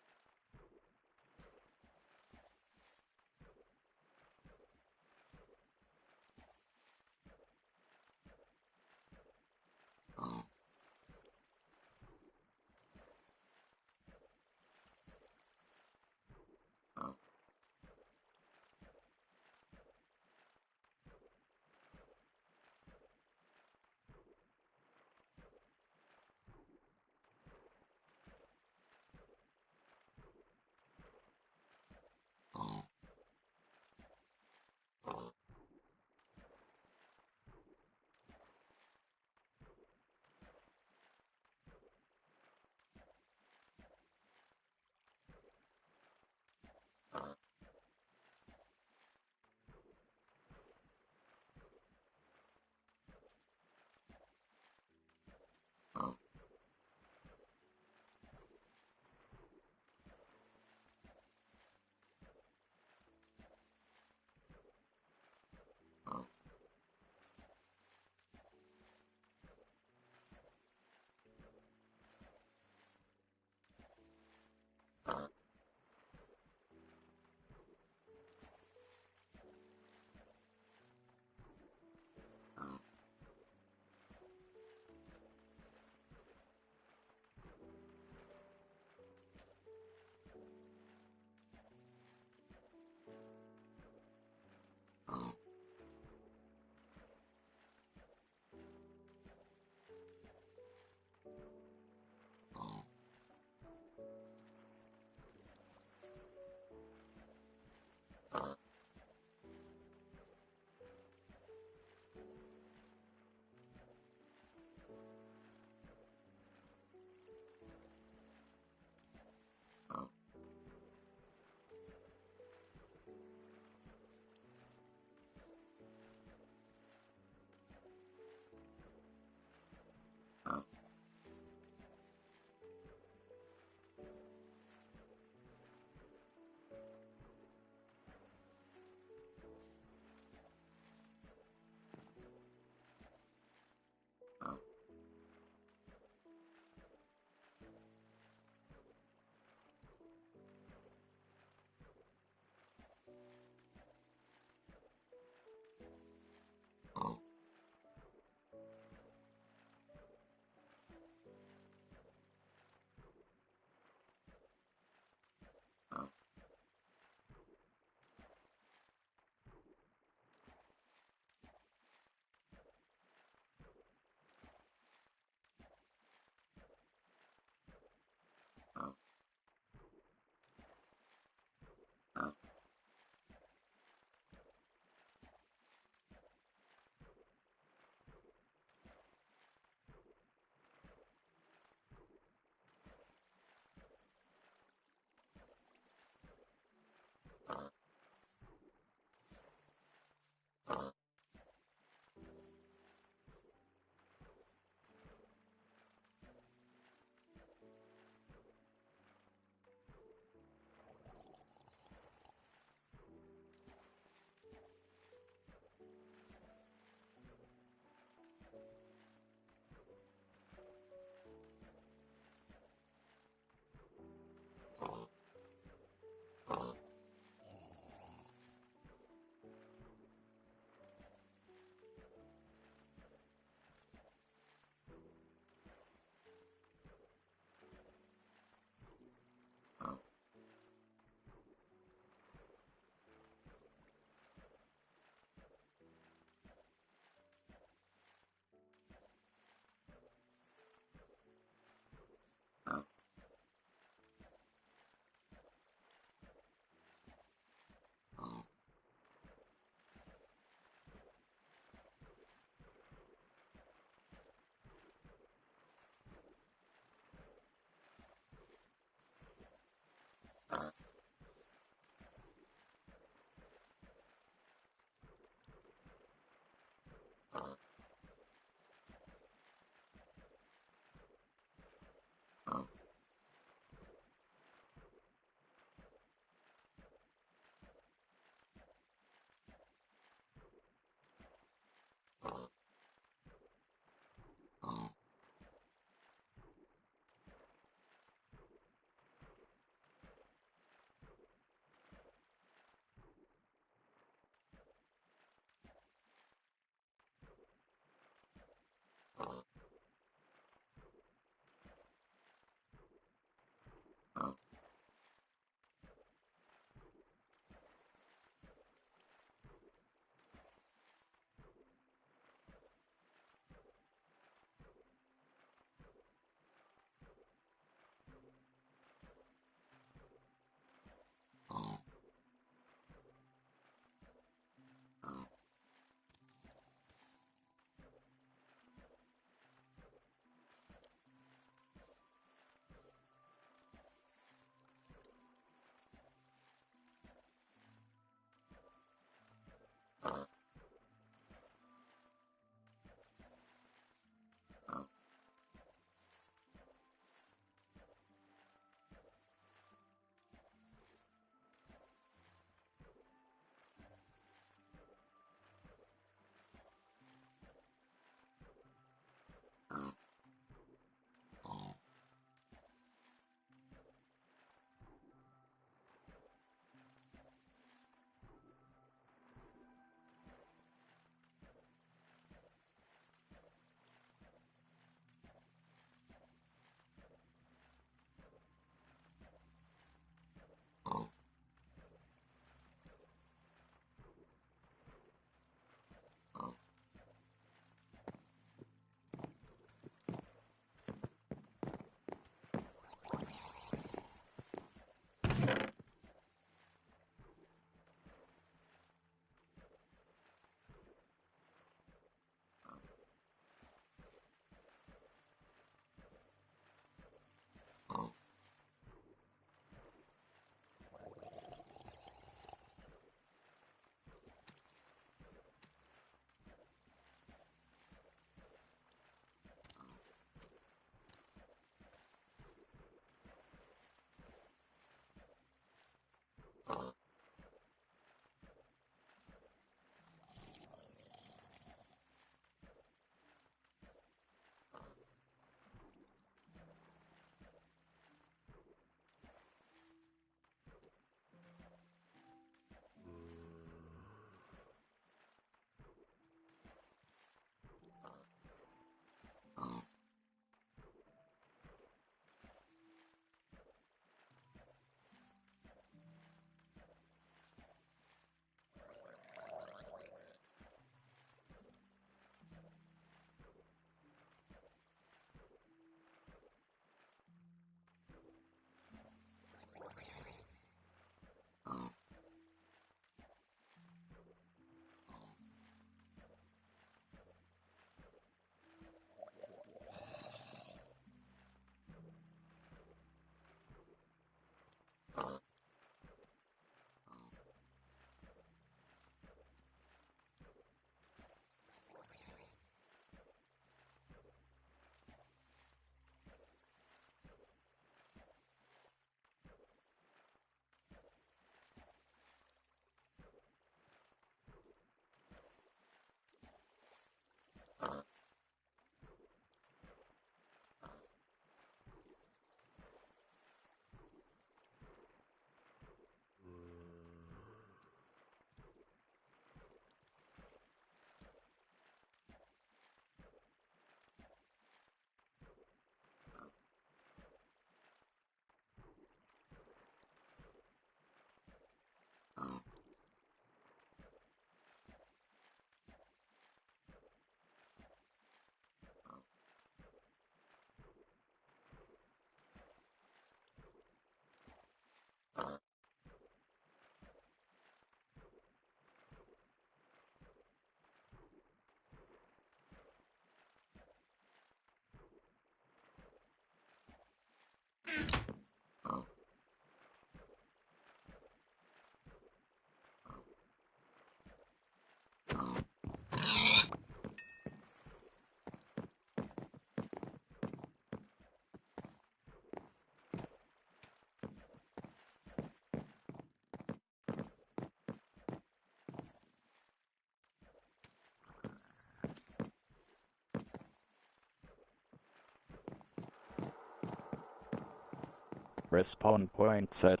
Speaker 9: Respawn point set.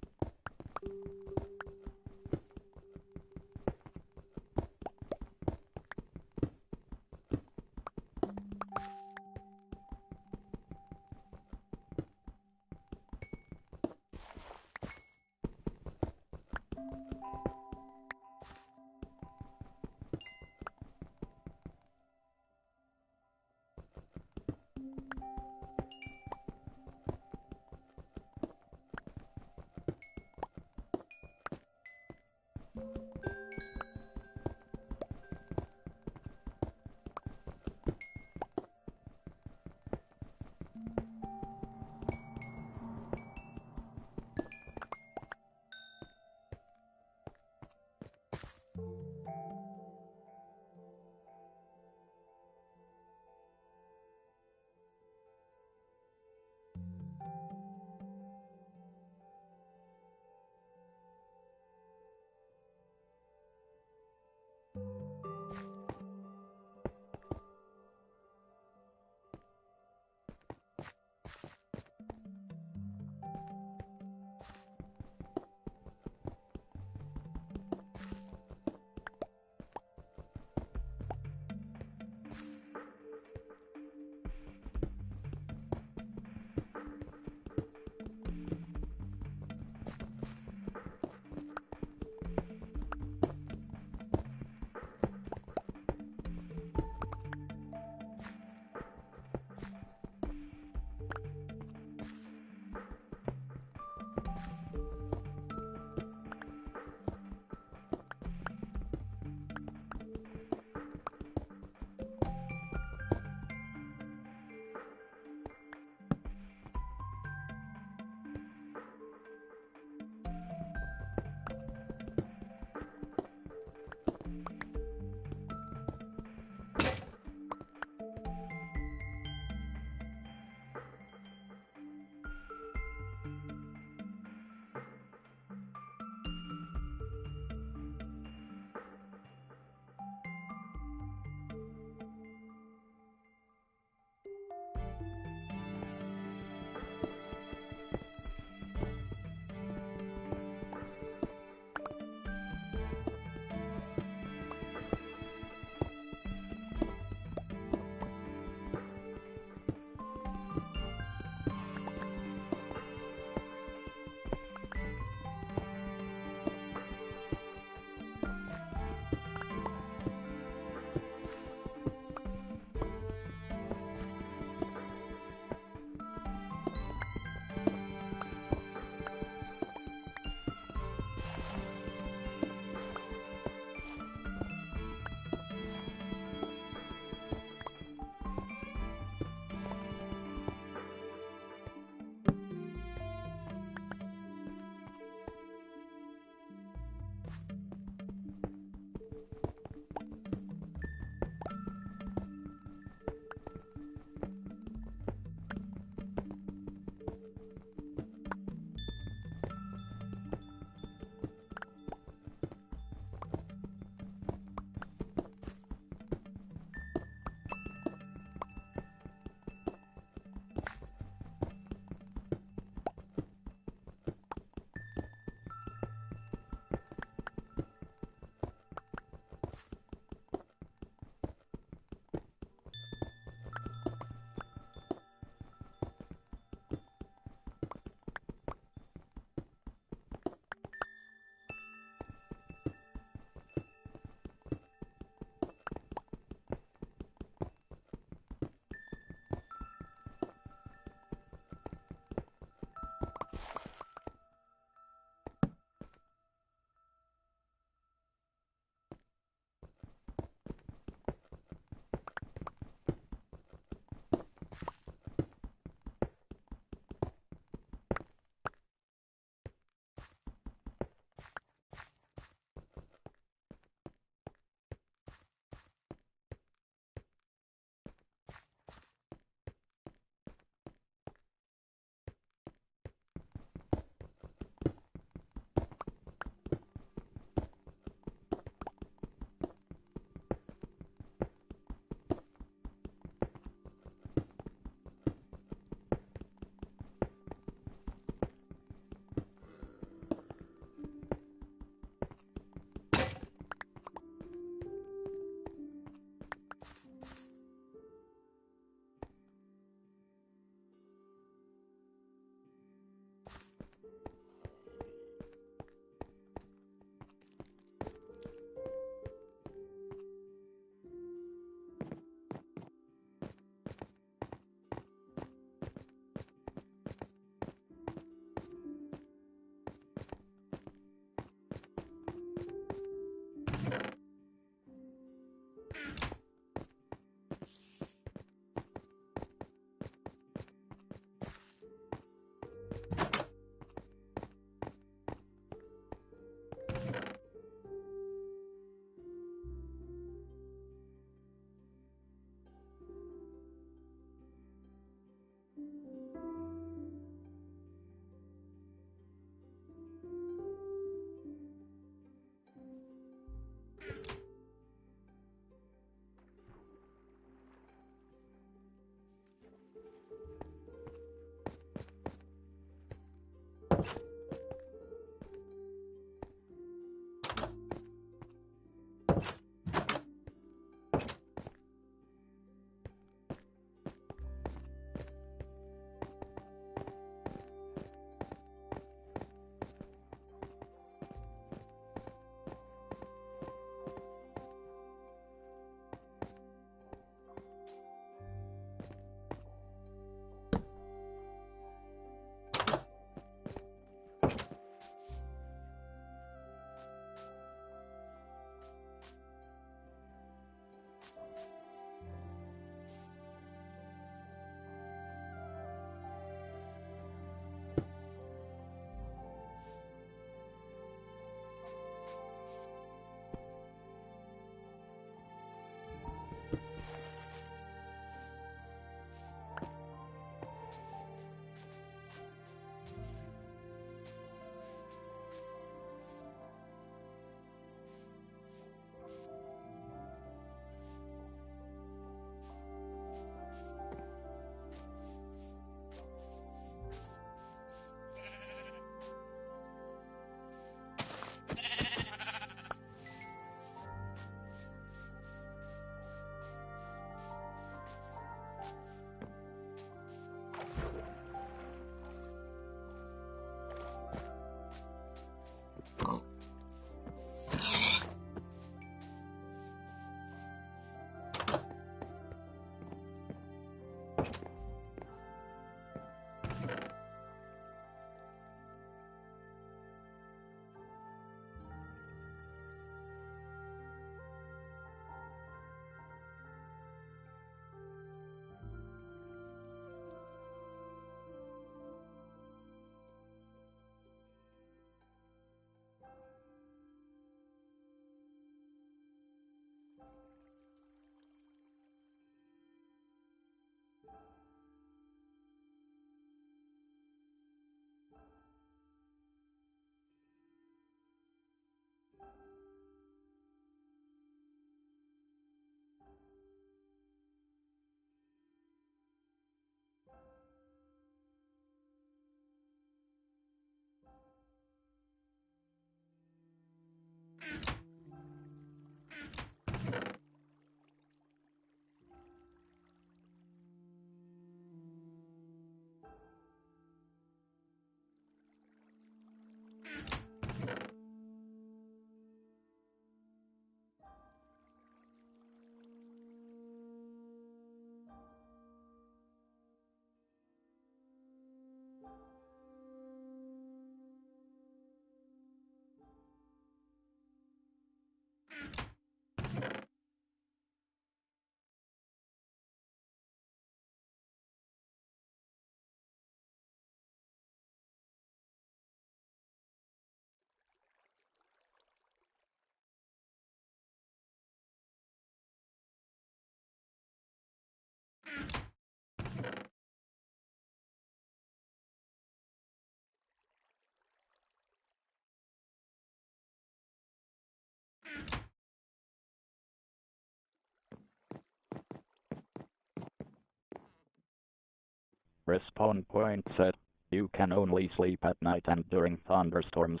Speaker 9: Respawn point set. You can only sleep at night and during thunderstorms.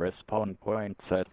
Speaker 9: Chris Point said.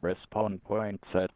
Speaker 9: Chris PowerPoint said